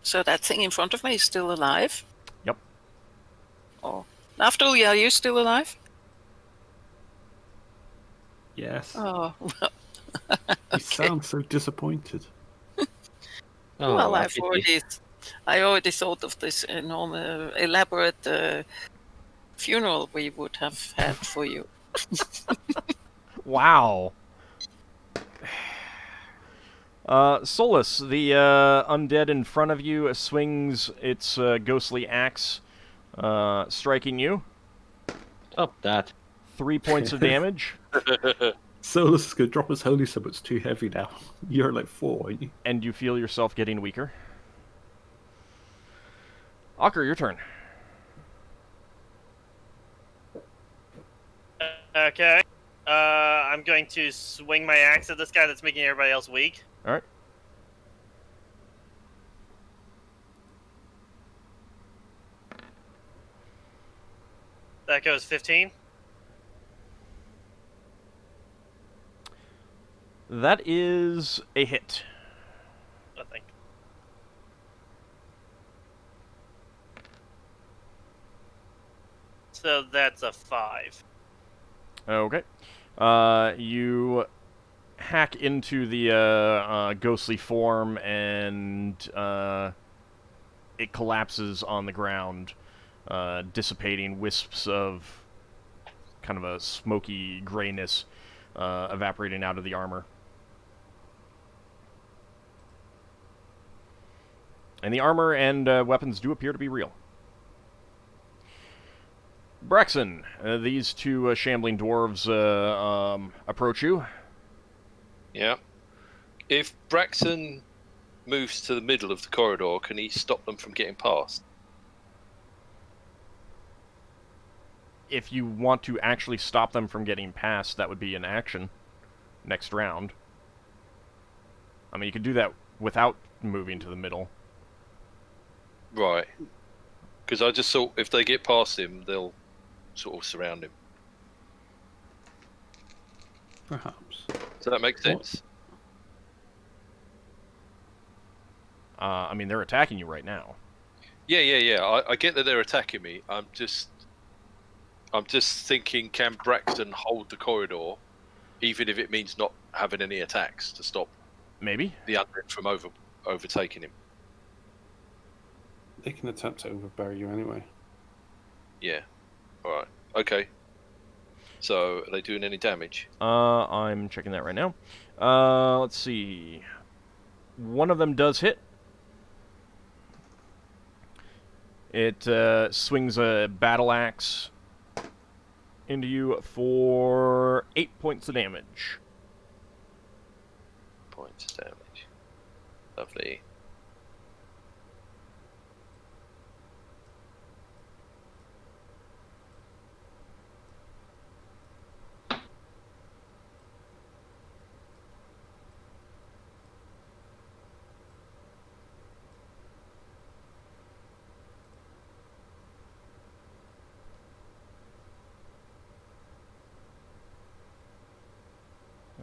D: So that thing in front of me is still alive?
A: Yep.
D: Oh. Lafdul, are you still alive?
E: Yes.
D: Oh,
E: You sound so disappointed.
C: Oh,
D: well,
C: a pity.
D: I already thought of this enormous, elaborate funeral we would have had for you.
A: Wow. Solas, the undead in front of you swings its ghostly axe, striking you.
C: Stop that.
A: 3 points of damage,
E: Solas is going to drop his holy sub, it's too heavy now. You're like 4, aren't you?
A: and you feel yourself getting weaker. Ockar, your turn.
F: Okay. I'm going to swing my axe at this guy that's making everybody else weak.
A: Alright.
F: That goes 15.
A: That is a hit.
F: Nothing. So that's a 5.
A: Okay. You hack into the ghostly form, and it collapses on the ground, dissipating wisps of kind of a smoky grayness evaporating out of the armor. And the armor and weapons do appear to be real. Braxon, these two shambling dwarves approach you.
B: Yeah. If Braxon moves to the middle of the corridor, can he stop them from getting past?
A: If you want to actually stop them from getting past, that would be an action next round. I mean, you could do that without moving to the middle.
B: Right. Because I just thought if they get past him, they'll sort of surround him.
E: Perhaps.
B: Does that make sense?
A: I mean, they're attacking you right now.
B: Yeah. I get that they're attacking me. I'm just thinking, can Braxton hold the corridor, even if it means not having any attacks to stop
A: Maybe.
B: the undead from overtaking him?
E: They can attempt to overbear you anyway.
B: Yeah. All right. Okay. So, are they doing any damage?
A: I'm checking that right now. Let's see. One of them does hit. It swings a battle axe into you for 8 points of damage.
B: Points of damage. Lovely.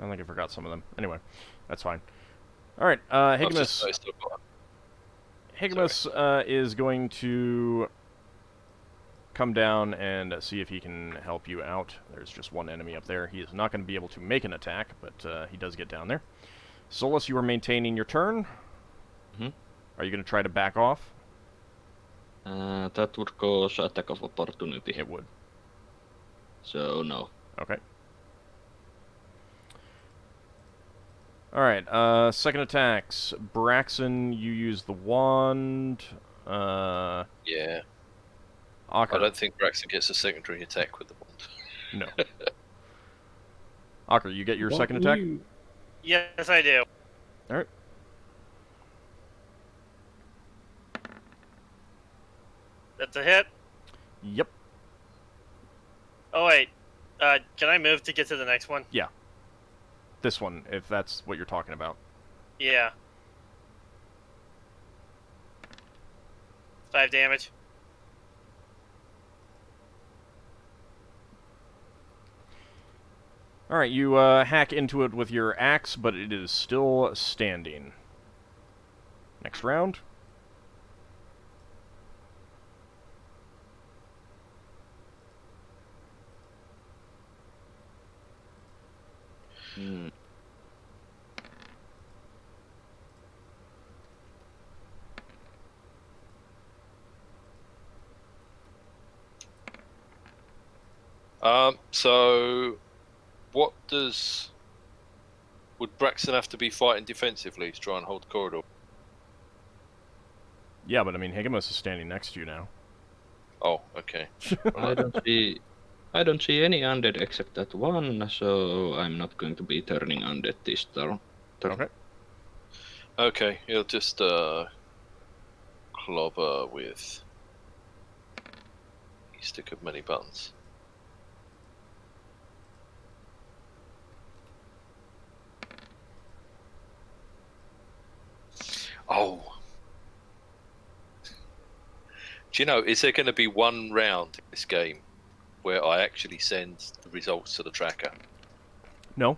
A: I think I forgot some of them. Anyway, that's fine. All right,
B: I've just
A: Higamus.
B: noticed I've got-
A: Higamus is going to come down and see if he can help you out. There's just one enemy up there. He is not going to be able to make an attack, but he does get down there. Solas, you are maintaining your turn.
C: Mhm.
A: Are you going to try to back off?
C: That would cause attack of opportunity.
A: It would.
C: So no.
A: Okay. Alright, second attacks. Braxon, you use the wand.
B: Yeah.
A: Ockar.
B: I don't think Braxon gets a secondary attack with the wand.
A: No. Ockar, you get your
E: What
A: second attack?
E: you-
F: Yes, I do.
A: Alright.
F: That's a hit.
A: Yep.
F: Oh wait, can I move to get to the next one?
A: This one, if that's what you're talking about.
F: Yeah. 5 damage.
A: Alright, you hack into it with your axe, but it is still standing. Next round.
C: Hmm.
B: So, what would Braxton have to be fighting defensively to try and hold the corridor?
A: Yeah, but I mean, Higamus is standing next to you now.
B: Oh, okay.
C: I don't see any undead except that one, so I'm not going to be turning undead this turn.
A: Okay.
B: Okay, he'll just clobber with a stick of many buttons. Oh. Do you know, is there going to be one round in this game where I actually send the results to the tracker?
A: No.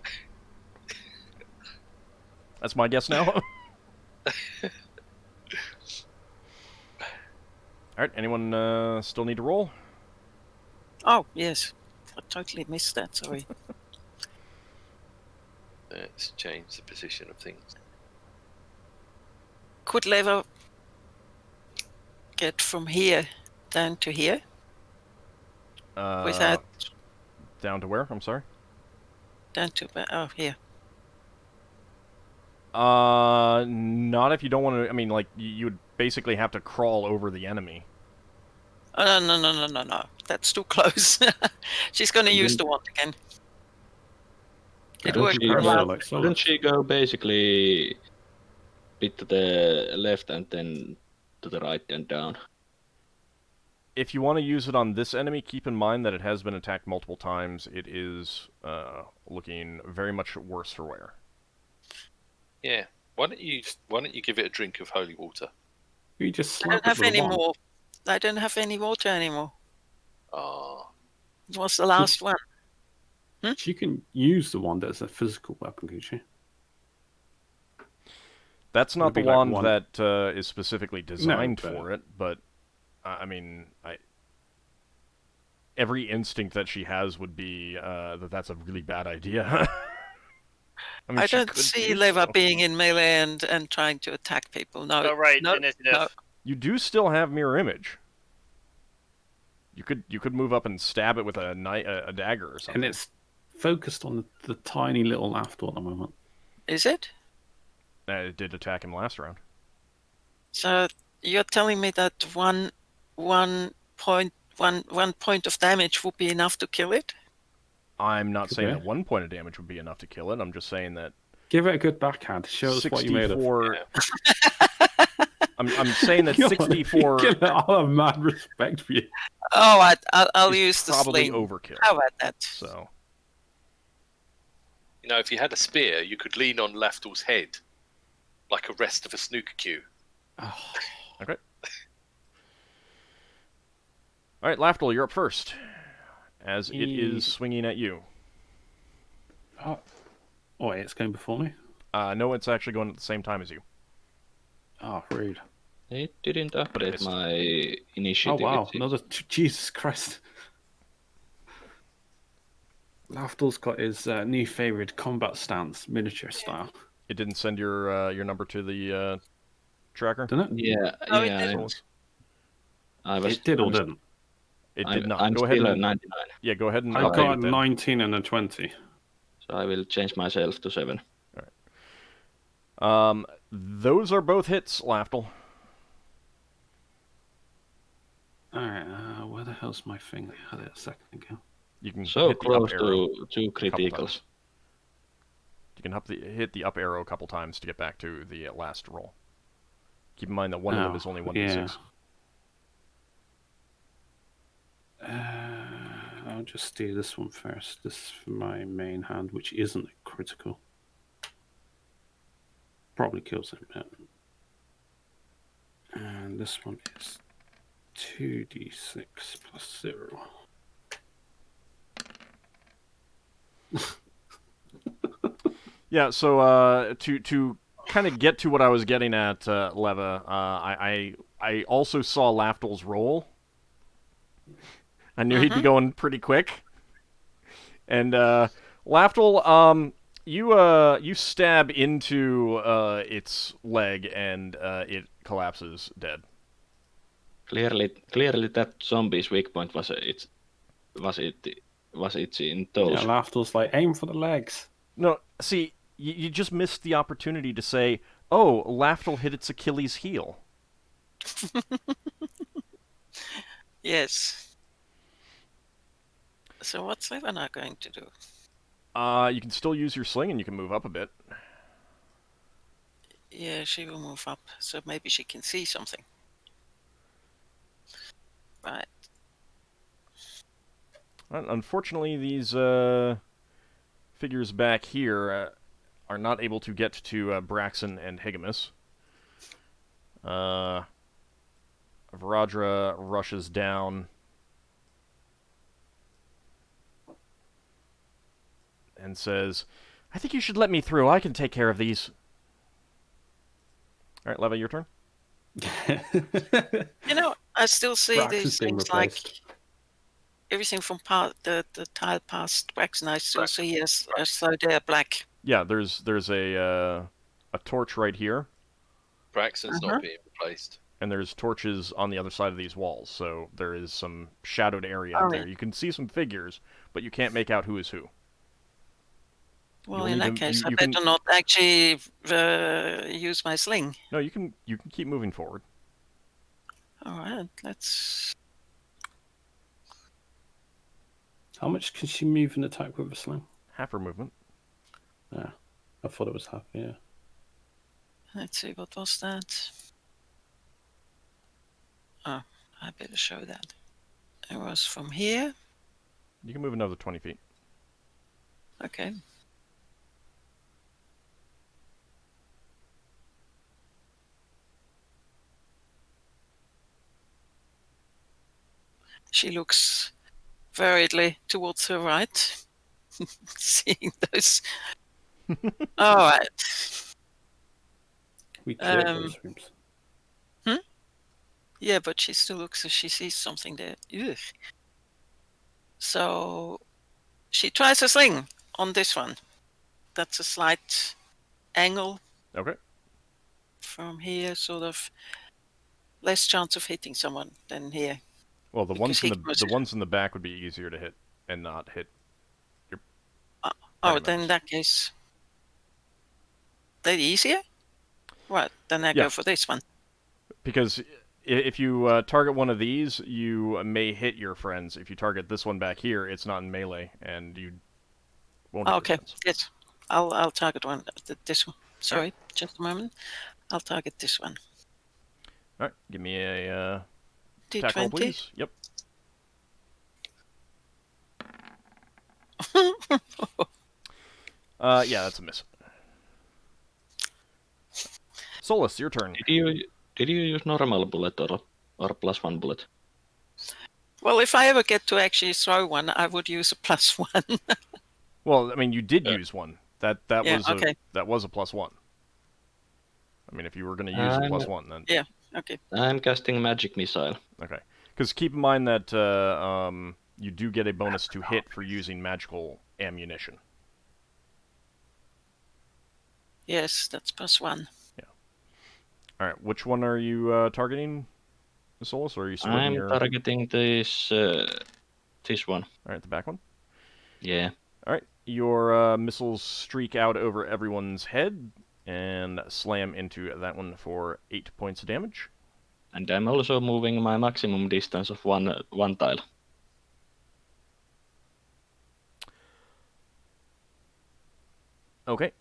A: That's my guess now. Alright, anyone still need to roll?
D: Oh, yes. I totally missed that, sorry.
B: Let's change the position of things.
D: Could Lever get from here down to here without
A: Down to where? I'm sorry?
D: down to here?
A: Not if you don't want to. I mean, like, you would basically have to crawl over the enemy.
D: Oh, no. That's too close. She's going to use the wand again. It
C: Couldn't
D: worked
C: she
D: for
E: Perhaps
C: go-
E: I
D: last.
E: like
C: Couldn't
E: Solas.
C: she go basically bit to the left and then to the right and down?
A: If you want to use it on this enemy, keep in mind that it has been attacked multiple times. It is looking very much worse for wear.
B: Yeah. Why don't you give it a drink of holy water?
E: You just
D: I
E: slap
D: don't have
E: it with a
D: any
E: wand.
D: more. I don't have any water anymore.
B: Ah.
D: It was the last one.
E: She can use the wand as a physical weapon, can she?
A: That's not
E: Would
A: the
E: be like
A: wand
E: one-
A: that is specifically designed
E: but-
A: for it, but I mean, every instinct that she has would be that that's a really bad idea. I mean,
D: I
A: she
D: don't
A: could
D: see
A: do
D: Leva
A: so.
D: being in melee and trying to attack people. No.
F: Oh, right,
D: No,
F: initiative.
D: no.
A: You do still have mirror image. You could move up and stab it with a dagger or something.
E: And it's focused on the tiny little Lafdul at the moment.
D: Is it?
A: It did attack him last round.
D: So you're telling me that one point of damage would be enough to kill it?
A: I'm not saying
E: Okay.
A: that 1 point of damage would be enough to kill it. I'm just saying that
E: Give it a good backhand. Show us what you made of.
A: 64. I'm saying that 64
E: I'll have mad respect for you.
D: Oh, I'll
A: is
D: use the
A: probably
D: sling.
A: overkill.
D: How about that?
A: So
B: You know, if you had a spear, you could lean on Lafdul's head like a rest of a snooker cue.
E: Oh,
A: okay. All right, Lafdul, you're up first, as it is swinging at you.
E: oh, wait, it's going before me?
A: No, it's actually going at the same time as you.
E: Oh, rude.
C: It didn't update
A: missed.
C: my
E: Oh,
C: initiative.
E: wow.
C: it seems.
E: Jesus Christ. Lafdul's got his new favorite combat stance, miniature style.
A: It didn't send your number to the tracker.
E: Didn't it?
C: Yeah,
D: No, it
C: yeah.
D: didn't.
C: I was.
E: It did or
C: I'm-
E: didn't?
A: It did not.
C: I'm
A: Go ahead
C: still at
A: and
C: 99,
A: yeah, go ahead and
E: I
A: update
E: got
A: it then.
E: 19 and a 20.
C: so I will change myself to 7.
A: Those are both hits, Lafdul.
E: Alright, where the hell's my thing? I had it a second ago.
A: You can
C: So
A: hit the up
C: close
A: arrow.
C: to 2
A: couple
C: criticals.
A: times. You can hit the up arrow a couple times to get back to the last roll. Keep in mind that one of them is only 1d6.
E: I'll just do this one first. This is for my main hand, which isn't critical. Probably kills him. Yeah. And this one is 2d6 plus 0.
A: Yeah, so to kind of get to what I was getting at, Leva, I also saw Lafdul's roll. I knew he'd be going pretty quick. And Lafdul, you stab into its leg and it collapses dead.
C: Clearly, that zombie's weak point was it in toes.
E: Yeah, Lafdul's like, aim for the legs.
A: No, see, you just missed the opportunity to say, "Oh, Lafdul hit its Achilles heel."
D: Yes. So what's Levalithana going to do?
A: You can still use your sling and you can move up a bit.
D: Yeah, she will move up, so maybe she can see something. Right.
A: Unfortunately, these figures back here are not able to get to Braxon and Higamus. Varadra rushes down and says, "I think you should let me through. I can take care of these." All right, Leva, your turn.
D: You know, I still see
E: Brax
D: these
E: is being
D: things like
E: replaced.
D: everything from the tile past Braxon. I still see as though they're black.
A: Yeah, there's a torch right here,
B: Braxton's not being replaced.
A: and there's torches on the other side of these walls. So there is some shadowed area
D: Oh,
A: up there.
D: yeah.
A: You can see some figures, but you can't make out who is who.
D: Well,
A: You'll
D: in
A: need
D: that
A: to-
D: case,
A: you
D: I
A: can-
D: better not actually use my sling.
A: No, you can keep moving forward.
D: All right, let's.
E: How much can she move and attack with a sling?
A: Half her movement.
E: Yeah, I thought it was half, yeah.
D: Let's see, what was that? Oh, I better show that. It was from here.
A: You can move another 20 feet.
D: Okay. She looks worriedly towards her right, seeing those. All right.
E: We cleared
D: Um,
E: those rooms.
D: Yeah, but she still looks as she sees something there. Ugh. So she tries a sling on this one. That's a slight angle
A: Okay.
D: from here, sort of less chance of hitting someone than here.
A: Well, the
D: Because
A: the ones in the back would be easier to hit and not hit.
D: Oh,
A: party
D: then in
A: members.
D: that case, they're easier. Right, then I
A: Yeah.
D: go for this one.
A: Because if you target one of these, you may hit your friends. If you target this one back here, it's not in melee, and you won't hit your
D: Okay,
A: friends.
D: yes, I'll target one. This one. Sorry, just a moment. I'll target this one.
A: All right, give me a
D: D20.
A: attack roll, please. Yep. Yeah, that's a miss. Solas, your turn.
C: Did you use normal bullet or +1 bullet?
D: Well, if I ever get to actually throw one, I would use a +1.
A: Well, I mean, you did use one. That
D: Yeah,
A: was
D: okay.
A: that was a +1. I mean, if you were going to use a +1, then
D: Yeah, okay.
C: I'm casting magic missile.
A: okay. Because keep in mind that you do get a bonus to hit for using magical ammunition.
D: Yes, that's +1.
A: All right, which one are you targeting, Solas, or are you splitting
C: I'm
A: your...
C: targeting this one.
A: All right, the back one?
C: Yeah.
A: All right, your missiles streak out over everyone's head and slam into that one for 8 points of damage.
C: And I'm also moving my maximum distance of one tile.
A: Okay.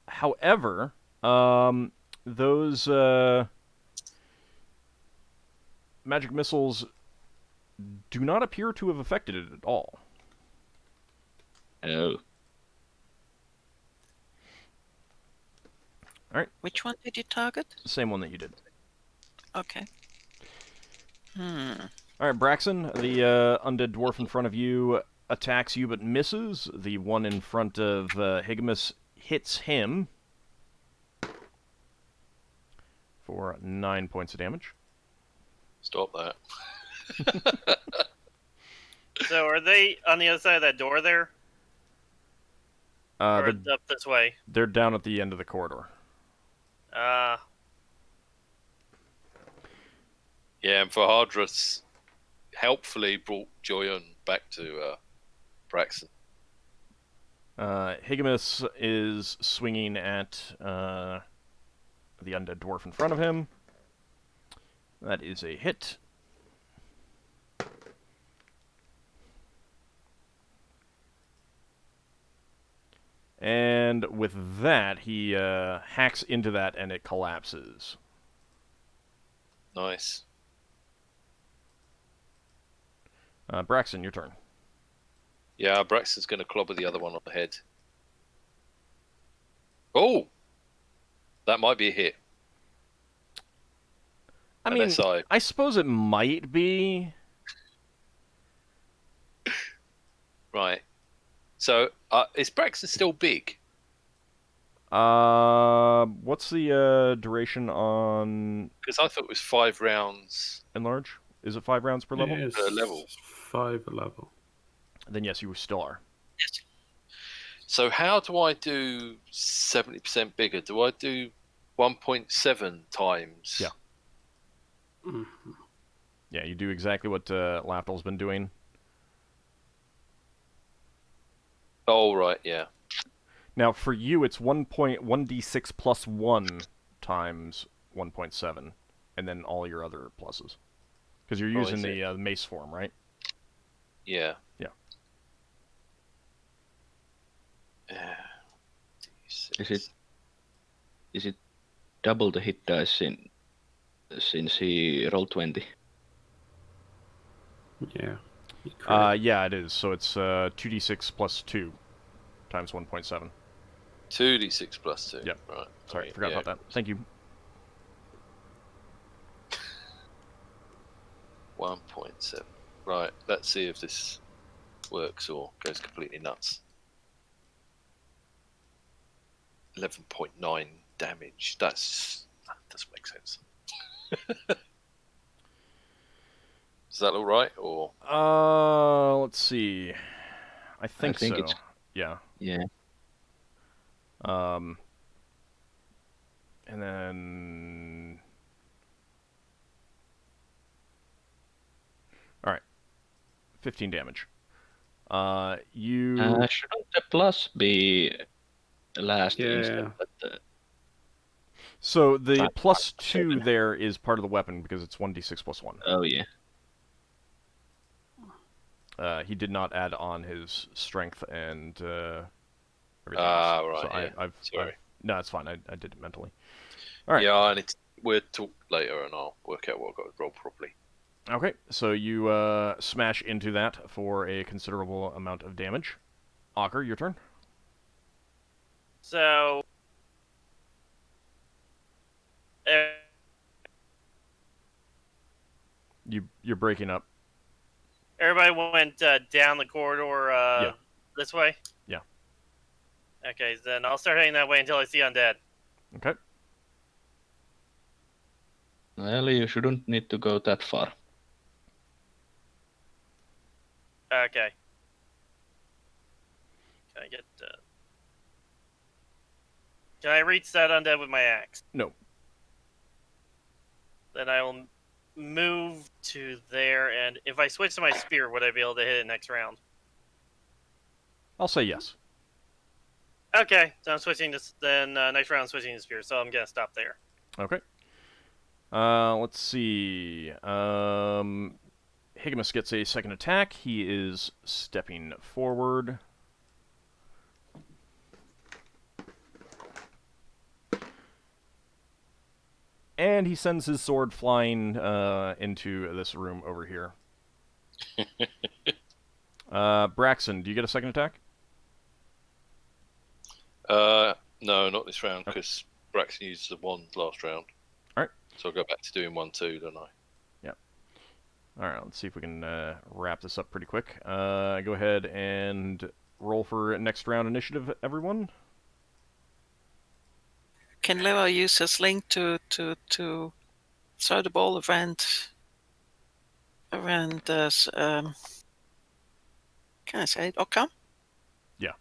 A: However, those magic missiles do not appear to have affected it at all.
C: Oh.
A: All right.
D: Which one did you target?
A: Same one that you did.
D: Okay.
A: All right, Braxon, the undead dwarf in front of you attacks you but misses. The one in front of Higamus hits him for 9 points of damage.
B: Stop that.
F: So are they on the other side of that door there? Or
A: They're,
F: up this way?
A: they're down at the end of the corridor.
F: Uh,
B: Yeah, and Fahadras helpfully brought Joyon back to Braxon.
A: Higamus is swinging at the undead dwarf in front of him. That is a hit. And with that, he hacks into that and it collapses.
B: Nice.
A: Braxton, your turn.
B: Yeah, Braxton's going to clobber the other one on the head. Oh! That might be a hit.
A: I mean, I suppose it might be.
B: Right. So, is Braxton still big?
A: What's the duration on
B: Because I thought it was 5 rounds.
A: enlarge? Is it 5 rounds per level?
E: It is
B: level.
E: 5 a level.
A: Then yes, you still are.
B: So how do I do 70% bigger? Do I do 1.7 times?
A: Yeah.
E: Mhm.
A: Yeah, you do exactly what Lafdul's been doing.
B: Oh, right, yeah.
A: Now, for you, it's 1.1d6 plus 1 times 1.7, and then all your other pluses. Because you're using the mace form, right?
B: Yeah.
A: Yeah.
C: Is it double the hit dice since he rolled 20?
E: Yeah.
A: Yeah, it is. So it's 2d6 plus 2 times 1.7.
B: 2d6 plus 2.
A: Yep.
B: Right.
A: Sorry, forgot about that. Thank you.
B: 1.7. Right, let's see if this works or goes completely nuts. 11.9 damage. That doesn't make sense. Is that all right, or?
A: Let's see. I think so.
C: It's...
A: Yeah.
C: Yeah.
A: And then 15 damage.
C: Shouldn't the plus be last instead? But,
A: So the
C: Not
A: +2
C: 7.
A: there is part of the weapon because it's 1d6 + 1.
C: oh yeah.
A: He did not add on his strength and everything
B: Ah,
A: else.
B: right,
A: So
B: yeah. Sorry.
A: no, it's fine. I did it mentally. All right.
B: Yeah, I need to, we'll talk later and I'll work out what I've got to roll properly.
A: Okay, so you smash into that for a considerable amount of damage. Ockar, your turn.
F: So.
A: You're breaking up.
F: Everybody went down the corridor this way?
A: Yeah.
F: Okay, then I'll start heading that way until I see undead.
A: Okay.
C: Well, you shouldn't need to go that far.
F: Okay. Can I get... Can I reach that undead with my axe?
A: No.
F: Then I will move to there, and if I switch to my spear, would I be able to hit it next round?
A: I'll say yes.
F: Okay, so I'm switching this. Then next round, I'm switching to spear. So I'm gonna stop there.
A: Okay. Let's see. Higimus gets a second attack. He is stepping forward. And he sends his sword flying into this room over here. Braxon, do you get a second attack?
B: No, not this round, because Braxon used the wand last round.
A: Alright.
B: So I'll go back to doing 1, 2, don't I?
A: Yep. Alright, let's see if we can wrap this up pretty quick. Go ahead and roll for next round initiative, everyone.
D: Can Leo use his link to throw the ball around this? Can I say it? Ockar?
A: Yeah.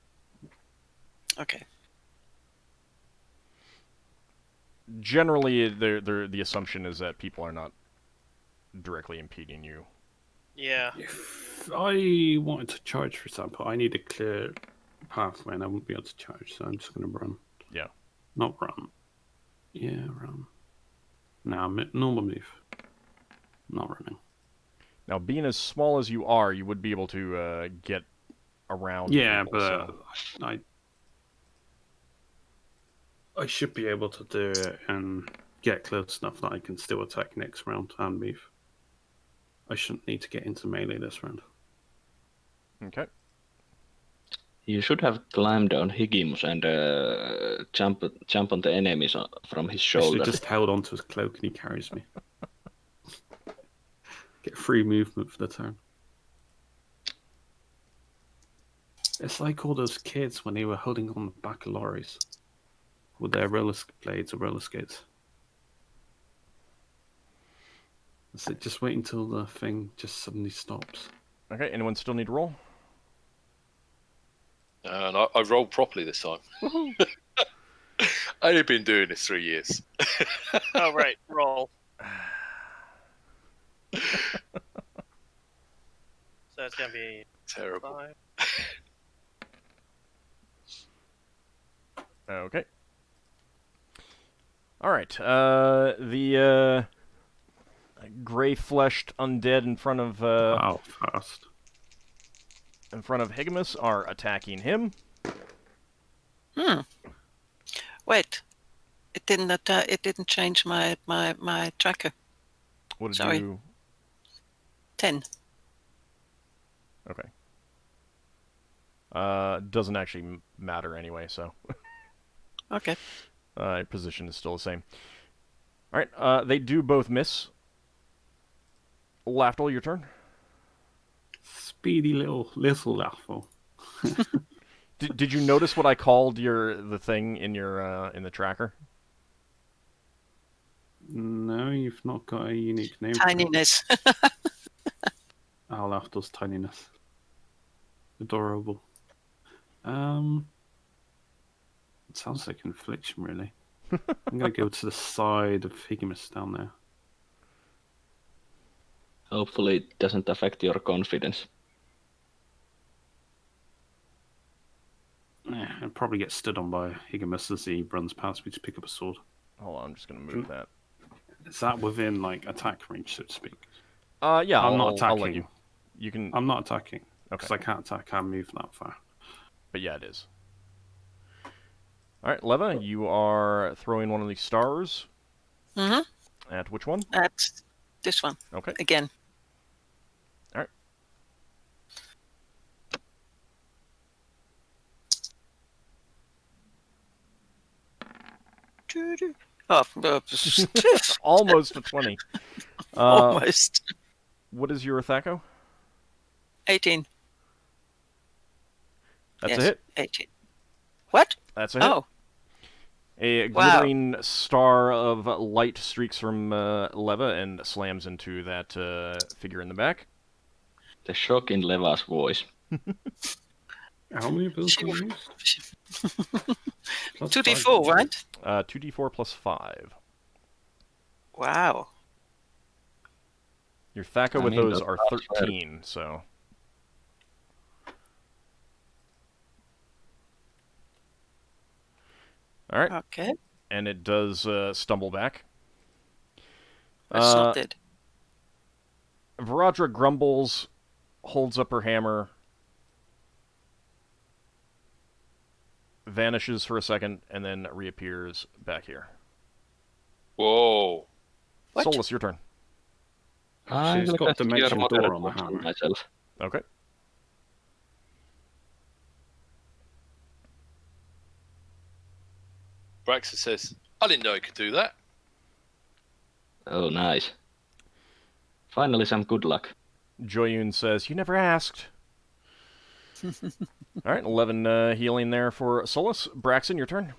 D: Okay.
A: Generally, the assumption is that people are not directly impeding you.
F: Yeah.
E: If I wanted to charge, for example, I need a clear pathway and I won't be able to charge, so I'm just going to run.
A: Yeah.
E: Not run. Yeah, run. Now, normal move. Not running.
A: Now, being as small as you are, you would be able to get around.
E: Yeah,
A: people,
E: but
A: so.
E: I should be able to do it and get close enough that I can still attack next round and move. I shouldn't need to get into melee this round.
A: Okay.
C: You should have climbed on Higimus and jump on the enemies from his
E: I should
C: shoulder.
E: have just held onto his cloak and he carries me. Get free movement for the turn. It's like all those kids when they were holding on the back of lorries with their roller blades or roller skates. So just wait until the thing just suddenly stops.
A: Okay, anyone still need to roll?
B: And I rolled properly this time. I've only been doing this 3 years.
F: Oh, right. Roll. So it's going to be
B: Terrible.
F: 5.
A: Okay. Alright, the gray-fleshed undead in front of
E: Wow, fast.
A: Higimus are attacking him.
D: Wait, it didn't it didn't change my tracker.
A: What did
D: Sorry.
A: you...
D: 10.
A: Okay. Doesn't actually matter anyway, so...
D: Okay.
A: Position is still the same. Alright, they do both miss. Lafdul, your turn.
E: Speedy little Lafdul.
A: Did you notice what I called the thing in your in the tracker?
E: No, you've not got a unique name.
D: Tininess.
E: Lafdul's tininess. Adorable. It sounds like infliction, really. I'm gonna go to the side of Higimus down there.
C: Hopefully it doesn't affect your confidence.
E: Yeah, and probably get stood on by Higamus as he runs past me to pick up a sword.
A: Hold on, I'm just going to move that.
E: Is that within like attack range, so to speak?
A: Yeah,
E: I'm not attacking.
A: I'll let you. You can...
E: I'm not attacking.
A: Okay.
E: Because I can't attack. I move that far.
A: But yeah, it is. Alright, Leva, you are throwing one of these stars.
D: Mm-hmm.
A: At which one?
D: At this one.
A: Okay.
D: Again.
A: Alright.
D: Oh,
A: Almost a 20.
D: almost.
A: What is your Thaco?
D: 18.
A: That's
D: yes,
A: a hit.
D: 18. What?
A: That's a hit.
D: Oh.
A: A
D: Wow.
A: glittering star of light streaks from Leva and slams into that figure in the back.
C: The shock in Leva's voice.
E: How many of those
D: She-
E: can you use? Plus
D: 2d4,
E: five.
D: right?
A: 2d4 plus 5.
D: Wow.
A: Your Thaco
C: I
A: with
C: mean,
A: those
C: that's
A: are
C: not fair.
A: 13, so... Alright,
D: Okay.
A: and it does stumble back.
D: That's not dead.
A: Varadra grumbles, holds up her hammer, vanishes for a second, and then reappears back here.
B: Whoa.
D: What?
A: Solas, your turn.
E: She's
C: will
E: got
C: cast
E: dimension
C: Cure
E: door
C: Moderate
E: on the
C: Wounds
E: hammer.
C: myself.
A: Okay.
B: Braxon says, I didn't know he could do that.
C: Oh, nice. Finally, some good luck.
A: Joyun says, you never asked. Alright, 11 healing there for Solas. Braxon, your turn.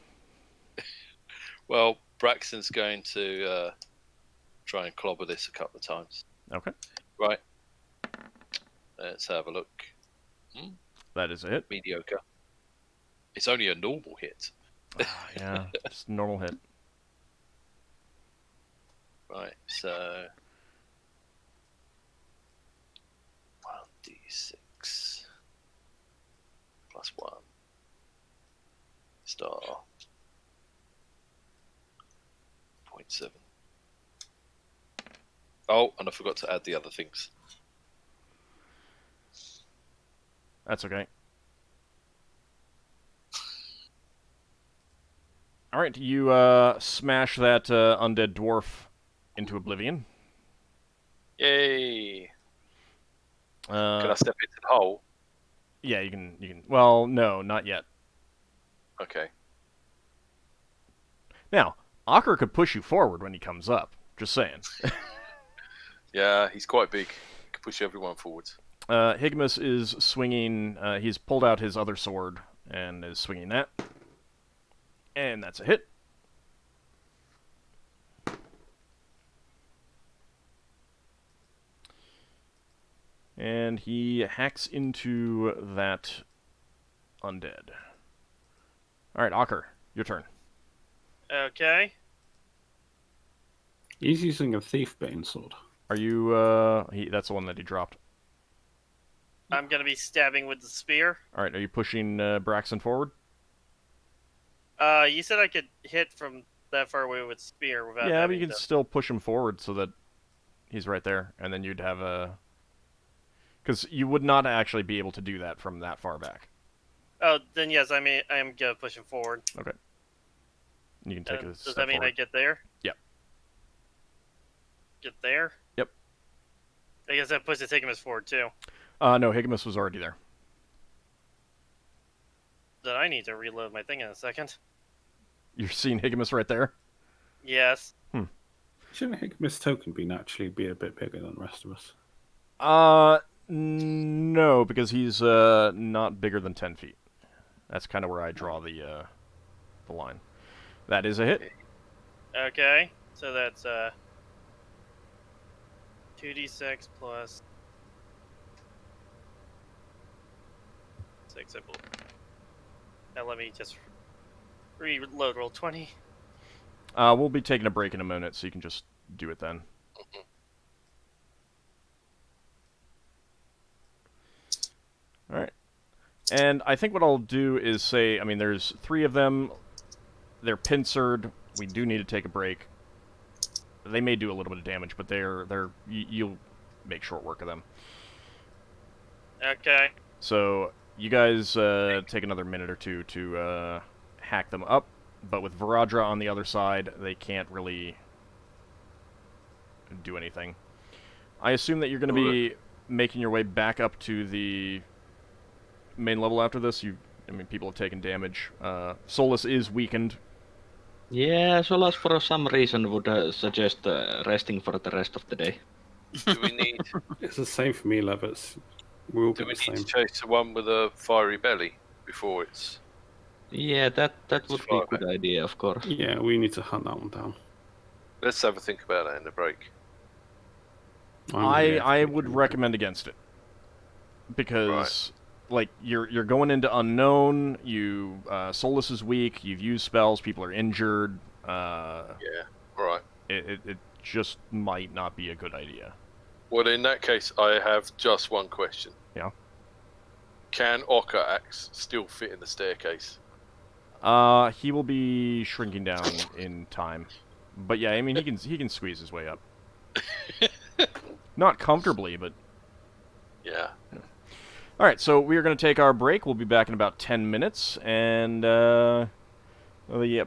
B: Well, Braxton's going to try and clobber this a couple of times.
A: Okay.
B: Right. Let's have a look.
A: That is a hit.
B: Mediocre. It's only a normal hit.
A: Yeah, just normal hit.
B: Right, so 1d6 plus 1 star 0.7. Oh, and I forgot to add the other things.
A: That's okay. Alright, you smash that undead dwarf into oblivion.
B: Yay! Can I
A: Uh,
B: step into the hole?
A: yeah, you can... Well, no, not yet.
B: Okay.
A: Now, Ockar could push you forward when he comes up. Just saying.
B: Yeah, he's quite big. He can push everyone forwards.
A: Higamus is swinging... he's pulled out his other sword and is swinging that. And that's a hit. And he hacks into that undead. Alright, Ockar, your turn.
F: Okay.
E: He's using a thief bane sword.
A: Are you, that's the one that he dropped.
F: I'm gonna be stabbing with the spear.
A: Alright, are you pushing Braxon forward?
F: You said I could hit from that far away with spear without
A: Yeah, but
F: having
A: you can
F: to...
A: still push him forward so that he's right there, and then you'd have a... Because you would not actually be able to do that from that far back.
F: Oh, then yes, I am gonna push him forward.
A: Okay. You can take a
F: Does
A: step
F: that mean
A: forward.
F: I get there?
A: Yep.
F: Get there?
A: Yep.
F: I guess that pushes Higamus forward too.
A: No, Higamus was already there.
F: Then I need to reload my thing in a second.
A: You're seeing Higamus right there?
F: Yes.
E: Shouldn't Higamus token be naturally be a bit bigger than the rest of us?
A: No, because he's not bigger than 10 feet. That's kind of where I draw the line. That is a hit.
F: Okay. So that's 2d6 plus 6, I believe. Now let me just reload roll 20.
A: We'll be taking a break in a minute, so you can just do it then. Alright. And I think what I'll do is say, I mean, there's 3 of them. They're pincered. We do need to take a break. They may do a little bit of damage, but you'll make short work of them.
F: Okay.
A: So you guys take another minute or two to hack them up, but with Varadra on the other side, they can't really do anything. I assume that you're going to be making your way back up to the main level after this. I mean, people have taken damage. Solas is weakened.
C: Yeah, Solas for some reason would suggest resting for the rest of the day.
B: Do we need?
E: It's the same for me, Levitz. We'll
B: Do
E: get
B: we
E: the
B: need
E: same.
B: to chase the one with a fiery belly before it's?
C: Yeah, that would be a
B: fine,
C: good idea, of course.
E: Yeah, we need to hunt that one down.
B: Let's have a think about that in the break.
A: I would recommend against it. Because, like, you're going into unknown, Solas is weak, you've used spells, people are injured,
B: Yeah, right.
A: It just might not be a good idea.
B: Well, in that case, I have just one question.
A: Yeah?
B: Can Ockar axe still fit in the staircase?
A: He will be shrinking down in time. But yeah, I mean, he can squeeze his way up. Not comfortably, but...
B: Yeah.
A: Alright, so we are going to take our break. We'll be back in about 10 minutes, and the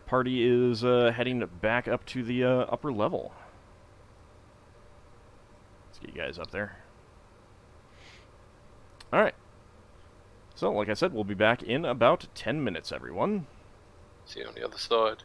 A: party is heading back up to the upper level. Let's get you guys up there. Alright. So, like I said, we'll be back in about 10 minutes, everyone.
B: See you on the other side.